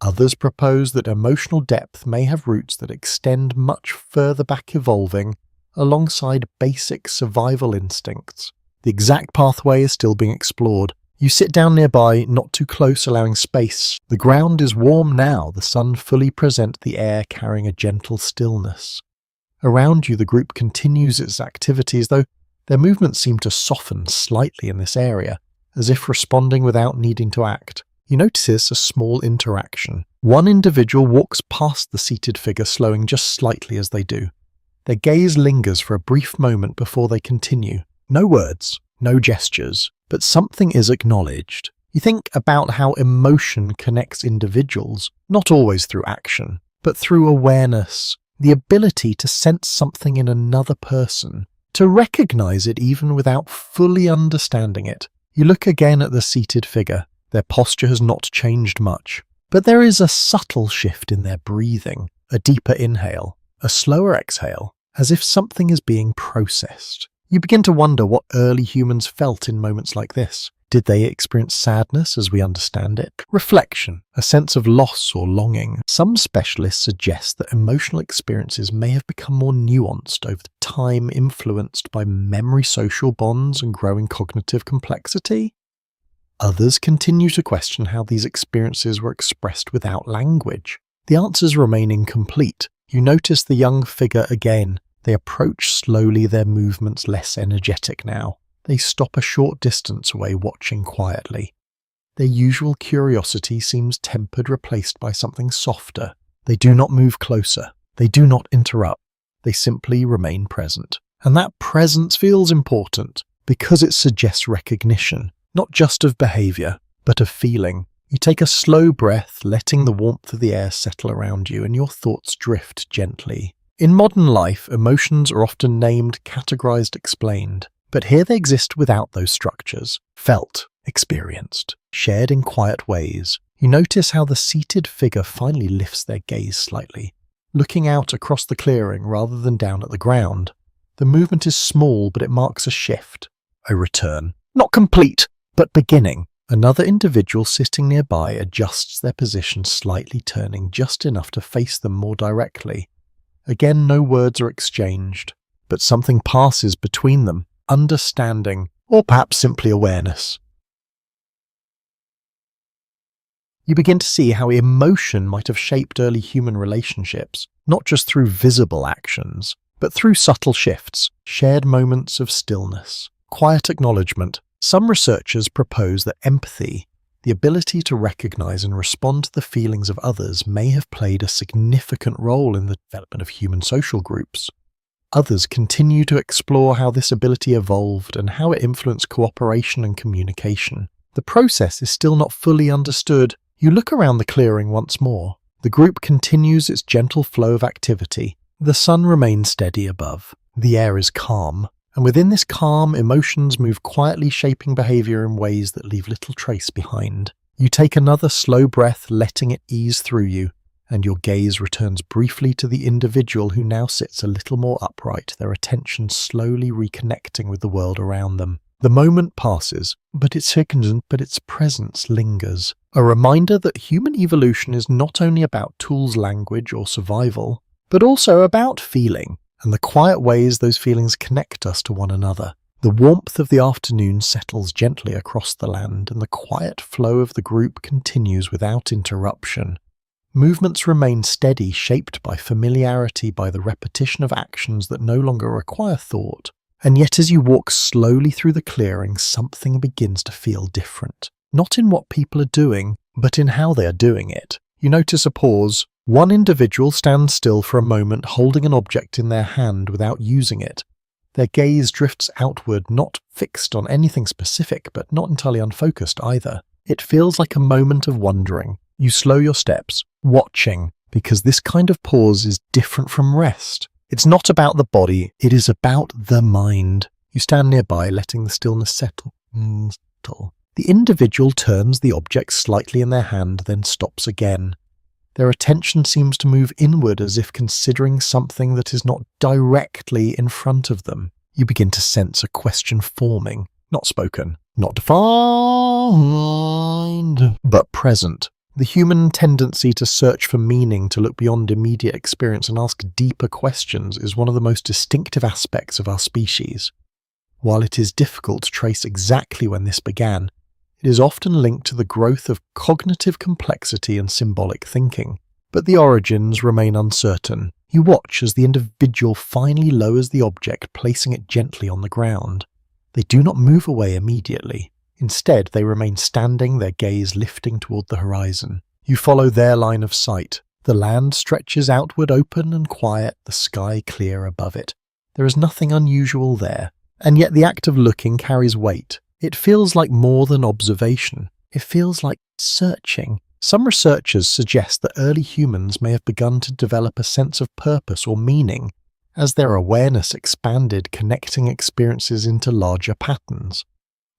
Others propose that emotional depth may have roots that extend much further back, evolving alongside basic survival instincts. The exact pathway is still being explored. You sit down nearby, not too close, allowing space. The ground is warm now, the sun fully presents the air, carrying a gentle stillness. Around you, the group continues its activities, though their movements seem to soften slightly in this area, as if responding without needing to act. You notice a small interaction. One individual walks past the seated figure, slowing just slightly as they do. Their gaze lingers for a brief moment before they continue. No words, no gestures, but something is acknowledged. You think about how emotion connects individuals, not always through action, but through awareness, the ability to sense something in another person, to recognize it even without fully understanding it. You look again at the seated figure. Their posture has not changed much, but there is a subtle shift in their breathing, a deeper inhale, a slower exhale, as if something is being processed. You begin to wonder what early humans felt in moments like this. Did they experience sadness as we understand it? Reflection, a sense of loss or longing. Some specialists suggest that emotional experiences may have become more nuanced over time, influenced by memory, social bonds, and growing cognitive complexity. Others continue to question how these experiences were expressed without language. The answers remain incomplete. You notice the young figure again. They approach slowly, their movements less energetic now. They stop a short distance away, watching quietly. Their usual curiosity seems tempered, replaced by something softer. They do not move closer. They do not interrupt. They simply remain present. And that presence feels important because it suggests recognition, not just of behavior, but of feeling. You take a slow breath, letting the warmth of the air settle around you, and your thoughts drift gently. In modern life, emotions are often named, categorized, explained. But here they exist without those structures. Felt, experienced, shared in quiet ways. You notice how the seated figure finally lifts their gaze slightly, looking out across the clearing rather than down at the ground. The movement is small, but it marks a shift, a return. Not complete, but beginning. Another individual sitting nearby adjusts their position slightly, turning just enough to face them more directly. Again, no words are exchanged, but something passes between them, understanding, or perhaps simply awareness. You begin to see how emotion might have shaped early human relationships, not just through visible actions, but through subtle shifts, shared moments of stillness, quiet acknowledgement. Some researchers propose that empathy, the ability to recognize and respond to the feelings of others, may have played a significant role in the development of human social groups. Others continue to explore how this ability evolved and how it influenced cooperation and communication. The process is still not fully understood. You look around the clearing once more. The group continues its gentle flow of activity. The sun remains steady above. The air is calm. And within this calm, emotions move quietly, shaping behavior in ways that leave little trace behind. You take another slow breath, letting it ease through you, and your gaze returns briefly to the individual who now sits a little more upright, their attention slowly reconnecting with the world around them. The moment passes, but its presence lingers. A reminder that human evolution is not only about tools, language, or survival, but also about feeling, and the quiet ways those feelings connect us to one another. The warmth of the afternoon settles gently across the land, and the quiet flow of the group continues without interruption. Movements remain steady, shaped by familiarity, by the repetition of actions that no longer require thought. And yet as you walk slowly through the clearing, something begins to feel different. Not in what people are doing, but in how they are doing it. You notice a pause. One individual stands still for a moment, holding an object in their hand without using it. Their gaze drifts outward, not fixed on anything specific, but not entirely unfocused either. It feels like a moment of wondering. You slow your steps, watching, because this kind of pause is different from rest. It's not about the body, it is about the mind. You stand nearby, letting the stillness settle. The individual turns the object slightly in their hand, then stops again. Their attention seems to move inward as if considering something that is not directly in front of them. You begin to sense a question forming, not spoken, not defined, but present. The human tendency to search for meaning, to look beyond immediate experience and ask deeper questions is one of the most distinctive aspects of our species. While it is difficult to trace exactly when this began, it is often linked to the growth of cognitive complexity and symbolic thinking. But the origins remain uncertain. You watch as the individual finally lowers the object, placing it gently on the ground. They do not move away immediately. Instead, they remain standing, their gaze lifting toward the horizon. You follow their line of sight. The land stretches outward, open and quiet, the sky clear above it. There is nothing unusual there, and yet the act of looking carries weight. It feels like more than observation. It feels like searching. Some researchers suggest that early humans may have begun to develop a sense of purpose or meaning as their awareness expanded, connecting experiences into larger patterns.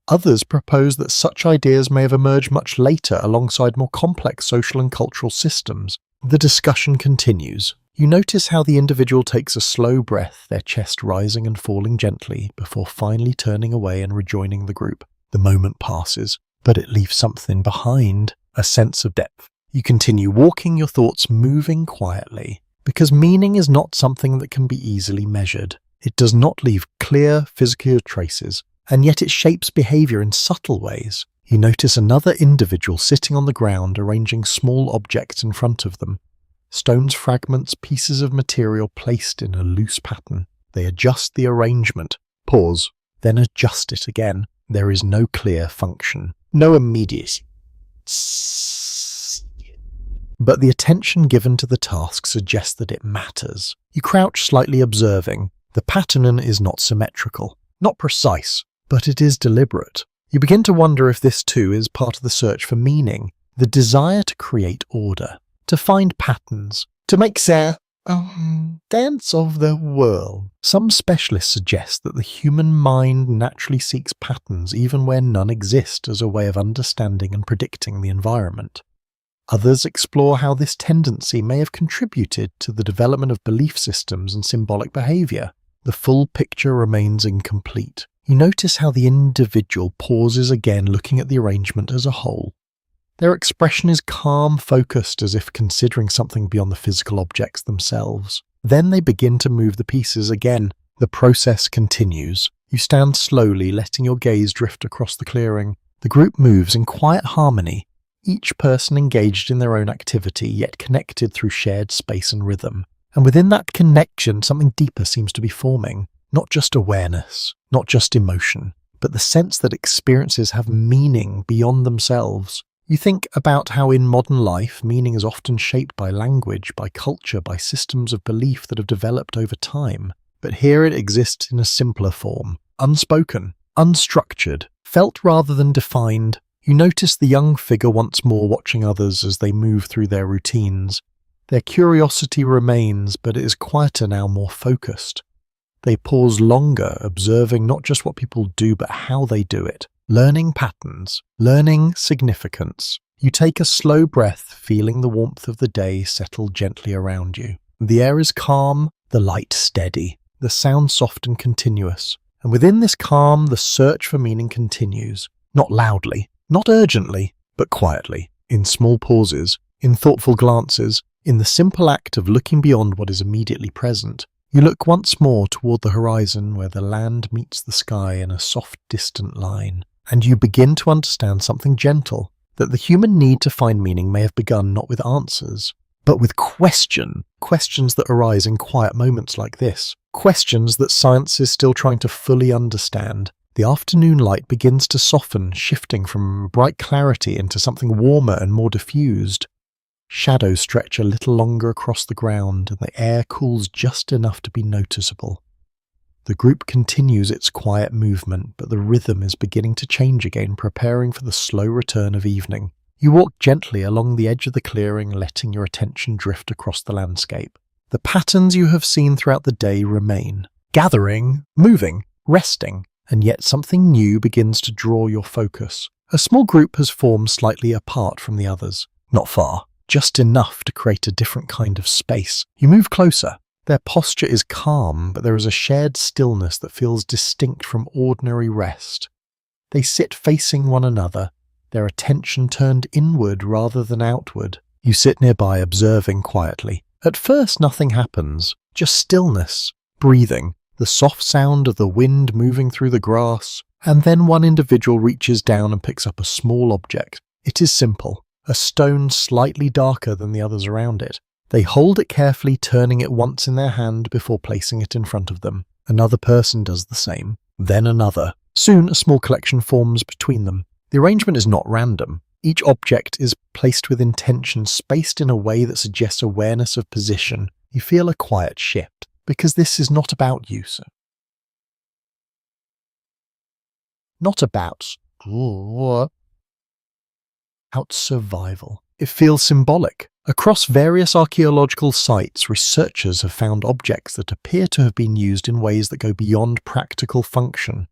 Others propose that such ideas may have emerged much later alongside more complex social and cultural systems. The discussion continues. You notice how the individual takes a slow breath, their chest rising and falling gently, before finally turning away and rejoining the group. The moment passes, but it leaves something behind, a sense of depth. You continue walking, your thoughts moving quietly, because meaning is not something that can be easily measured. It does not leave clear physical traces, and yet it shapes behavior in subtle ways. You notice another individual sitting on the ground, arranging small objects in front of them. Stones, fragments, pieces of material placed in a loose pattern. They adjust the arrangement, pause, then adjust it again. There is no clear function, no immediacy. But the attention given to the task suggests that it matters. You crouch slightly observing. The pattern is not symmetrical, not precise, but it is deliberate. You begin to wonder if this too is part of the search for meaning, the desire to create order, to find patterns, to make sense of the world. Some specialists suggest that the human mind naturally seeks patterns even where none exist as a way of understanding and predicting the environment. Others explore how this tendency may have contributed to the development of belief systems and symbolic behavior. The full picture remains incomplete. You notice how the individual pauses again, looking at the arrangement as a whole. Their expression is calm, focused, as if considering something beyond the physical objects themselves. Then they begin to move the pieces again. The process continues. You stand slowly, letting your gaze drift across the clearing. The group moves in quiet harmony, each person engaged in their own activity, yet connected through shared space and rhythm. And within that connection, something deeper seems to be forming. Not just awareness, not just emotion, but the sense that experiences have meaning beyond themselves. You think about how in modern life, meaning is often shaped by language, by culture, by systems of belief that have developed over time. But here it exists in a simpler form, unspoken, unstructured, felt rather than defined. You notice the young figure once more watching others as they move through their routines. Their curiosity remains, but it is quieter now, more focused. They pause longer, observing not just what people do, but how they do it. Learning patterns, learning significance. You take a slow breath, feeling the warmth of the day settle gently around you. The air is calm, the light steady, the sound soft and continuous. And within this calm, the search for meaning continues. Not loudly, not urgently, but quietly, in small pauses, in thoughtful glances, in the simple act of looking beyond what is immediately present. You look once more toward the horizon where the land meets the sky in a soft, distant line. And you begin to understand something gentle, that the human need to find meaning may have begun not with answers, but with questions that arise in quiet moments like this, questions that science is still trying to fully understand. The afternoon light begins to soften, shifting from bright clarity into something warmer and more diffused. Shadows stretch a little longer across the ground, and the air cools just enough to be noticeable. The group continues its quiet movement, but the rhythm is beginning to change again, preparing for the slow return of evening. You walk gently along the edge of the clearing, letting your attention drift across the landscape. The patterns you have seen throughout the day remain. Gathering, moving, resting, and yet something new begins to draw your focus. A small group has formed slightly apart from the others. Not far, just enough to create a different kind of space. You move closer. Their posture is calm, but there is a shared stillness that feels distinct from ordinary rest. They sit facing one another, their attention turned inward rather than outward. You sit nearby, observing quietly. At first, nothing happens, just stillness, breathing, the soft sound of the wind moving through the grass, and then one individual reaches down and picks up a small object. It is simple, a stone slightly darker than the others around it. They hold it carefully, turning it once in their hand before placing it in front of them. Another person does the same, then another. Soon a small collection forms between them. The arrangement is not random. Each object is placed with intention, spaced in a way that suggests awareness of position. You feel a quiet shift, because this is not about you, sir. Not about survival. It feels symbolic. Across various archaeological sites, researchers have found objects that appear to have been used in ways that go beyond practical function.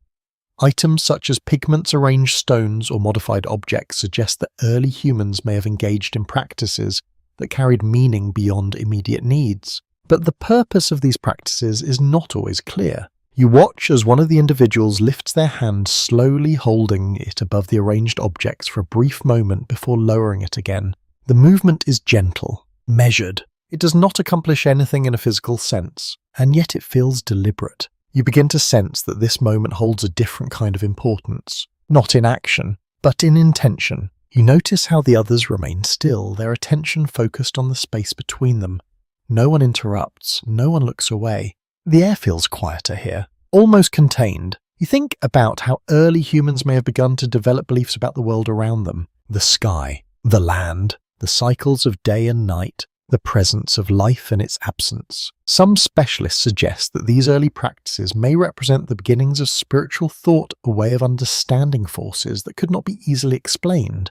Items such as pigments, arranged stones, or modified objects suggest that early humans may have engaged in practices that carried meaning beyond immediate needs. But the purpose of these practices is not always clear. You watch as one of the individuals lifts their hand, slowly holding it above the arranged objects for a brief moment before lowering it again. The movement is gentle, measured. It does not accomplish anything in a physical sense, and yet it feels deliberate. You begin to sense that this moment holds a different kind of importance, not in action, but in intention. You notice how the others remain still, their attention focused on the space between them. No one interrupts, no one looks away. The air feels quieter here, almost contained. You think about how early humans may have begun to develop beliefs about the world around them, the sky, the land, the cycles of day and night, the presence of life and its absence. Some specialists suggest that these early practices may represent the beginnings of spiritual thought, a way of understanding forces that could not be easily explained.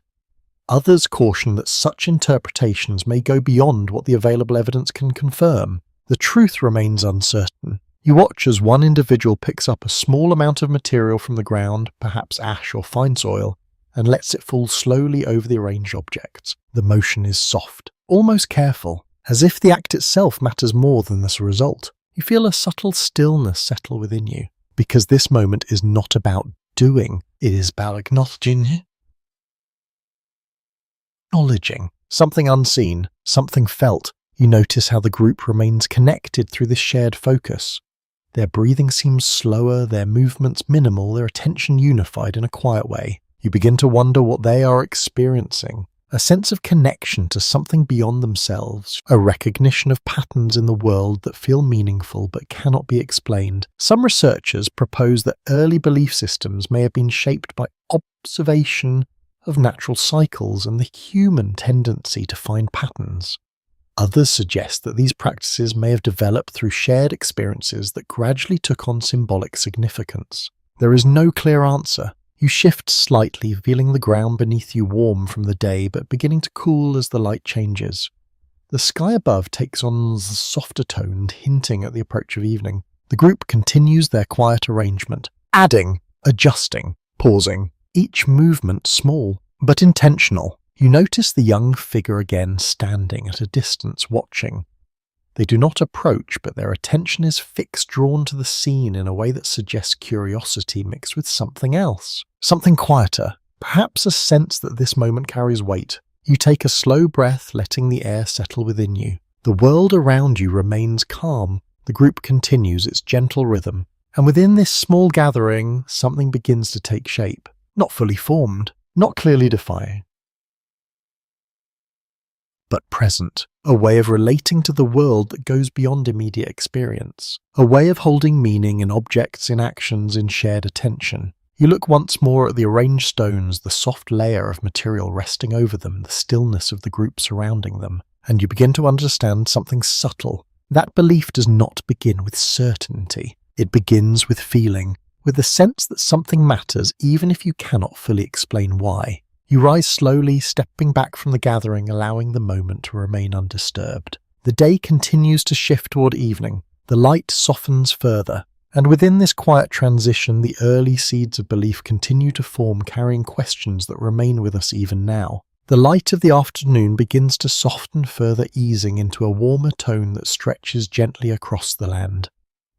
Others caution that such interpretations may go beyond what the available evidence can confirm. The truth remains uncertain. You watch as one individual picks up a small amount of material from the ground, perhaps ash or fine soil, and lets it fall slowly over the arranged objects. The motion is soft, almost careful, as if the act itself matters more than this result. You feel a subtle stillness settle within you, because this moment is not about doing, it is about acknowledging something unseen, something felt. You notice how the group remains connected through this shared focus. Their breathing seems slower, their movements minimal, their attention unified in a quiet way. You begin to wonder what they are experiencing. A sense of connection to something beyond themselves, a recognition of patterns in the world that feel meaningful but cannot be explained. Some researchers propose that early belief systems may have been shaped by observation of natural cycles and the human tendency to find patterns. Others suggest that these practices may have developed through shared experiences that gradually took on symbolic significance. There is no clear answer. You shift slightly, feeling the ground beneath you warm from the day but beginning to cool as the light changes. The sky above takes on the softer toned, hinting at the approach of evening. The group continues their quiet arrangement, adding, adjusting, pausing, each movement small but intentional. You notice the young figure again standing at a distance watching. They do not approach, but their attention is fixed, drawn to the scene in a way that suggests curiosity mixed with something else. Something quieter, perhaps a sense that this moment carries weight. You take a slow breath, letting the air settle within you. The world around you remains calm. The group continues its gentle rhythm. And within this small gathering, something begins to take shape. Not fully formed, not clearly defined, but present, a way of relating to the world that goes beyond immediate experience, a way of holding meaning in objects, in actions, in shared attention. You look once more at the arranged stones, the soft layer of material resting over them, the stillness of the group surrounding them, and you begin to understand something subtle. That belief does not begin with certainty. It begins with feeling, with the sense that something matters even if you cannot fully explain why. You rise slowly, stepping back from the gathering, allowing the moment to remain undisturbed. The day continues to shift toward evening. The light softens further, and within this quiet transition, the early seeds of belief continue to form, carrying questions that remain with us even now. The light of the afternoon begins to soften, further easing into a warmer tone that stretches gently across the land.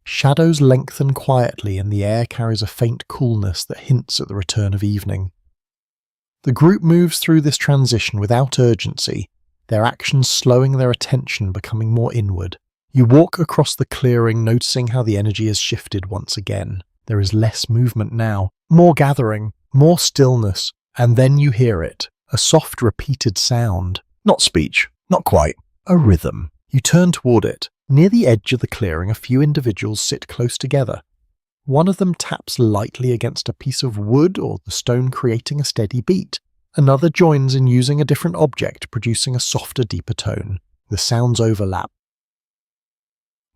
Shadows lengthen quietly, and the air carries a faint coolness that hints at the return of evening. The group moves through this transition without urgency, their actions slowing their attention, becoming more inward. You walk across the clearing, noticing how the energy has shifted once again. There is less movement now, more gathering, more stillness, and then you hear it, a soft repeated sound. Not speech, not quite, a rhythm. You turn toward it. Near the edge of the clearing, a few individuals sit close together. One of them taps lightly against a piece of wood or the stone, creating a steady beat. Another joins in using a different object, producing a softer, deeper tone. The sounds overlap.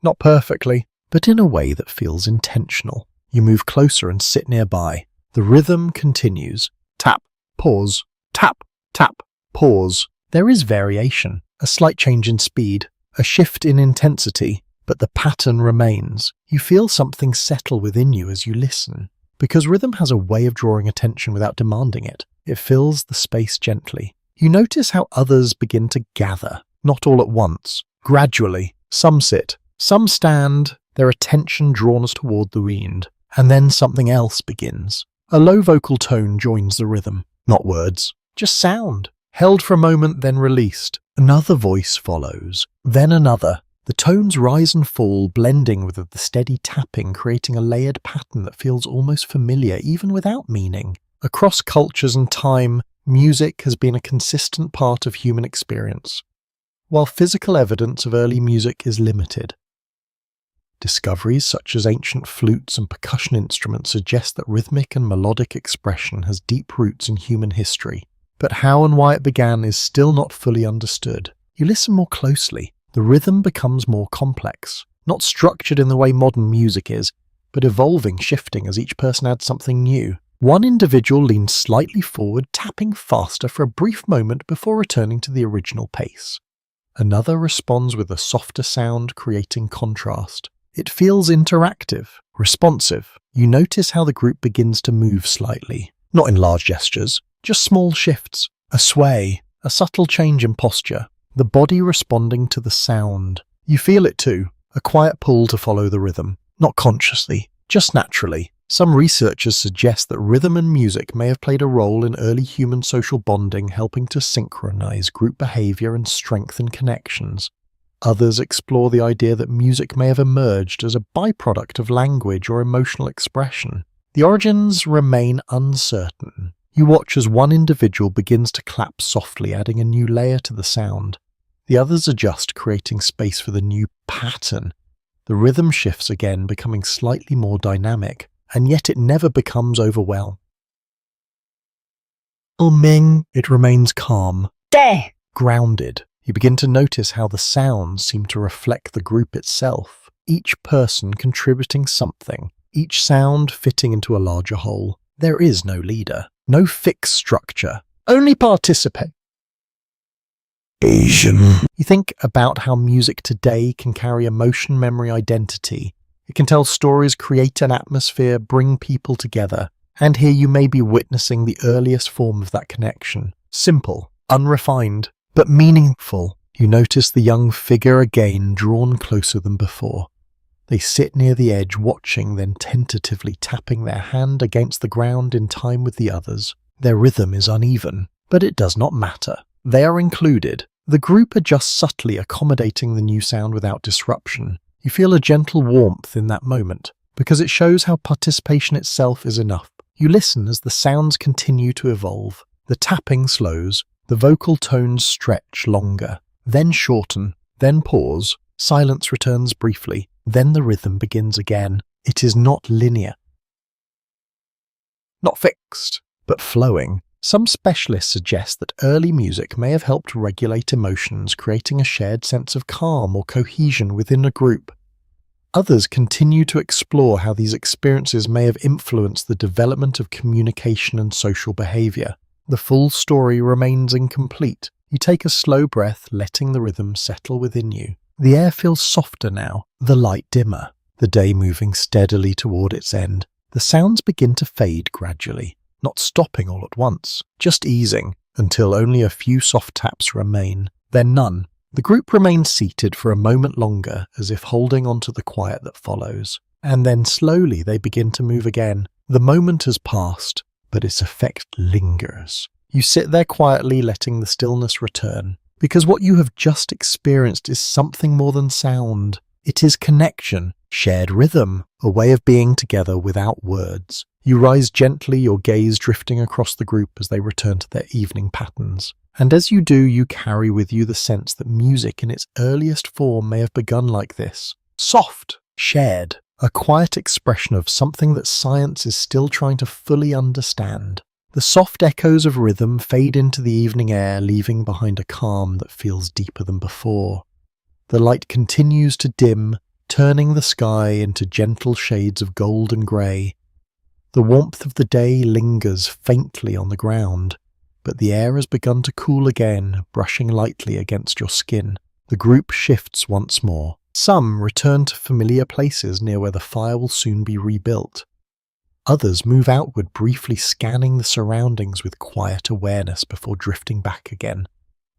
Not perfectly, but in a way that feels intentional. You move closer and sit nearby. The rhythm continues. Tap, pause, tap, tap, pause. There is variation, a slight change in speed, a shift in intensity, but the pattern remains. You feel something settle within you as you listen. Because rhythm has a way of drawing attention without demanding it, it fills the space gently. You notice how others begin to gather, not all at once. Gradually, some sit, some stand, their attention drawn toward the wind. And then something else begins. A low vocal tone joins the rhythm. Not words, just sound. Held for a moment, then released. Another voice follows, then another. The tones rise and fall, blending with the steady tapping, creating a layered pattern that feels almost familiar, even without meaning. Across cultures and time, music has been a consistent part of human experience, while physical evidence of early music is limited. Discoveries such as ancient flutes and percussion instruments suggest that rhythmic and melodic expression has deep roots in human history. But how and why it began is still not fully understood. You listen more closely. The rhythm becomes more complex, not structured in the way modern music is, but evolving, shifting as each person adds something new. One individual leans slightly forward, tapping faster for a brief moment before returning to the original pace. Another responds with a softer sound, creating contrast. It feels interactive, responsive. You notice how the group begins to move slightly, not in large gestures, just small shifts, a sway, a subtle change in posture. The body responding to the sound. You feel it too, a quiet pull to follow the rhythm, not consciously, just naturally. Some researchers suggest that rhythm and music may have played a role in early human social bonding, helping to synchronize group behavior and strengthen connections. Others explore the idea that music may have emerged as a byproduct of language or emotional expression. The origins remain uncertain. You watch as one individual begins to clap softly, adding a new layer to the sound. The others adjust, creating space for the new pattern. The rhythm shifts again, becoming slightly more dynamic, and yet it never becomes overwhelming. It remains calm, grounded. You begin to notice how the sounds seem to reflect the group itself, each person contributing something, each sound fitting into a larger whole. There is no leader, no fixed structure, only participate. You think about how music today can carry emotion, memory, identity. It can tell stories, create an atmosphere, bring people together. And here you may be witnessing the earliest form of that connection. Simple, unrefined, but meaningful. You notice the young figure again, drawn closer than before. They sit near the edge, watching, then tentatively tapping their hand against the ground in time with the others. Their rhythm is uneven, but it does not matter. They are included. The group adjusts subtly, accommodating the new sound without disruption. You feel a gentle warmth in that moment, because it shows how participation itself is enough. You listen as the sounds continue to evolve. The tapping slows, the vocal tones stretch longer. then shorten, then pause, silence returns briefly, then the rhythm begins again. It is not linear. Not fixed, but flowing. Some specialists suggest that early music may have helped regulate emotions, creating a shared sense of calm or cohesion within a group. Others continue to explore how these experiences may have influenced the development of communication and social behavior. The full story remains incomplete. You take a slow breath, letting the rhythm settle within you. The air feels softer now, the light dimmer, the day moving steadily toward its end. The sounds begin to fade gradually, not stopping all at once, just easing until only a few soft taps remain, then none. The group remains seated for a moment longer, as if holding on to the quiet that follows. And then slowly they begin to move again. The moment has passed, but its effect lingers. You sit there quietly, letting the stillness return, because what you have just experienced is something more than sound. It is connection, shared rhythm, a way of being together without words. You rise gently, your gaze drifting across the group as they return to their evening patterns. And as you do, you carry with you the sense that music in its earliest form may have begun like this. Soft, shared, a quiet expression of something that science is still trying to fully understand. The soft echoes of rhythm fade into the evening air, leaving behind a calm that feels deeper than before. The light continues to dim, turning the sky into gentle shades of gold and grey. The warmth of the day lingers faintly on the ground, but the air has begun to cool again, brushing lightly against your skin. The group shifts once more. Some return to familiar places near where the fire will soon be rebuilt. Others move outward, briefly scanning the surroundings with quiet awareness before drifting back again.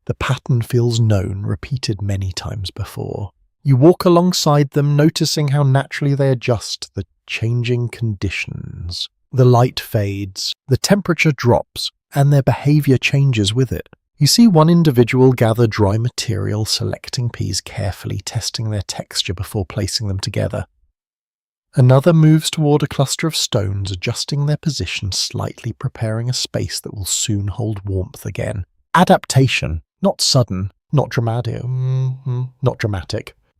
The pattern feels known, repeated many times before. You walk alongside them, noticing how naturally they adjust to the changing conditions. The light fades, the temperature drops, and their behavior changes with it. You see one individual gather dry material, selecting peas carefully, testing their texture before placing them together. Another moves toward a cluster of stones, adjusting their position slightly, preparing a space that will soon hold warmth again. Adaptation, not sudden, not dramatic,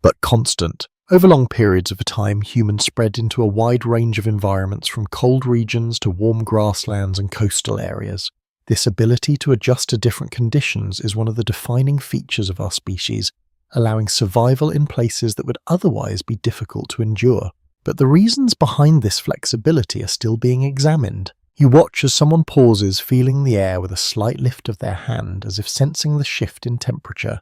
but constant. Over long periods of time, humans spread into a wide range of environments, from cold regions to warm grasslands and coastal areas. This ability to adjust to different conditions is one of the defining features of our species, allowing survival in places that would otherwise be difficult to endure. But the reasons behind this flexibility are still being examined. You watch as someone pauses, feeling the air with a slight lift of their hand, as if sensing the shift in temperature.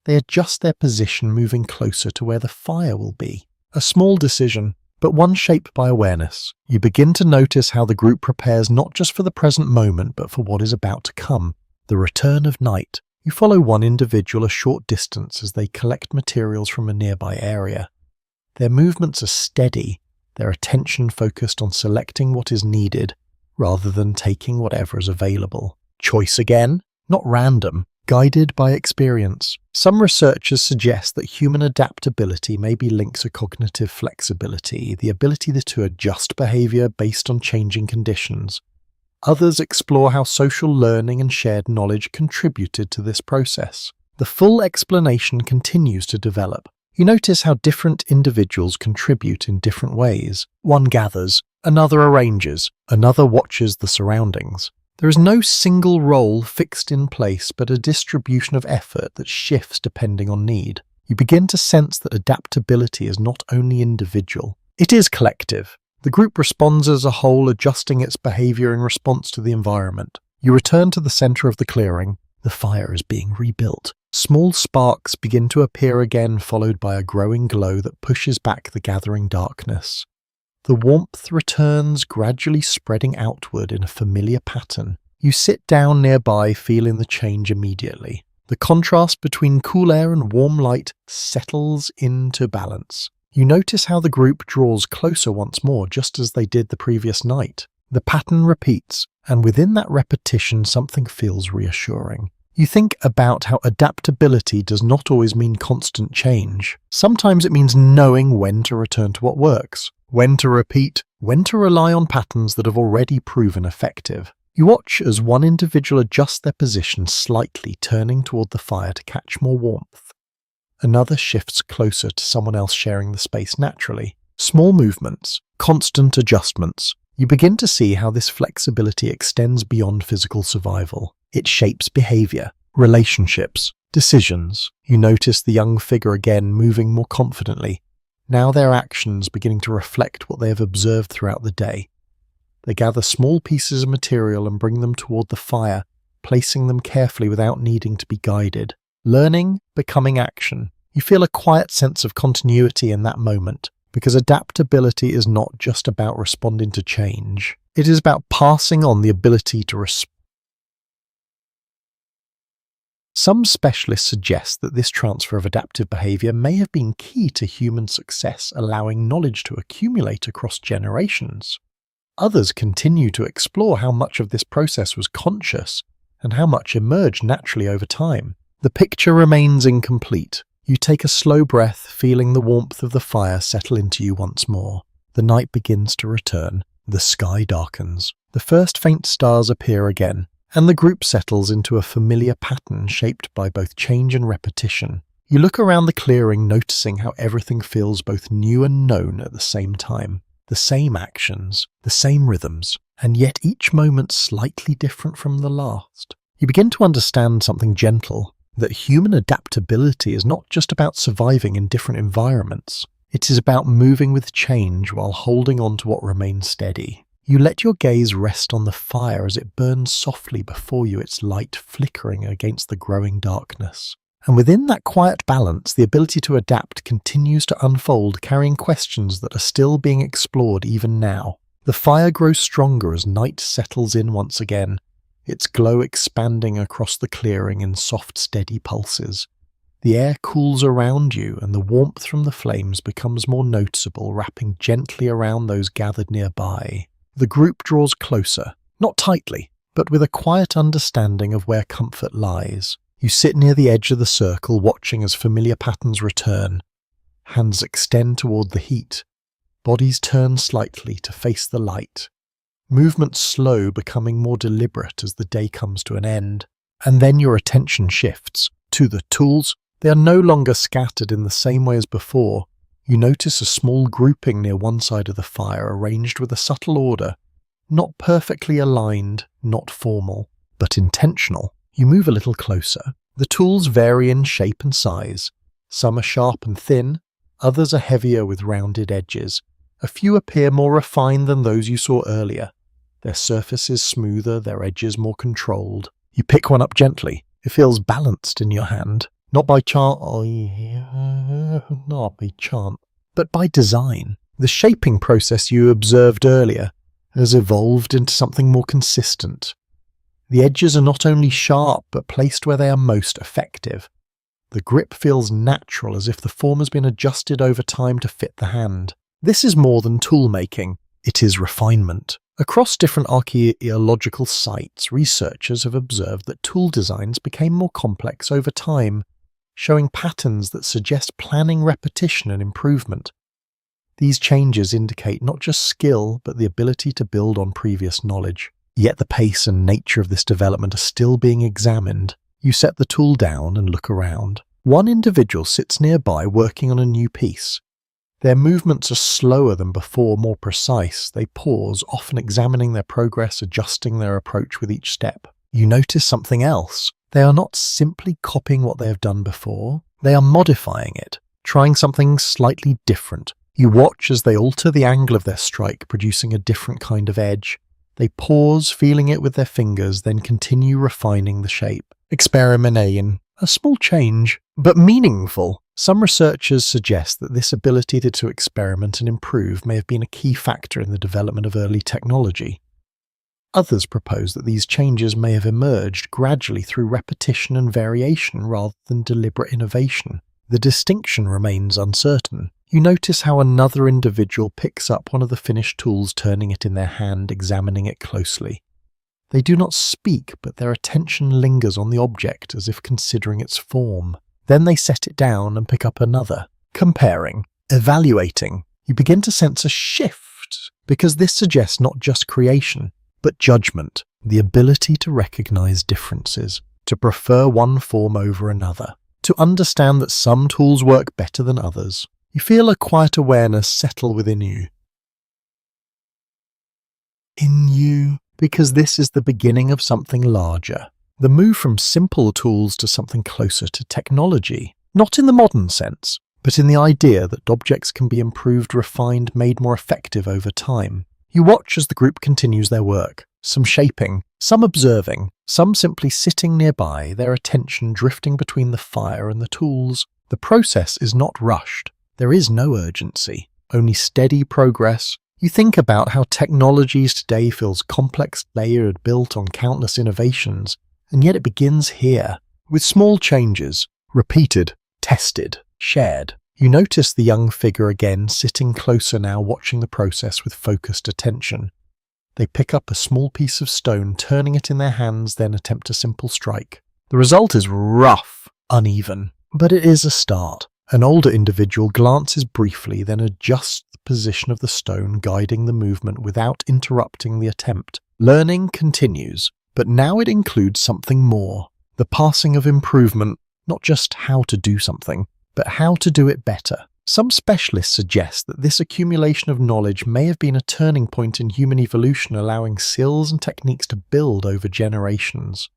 They adjust their position, moving closer to where the fire will be. A small decision, but one shaped by awareness. You begin to notice how the group prepares not just for the present moment, but for what is about to come, the return of night. You follow one individual a short distance as they collect materials from a nearby area. Their movements are steady, their attention focused on selecting what is needed, rather than taking whatever is available. Choice again, not random, guided by experience. Some researchers suggest that human adaptability may be linked to cognitive flexibility, the ability to adjust behavior based on changing conditions. Others explore how social learning and shared knowledge contributed to this process. The full explanation continues to develop. You notice how different individuals contribute in different ways. One gathers, another arranges, another watches the surroundings. There is no single role fixed in place, but a distribution of effort that shifts depending on need. You begin to sense that adaptability is not only individual, it is collective. The group responds as a whole, adjusting its behavior in response to the environment. You return to the center of the clearing. The fire is being rebuilt. Small sparks begin to appear again, followed by a growing glow that pushes back the gathering darkness. The warmth returns, gradually spreading outward in a familiar pattern. You sit down nearby, feeling the change immediately. The contrast between cool air and warm light settles into balance. You notice how the group draws closer once more, just as they did the previous night. The pattern repeats, and within that repetition, something feels reassuring. You think about how adaptability does not always mean constant change. Sometimes it means knowing when to return to what works, when to repeat, when to rely on patterns that have already proven effective. You watch as one individual adjusts their position slightly, turning toward the fire to catch more warmth. Another shifts closer to someone else, sharing the space naturally. Small movements, constant adjustments. You begin to see how this flexibility extends beyond physical survival. It shapes behavior, relationships, decisions. You notice the young figure again moving more confidently. Now their actions beginning to reflect what they have observed throughout the day. They gather small pieces of material and bring them toward the fire, placing them carefully without needing to be guided. Learning, becoming action. You feel a quiet sense of continuity in that moment, because adaptability is not just about responding to change. It is about passing on the ability to respond. Some specialists suggest that this transfer of adaptive behavior may have been key to human success, allowing knowledge to accumulate across generations. Others continue to explore how much of this process was conscious and how much emerged naturally over time. The picture remains incomplete. You take a slow breath, feeling the warmth of the fire settle into you once more. The night begins to return. The sky darkens. The first faint stars appear again, and the group settles into a familiar pattern shaped by both change and repetition. You look around the clearing, noticing how everything feels both new and known at the same time. The same actions, the same rhythms, and yet each moment slightly different from the last. You begin to understand something gentle, that human adaptability is not just about surviving in different environments. It is about moving with change while holding on to what remains steady. You let your gaze rest on the fire as it burns softly before you, its light flickering against the growing darkness. And within that quiet balance, the ability to adapt continues to unfold, carrying questions that are still being explored even now. The fire grows stronger as night settles in once again, its glow expanding across the clearing in soft, steady pulses. The air cools around you, and the warmth from the flames becomes more noticeable, wrapping gently around those gathered nearby. The group draws closer, not tightly, but with a quiet understanding of where comfort lies. You sit near the edge of the circle, watching as familiar patterns return. Hands extend toward the heat. Bodies turn slightly to face the light. Movements slow, becoming more deliberate as the day comes to an end. And then your attention shifts to the tools. They are no longer scattered in the same way as before. You notice a small grouping near one side of the fire, arranged with a subtle order. Not perfectly aligned, not formal, but intentional. You move a little closer. The tools vary in shape and size. Some are sharp and thin, others are heavier with rounded edges. A few appear more refined than those you saw earlier. Their surfaces smoother, their edges more controlled. You pick one up gently. It feels balanced in your hand. Not by chance, but by design. The shaping process you observed earlier has evolved into something more consistent. The edges are not only sharp, but placed where they are most effective. The grip feels natural, as if the form has been adjusted over time to fit the hand. This is more than tool making, it is refinement. Across different archaeological sites, researchers have observed that tool designs became more complex over time, showing patterns that suggest planning, repetition, and improvement. These changes indicate not just skill, but the ability to build on previous knowledge. Yet the pace and nature of this development are still being examined. You set the tool down and look around. One individual sits nearby working on a new piece. Their movements are slower than before, more precise. They pause, often examining their progress, adjusting their approach with each step. You notice something else. They are not simply copying what they have done before. They are modifying it, trying something slightly different. You watch as they alter the angle of their strike, producing a different kind of edge. They pause, feeling it with their fingers, then continue refining the shape. Experimenting, a small change, but meaningful. Some researchers suggest that this ability to experiment and improve may have been a key factor in the development of early technology. Others propose that these changes may have emerged gradually through repetition and variation rather than deliberate innovation. The distinction remains uncertain. You notice how another individual picks up one of the finished tools, turning it in their hand, examining it closely. They do not speak, but their attention lingers on the object as if considering its form. Then they set it down and pick up another. Comparing, evaluating. You begin to sense a shift, because this suggests not just creation, but judgment. the ability to recognize differences, to prefer one form over another, to understand that some tools work better than others. You feel a quiet awareness settle within you. Because this is the beginning of something larger. The move from simple tools to something closer to technology, not in the modern sense, but in the idea that objects can be improved, refined, made more effective over time. You watch as the group continues their work, some shaping, some observing, some simply sitting nearby, their attention drifting between the fire and the tools. The process is not rushed. There is no urgency, only steady progress. You think about how technologies today feels complex, layered, built on countless innovations, and yet it begins here, with small changes, repeated, tested, shared. You notice the young figure again, sitting closer now, watching the process with focused attention. They pick up a small piece of stone, turning it in their hands, then attempt a simple strike. The result is rough, uneven, but it is a start. An older individual glances briefly, then adjusts the position of the stone, guiding the movement without interrupting the attempt. Learning continues, but now it includes something more. The passing of improvement, not just how to do something, but how to do it better. Some specialists suggest that this accumulation of knowledge may have been a turning point in human evolution, allowing skills and techniques to build over generations.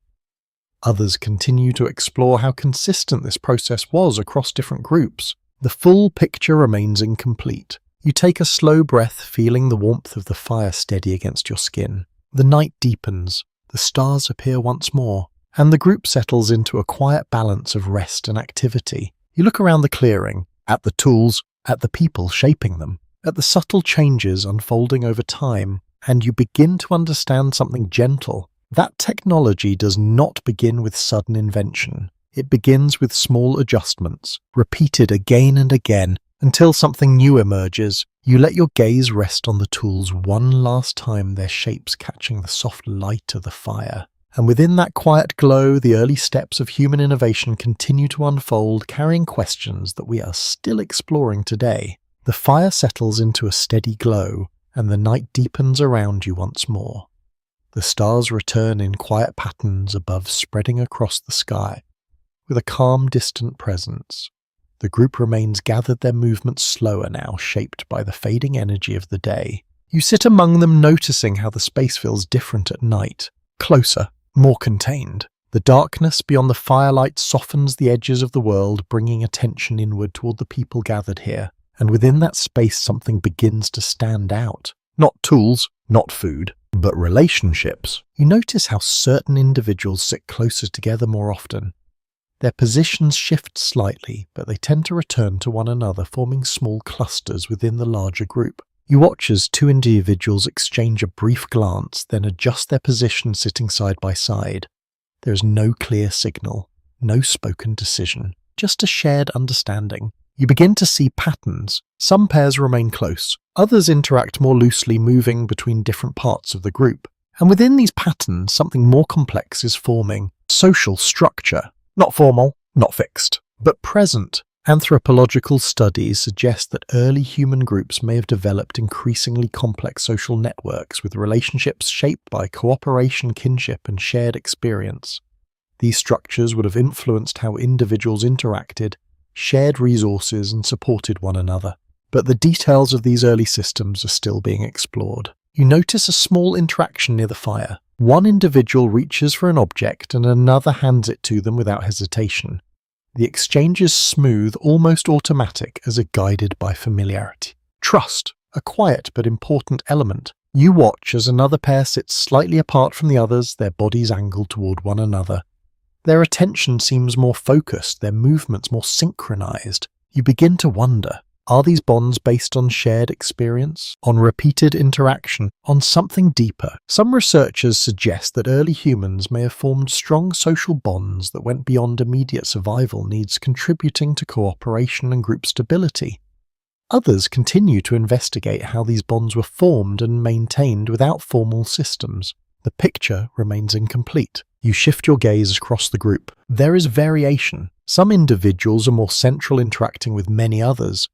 Others continue to explore how consistent this process was across different groups. The full picture remains incomplete. You take a slow breath, feeling the warmth of the fire steady against your skin. The night deepens, the stars appear once more, and the group settles into a quiet balance of rest and activity. You look around the clearing, at the tools, at the people shaping them, at the subtle changes unfolding over time, and you begin to understand something gentle. That technology does not begin with sudden invention. It begins with small adjustments, repeated again and again, until something new emerges. You let your gaze rest on the tools one last time, their shapes catching the soft light of the fire. And within that quiet glow, the early steps of human innovation continue to unfold, carrying questions that we are still exploring today. The fire settles into a steady glow, and the night deepens around you once more. The stars return in quiet patterns above, spreading across the sky, with a calm, distant presence. The group remains gathered, their movements slower now, shaped by the fading energy of the day. You sit among them, noticing how the space feels different at night, closer, more contained. The darkness beyond the firelight softens the edges of the world, bringing attention inward toward the people gathered here. And within that space, something begins to stand out. Not tools, not food, but relationships. You notice how certain individuals sit closer together more often. Their positions shift slightly, but they tend to return to one another, forming small clusters within the larger group. You watch as two individuals exchange a brief glance, then adjust their position, sitting side by side. There is no clear signal, no spoken decision, just a shared understanding. You begin to see patterns. Some pairs remain close, others interact more loosely, moving between different parts of the group. And within these patterns, something more complex is forming. Social structure. Not formal, not fixed, but present. Anthropological studies suggest that early human groups may have developed increasingly complex social networks with relationships shaped by cooperation, kinship, and shared experience. These structures would have influenced how individuals interacted, shared resources, and supported one another. But the details of these early systems are still being explored. You notice a small interaction near the fire. One individual reaches for an object and another hands it to them without hesitation. The exchange is smooth, almost automatic, as if guided by familiarity. Trust, a quiet but important element. You watch as another pair sits slightly apart from the others, their bodies angled toward one another. Their attention seems more focused, their movements more synchronized. You begin to wonder, are these bonds based on shared experience, on repeated interaction, on something deeper? Some researchers suggest that early humans may have formed strong social bonds that went beyond immediate survival needs, contributing to cooperation and group stability. Others continue to investigate how these bonds were formed and maintained without formal systems. The picture remains incomplete. You shift your gaze across the group. There is variation. Some individuals are more central, interacting with many others.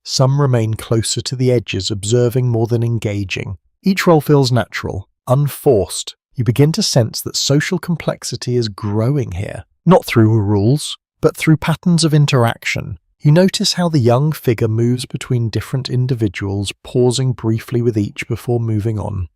Some remain closer to the edges, observing more than engaging. Each role feels natural, unforced. You begin to sense that social complexity is growing here, not through rules, but through patterns of interaction. You notice how the young figure moves between different individuals, pausing briefly with each before moving on.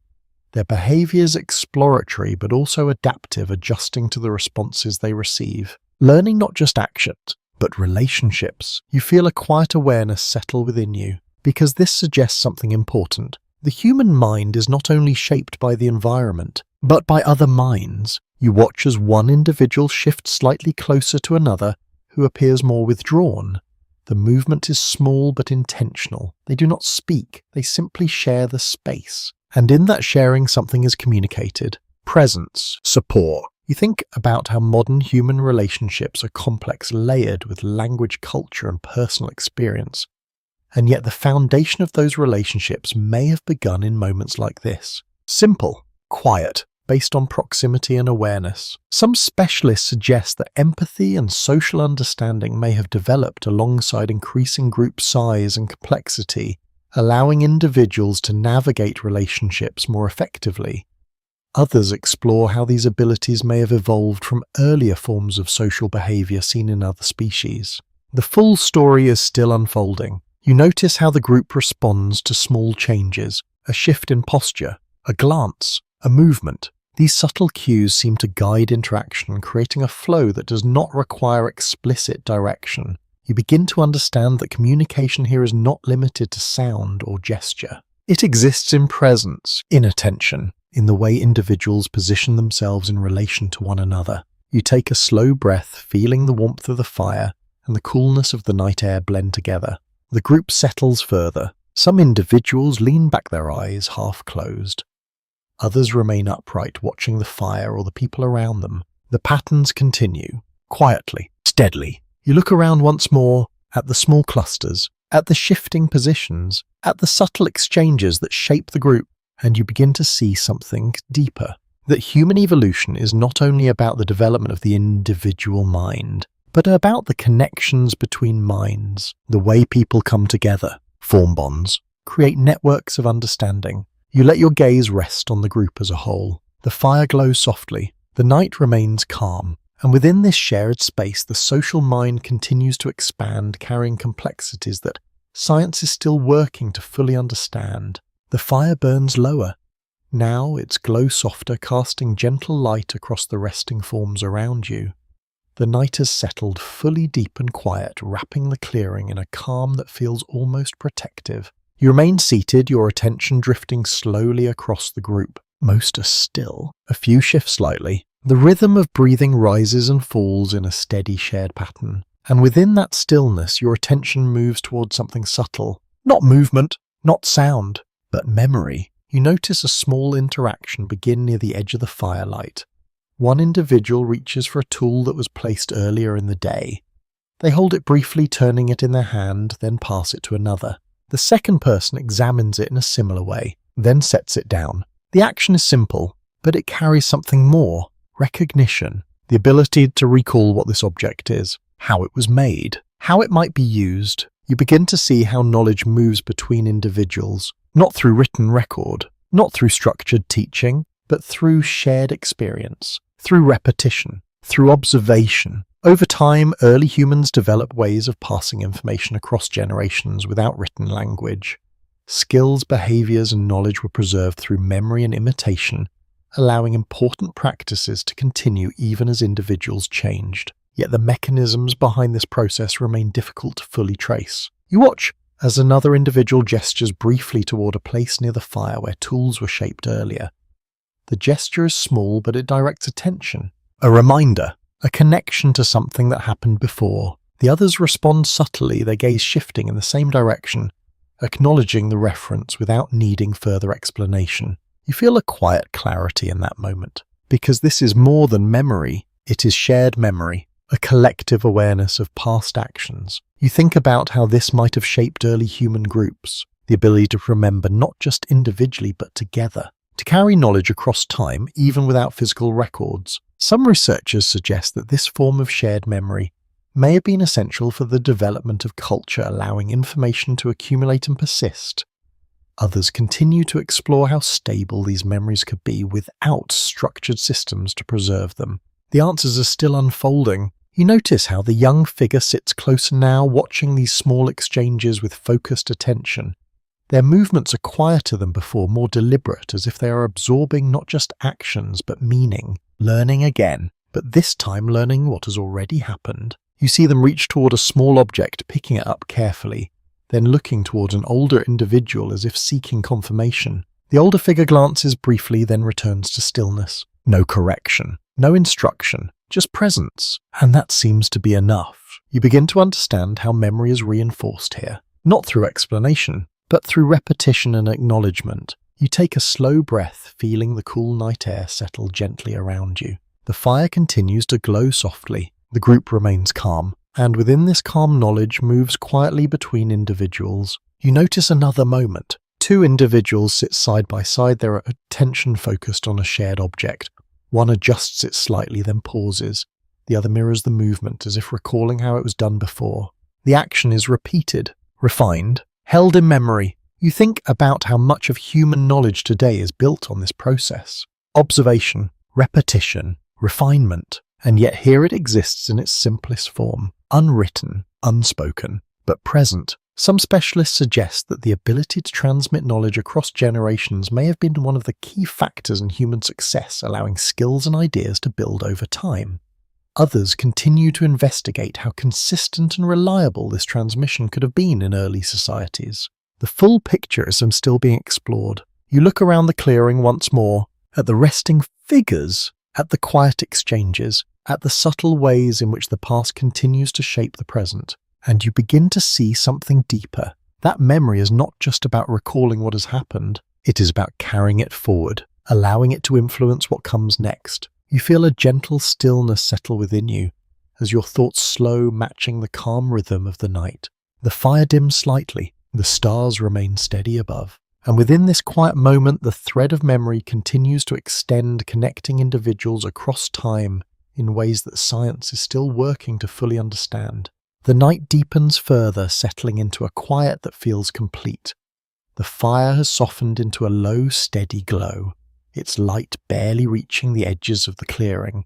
Their behavior is exploratory but also adaptive, adjusting to the responses they receive. Learning not just actions, but relationships. You feel a quiet awareness settle within you, because this suggests something important. The human mind is not only shaped by the environment, but by other minds. You watch as one individual shifts slightly closer to another, who appears more withdrawn. The movement is small but intentional. They do not speak, they simply share the space. And in that sharing, something is communicated. Presence, support. You think about how modern human relationships are complex, layered with language, culture, and personal experience. And yet the foundation of those relationships may have begun in moments like this. Simple, quiet, based on proximity and awareness. Some specialists suggest that empathy and social understanding may have developed alongside increasing group size and complexity, allowing individuals to navigate relationships more effectively. Others explore how these abilities may have evolved from earlier forms of social behavior seen in other species. The full story is still unfolding. You notice how the group responds to small changes, a shift in posture, a glance, a movement. These subtle cues seem to guide interaction, creating a flow that does not require explicit direction. You begin to understand that communication here is not limited to sound or gesture. It exists in presence, in attention, in the way individuals position themselves in relation to one another. You take a slow breath, feeling the warmth of the fire and the coolness of the night air blend together. The group settles further. Some individuals lean back, their eyes half closed. Others remain upright, watching the fire or the people around them. The patterns continue, quietly, steadily. You look around once more, at the small clusters, at the shifting positions, at the subtle exchanges that shape the group, and you begin to see something deeper. That human evolution is not only about the development of the individual mind, but about the connections between minds, the way people come together, form bonds, create networks of understanding. You let your gaze rest on the group as a whole. The fire glows softly, the night remains calm, and within this shared space the social mind continues to expand, carrying complexities that science is still working to fully understand. The fire burns lower. Now its glow softer, casting gentle light across the resting forms around you. The night has settled, fully deep and quiet, wrapping the clearing in a calm that feels almost protective. You remain seated, your attention drifting slowly across the group. Most are still. A few shift slightly. The rhythm of breathing rises and falls in a steady shared pattern. And within that stillness, your attention moves towards something subtle. Not movement, not sound, but memory. You notice a small interaction begin near the edge of the firelight. One individual reaches for a tool that was placed earlier in the day. They hold it briefly, turning it in their hand, then pass it to another. The second person examines it in a similar way, then sets it down. The action is simple, but it carries something more. Recognition, the ability to recall what this object is, how it was made, how it might be used. You begin to see how knowledge moves between individuals, not through written record, not through structured teaching, but through shared experience, through repetition, through observation. Over time, early humans developed ways of passing information across generations without written language. Skills, behaviors, and knowledge were preserved through memory and imitation, allowing important practices to continue even as individuals changed. Yet the mechanisms behind this process remain difficult to fully trace. You watch as another individual gestures briefly toward a place near the fire where tools were shaped earlier. The gesture is small, but it directs attention. A reminder, a connection to something that happened before. The others respond subtly, their gaze shifting in the same direction, acknowledging the reference without needing further explanation. You feel a quiet clarity in that moment, because this is more than memory, it is shared memory, a collective awareness of past actions. You think about how this might have shaped early human groups, the ability to remember not just individually but together, to carry knowledge across time even without physical records. Some researchers suggest that this form of shared memory may have been essential for the development of culture, allowing information to accumulate and persist. Others continue to explore how stable these memories could be without structured systems to preserve them. The answers are still unfolding. You notice how the young figure sits closer now, watching these small exchanges with focused attention. Their movements are quieter than before, more deliberate, as if they are absorbing not just actions but meaning, learning again, but this time learning what has already happened. You see them reach toward a small object, picking it up carefully, then looking towards an older individual as if seeking confirmation. The older figure glances briefly, then returns to stillness. No correction, no instruction, just presence. And that seems to be enough. You begin to understand how memory is reinforced here, not through explanation, but through repetition and acknowledgement. You take a slow breath, feeling the cool night air settle gently around you. The fire continues to glow softly. The group remains calm, and within this calm knowledge moves quietly between individuals. You notice another moment. Two individuals sit side by side, their attention focused on a shared object. One adjusts it slightly, then pauses. The other mirrors the movement, as if recalling how it was done before. The action is repeated, refined, held in memory. You think about how much of human knowledge today is built on this process. Observation, repetition, refinement, and yet here it exists in its simplest form, unwritten, unspoken, but present. Some specialists suggest that the ability to transmit knowledge across generations may have been one of the key factors in human success, allowing skills and ideas to build over time. Others continue to investigate how consistent and reliable this transmission could have been in early societies. The full picture is still being explored. You look around the clearing once more, at the resting figures, at the quiet exchanges, at the subtle ways in which the past continues to shape the present, and you begin to see something deeper. That memory is not just about recalling what has happened, it is about carrying it forward, allowing it to influence what comes next. You feel a gentle stillness settle within you, as your thoughts slow, matching the calm rhythm of the night. The fire dims slightly, the stars remain steady above, and within this quiet moment the thread of memory continues to extend, connecting individuals across time in ways that science is still working to fully understand. The night deepens further, settling into a quiet that feels complete. The fire has softened into a low, steady glow, its light barely reaching the edges of the clearing.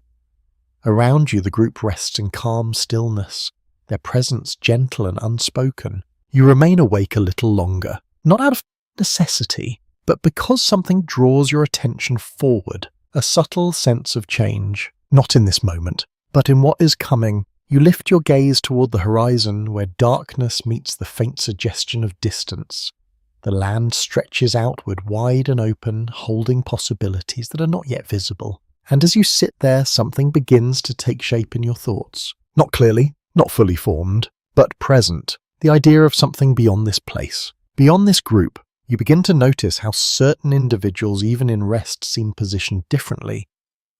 Around you the group rests in calm stillness, their presence gentle and unspoken. You remain awake a little longer, not out of necessity, but because something draws your attention forward, a subtle sense of change, not in this moment, but in what is coming. You lift your gaze toward the horizon, where darkness meets the faint suggestion of distance. The land stretches outward, wide and open, holding possibilities that are not yet visible. And as you sit there, something begins to take shape in your thoughts. Not clearly, not fully formed, but present. The idea of something beyond this place, beyond this group. You begin to notice how certain individuals, even in rest, seem positioned differently.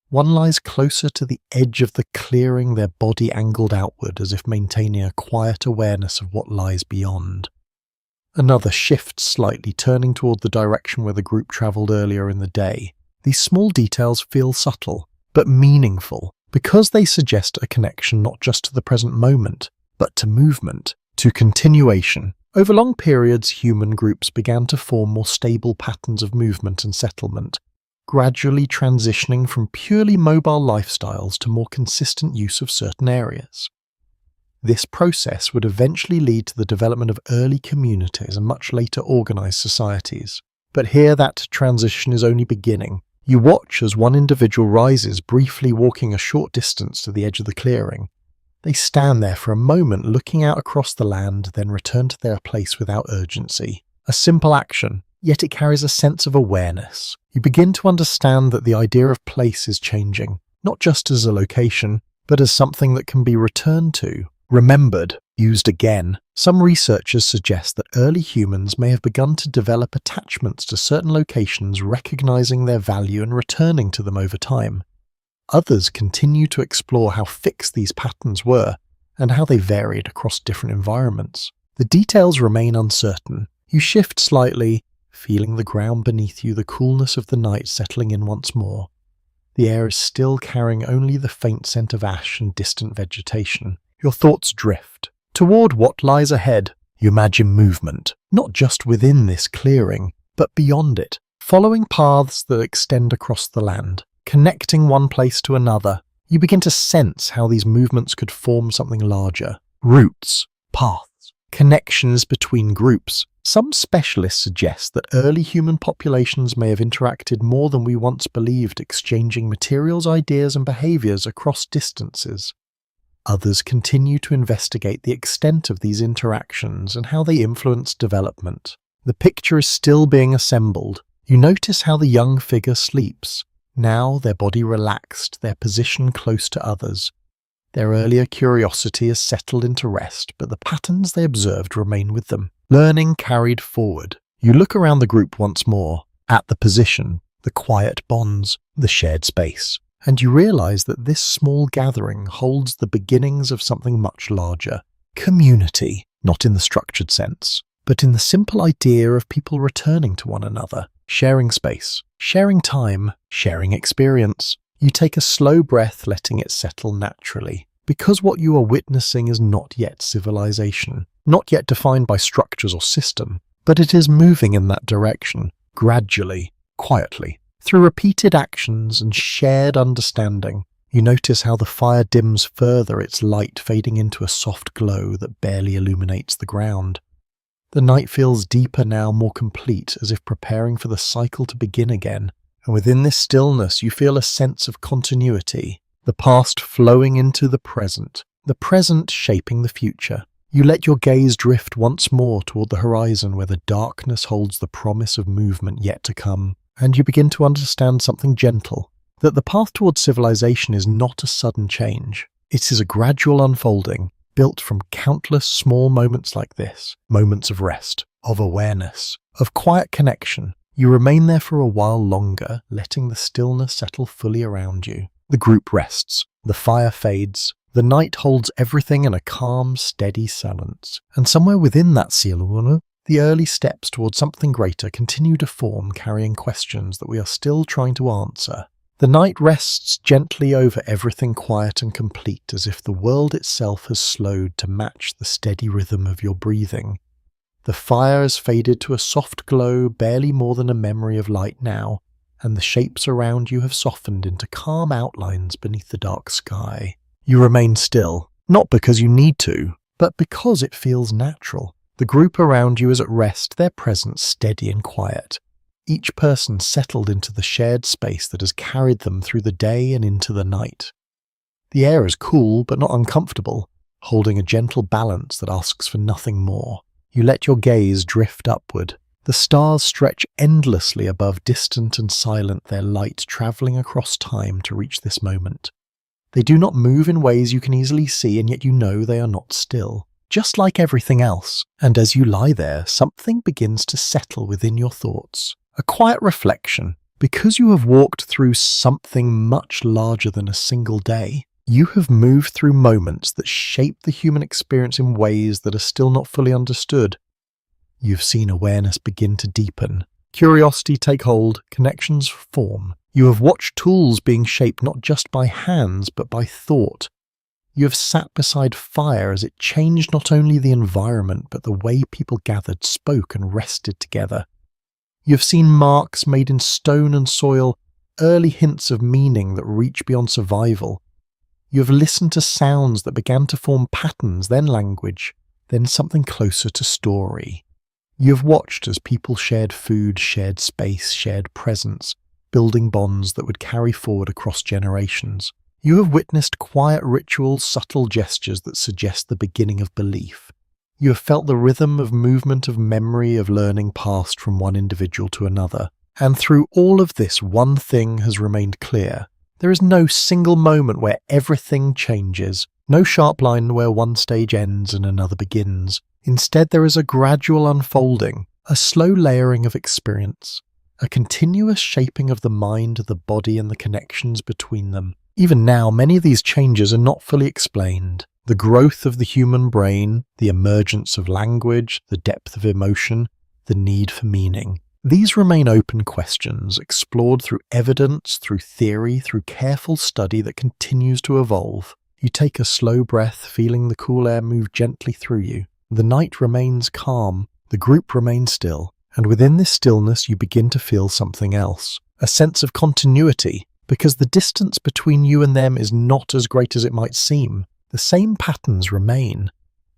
One lies closer to the edge of the clearing, their body angled outward as if maintaining a quiet awareness of what lies beyond. Another shifts slightly, turning toward the direction where the group travelled earlier in the day. These small details feel subtle, but meaningful, because they suggest a connection not just to the present moment, but to movement, to continuation. Over long periods, human groups began to form more stable patterns of movement and settlement, gradually transitioning from purely mobile lifestyles to more consistent use of certain areas. This process would eventually lead to the development of early communities and much later organized societies. But here that transition is only beginning. You watch as one individual rises, briefly walking a short distance to the edge of the clearing. They stand there for a moment, looking out across the land, then return to their place without urgency. A simple action, yet it carries a sense of awareness. You begin to understand that the idea of place is changing, not just as a location, but as something that can be returned to, remembered, used again. Some researchers suggest that early humans may have begun to develop attachments to certain locations, recognizing their value and returning to them over time. Others continue to explore how fixed these patterns were and how they varied across different environments. The details remain uncertain. You shift slightly, feeling the ground beneath you, the coolness of the night settling in once more. The air is still carrying only the faint scent of ash and distant vegetation. Your thoughts drift toward what lies ahead. You imagine movement, not just within this clearing, but beyond it, following paths that extend across the land, connecting one place to another. You begin to sense how these movements could form something larger. Routes, paths, connections between groups. Some specialists suggest that early human populations may have interacted more than we once believed, exchanging materials, ideas, and behaviors across distances. Others continue to investigate the extent of these interactions and how they influence development. The picture is still being assembled. You notice how the young figure sleeps. Now their body relaxed, their position close to others. Their earlier curiosity has settled into rest, but the patterns they observed remain with them. Learning carried forward. You look around the group once more, at the position, the quiet bonds, the shared space, and you realize that this small gathering holds the beginnings of something much larger. Community, not in the structured sense, but in the simple idea of people returning to one another, sharing space, sharing time, sharing experience. You take a slow breath, letting it settle naturally, because what you are witnessing is not yet civilization, not yet defined by structures or system, but it is moving in that direction, gradually, quietly. Through repeated actions and shared understanding, you notice how the fire dims further, its light fading into a soft glow that barely illuminates the ground. The night feels deeper now, more complete, as if preparing for the cycle to begin again. And within this stillness, you feel a sense of continuity, the past flowing into the present shaping the future. You let your gaze drift once more toward the horizon where the darkness holds the promise of movement yet to come, and you begin to understand something gentle, that the path toward civilization is not a sudden change. It is a gradual unfolding, built from countless small moments like this, moments of rest, of awareness, of quiet connection. You remain there for a while longer, letting the stillness settle fully around you. The group rests, the fire fades, the night holds everything in a calm, steady silence. And somewhere within that silence, the early steps towards something greater continue to form, carrying questions that we are still trying to answer. The night rests gently over everything, quiet and complete, as if the world itself has slowed to match the steady rhythm of your breathing. The fire has faded to a soft glow, barely more than a memory of light now, and the shapes around you have softened into calm outlines beneath the dark sky. You remain still, not because you need to, but because it feels natural. The group around you is at rest, their presence steady and quiet. Each person settled into the shared space that has carried them through the day and into the night. The air is cool but not uncomfortable, holding a gentle balance that asks for nothing more. You let your gaze drift upward. The stars stretch endlessly above, distant and silent, their light travelling across time to reach this moment. They do not move in ways you can easily see, and yet you know they are not still, just like everything else. And as you lie there, something begins to settle within your thoughts. A quiet reflection. Because you have walked through something much larger than a single day, you have moved through moments that shape the human experience in ways that are still not fully understood. You've seen awareness begin to deepen, curiosity take hold, connections form. You have watched tools being shaped not just by hands but by thought. You have sat beside fire as it changed not only the environment but the way people gathered, spoke and rested together. You have seen marks made in stone and soil, early hints of meaning that reach beyond survival. You have listened to sounds that began to form patterns, then language, then something closer to story. You have watched as people shared food, shared space, shared presence, building bonds that would carry forward across generations. You have witnessed quiet rituals, subtle gestures that suggest the beginning of belief. You have felt the rhythm of movement, of memory, of learning passed from one individual to another. And through all of this, one thing has remained clear. There is no single moment where everything changes, no sharp line where one stage ends and another begins. Instead, there is a gradual unfolding, a slow layering of experience, a continuous shaping of the mind, the body, and the connections between them. Even now, many of these changes are not fully explained. The growth of the human brain, the emergence of language, the depth of emotion, the need for meaning. These remain open questions, explored through evidence, through theory, through careful study that continues to evolve. You take a slow breath, feeling the cool air move gently through you. The night remains calm, the group remains still, And within this stillness, you begin to feel something else, a sense of continuity, because the distance between you and them is not as great as it might seem. The same patterns remain,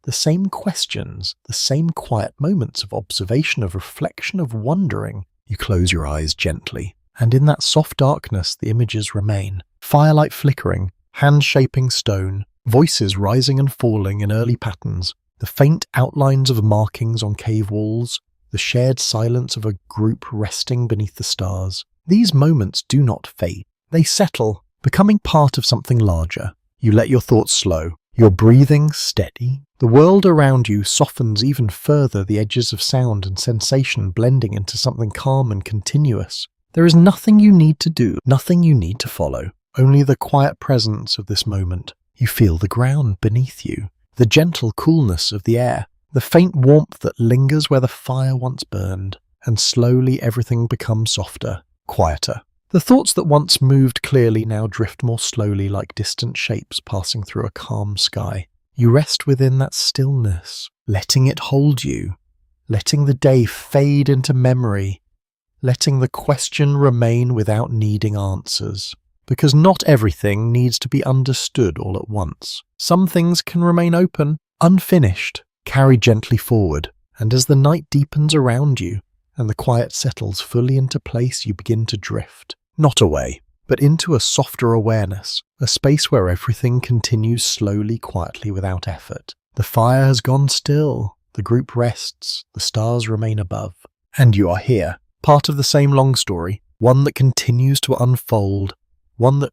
the same questions, the same quiet moments of observation, of reflection, of wondering. You close your eyes gently, and in that soft darkness the images remain. Firelight flickering, hands shaping stone, voices rising and falling in early patterns, the faint outlines of markings on cave walls, the shared silence of a group resting beneath the stars. These moments do not fade. They settle, becoming part of something larger. You let your thoughts slow, your breathing steady. The world around you softens even further, the edges of sound and sensation blending into something calm and continuous. There is nothing you need to do, nothing you need to follow, only the quiet presence of this moment. You feel the ground beneath you, the gentle coolness of the air, the faint warmth that lingers where the fire once burned, and slowly everything becomes softer, quieter. The thoughts that once moved clearly now drift more slowly, like distant shapes passing through a calm sky. You rest within that stillness, letting it hold you, letting the day fade into memory, letting the question remain without needing answers. Because not everything needs to be understood all at once. Some things can remain open, unfinished, carried gently forward, and as the night deepens around you and the quiet settles fully into place, you begin to drift. Not away, but into a softer awareness, a space where everything continues slowly, quietly, without effort. The fire has gone still, the group rests, the stars remain above, and you are here, part of the same long story, one that continues to unfold, one that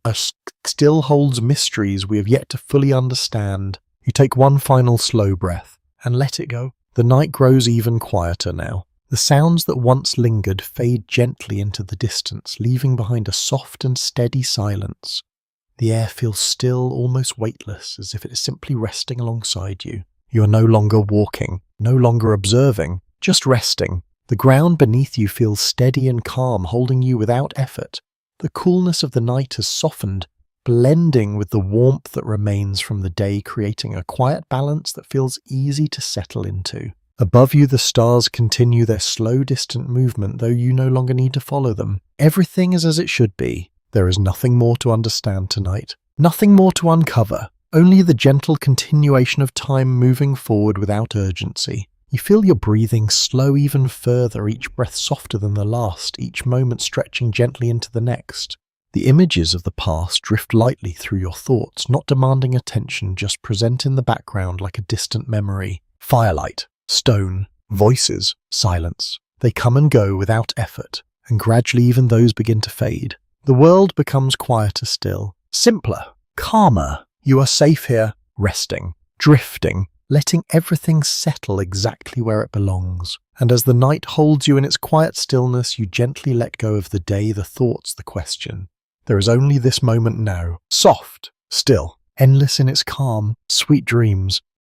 still holds mysteries we have yet to fully understand. You take one final slow breath and let it go. The night grows even quieter now. The sounds that once lingered fade gently into the distance, leaving behind a soft and steady silence. The air feels still, almost weightless, as if it is simply resting alongside you. You are no longer walking, no longer observing, just resting. The ground beneath you feels steady and calm, holding you without effort. The coolness of the night has softened, blending with the warmth that remains from the day, creating a quiet balance that feels easy to settle into. Above you, the stars continue their slow, distant movement, though you no longer need to follow them. Everything is as it should be. There is nothing more to understand tonight, nothing more to uncover, only the gentle continuation of time moving forward without urgency. You feel your breathing slow even further, each breath softer than the last, each moment stretching gently into the next. The images of the past drift lightly through your thoughts, not demanding attention, just present in the background like a distant memory. Firelight, stone, voices, silence. They come and go without effort, and gradually even those begin to fade. The world becomes quieter still, simpler, calmer. You are safe here, resting, drifting, letting everything settle exactly where it belongs. And as the night holds you in its quiet stillness, you gently let go of the day, the thoughts, the question. There is only this moment now, soft, still, endless in its calm, sweet dreams.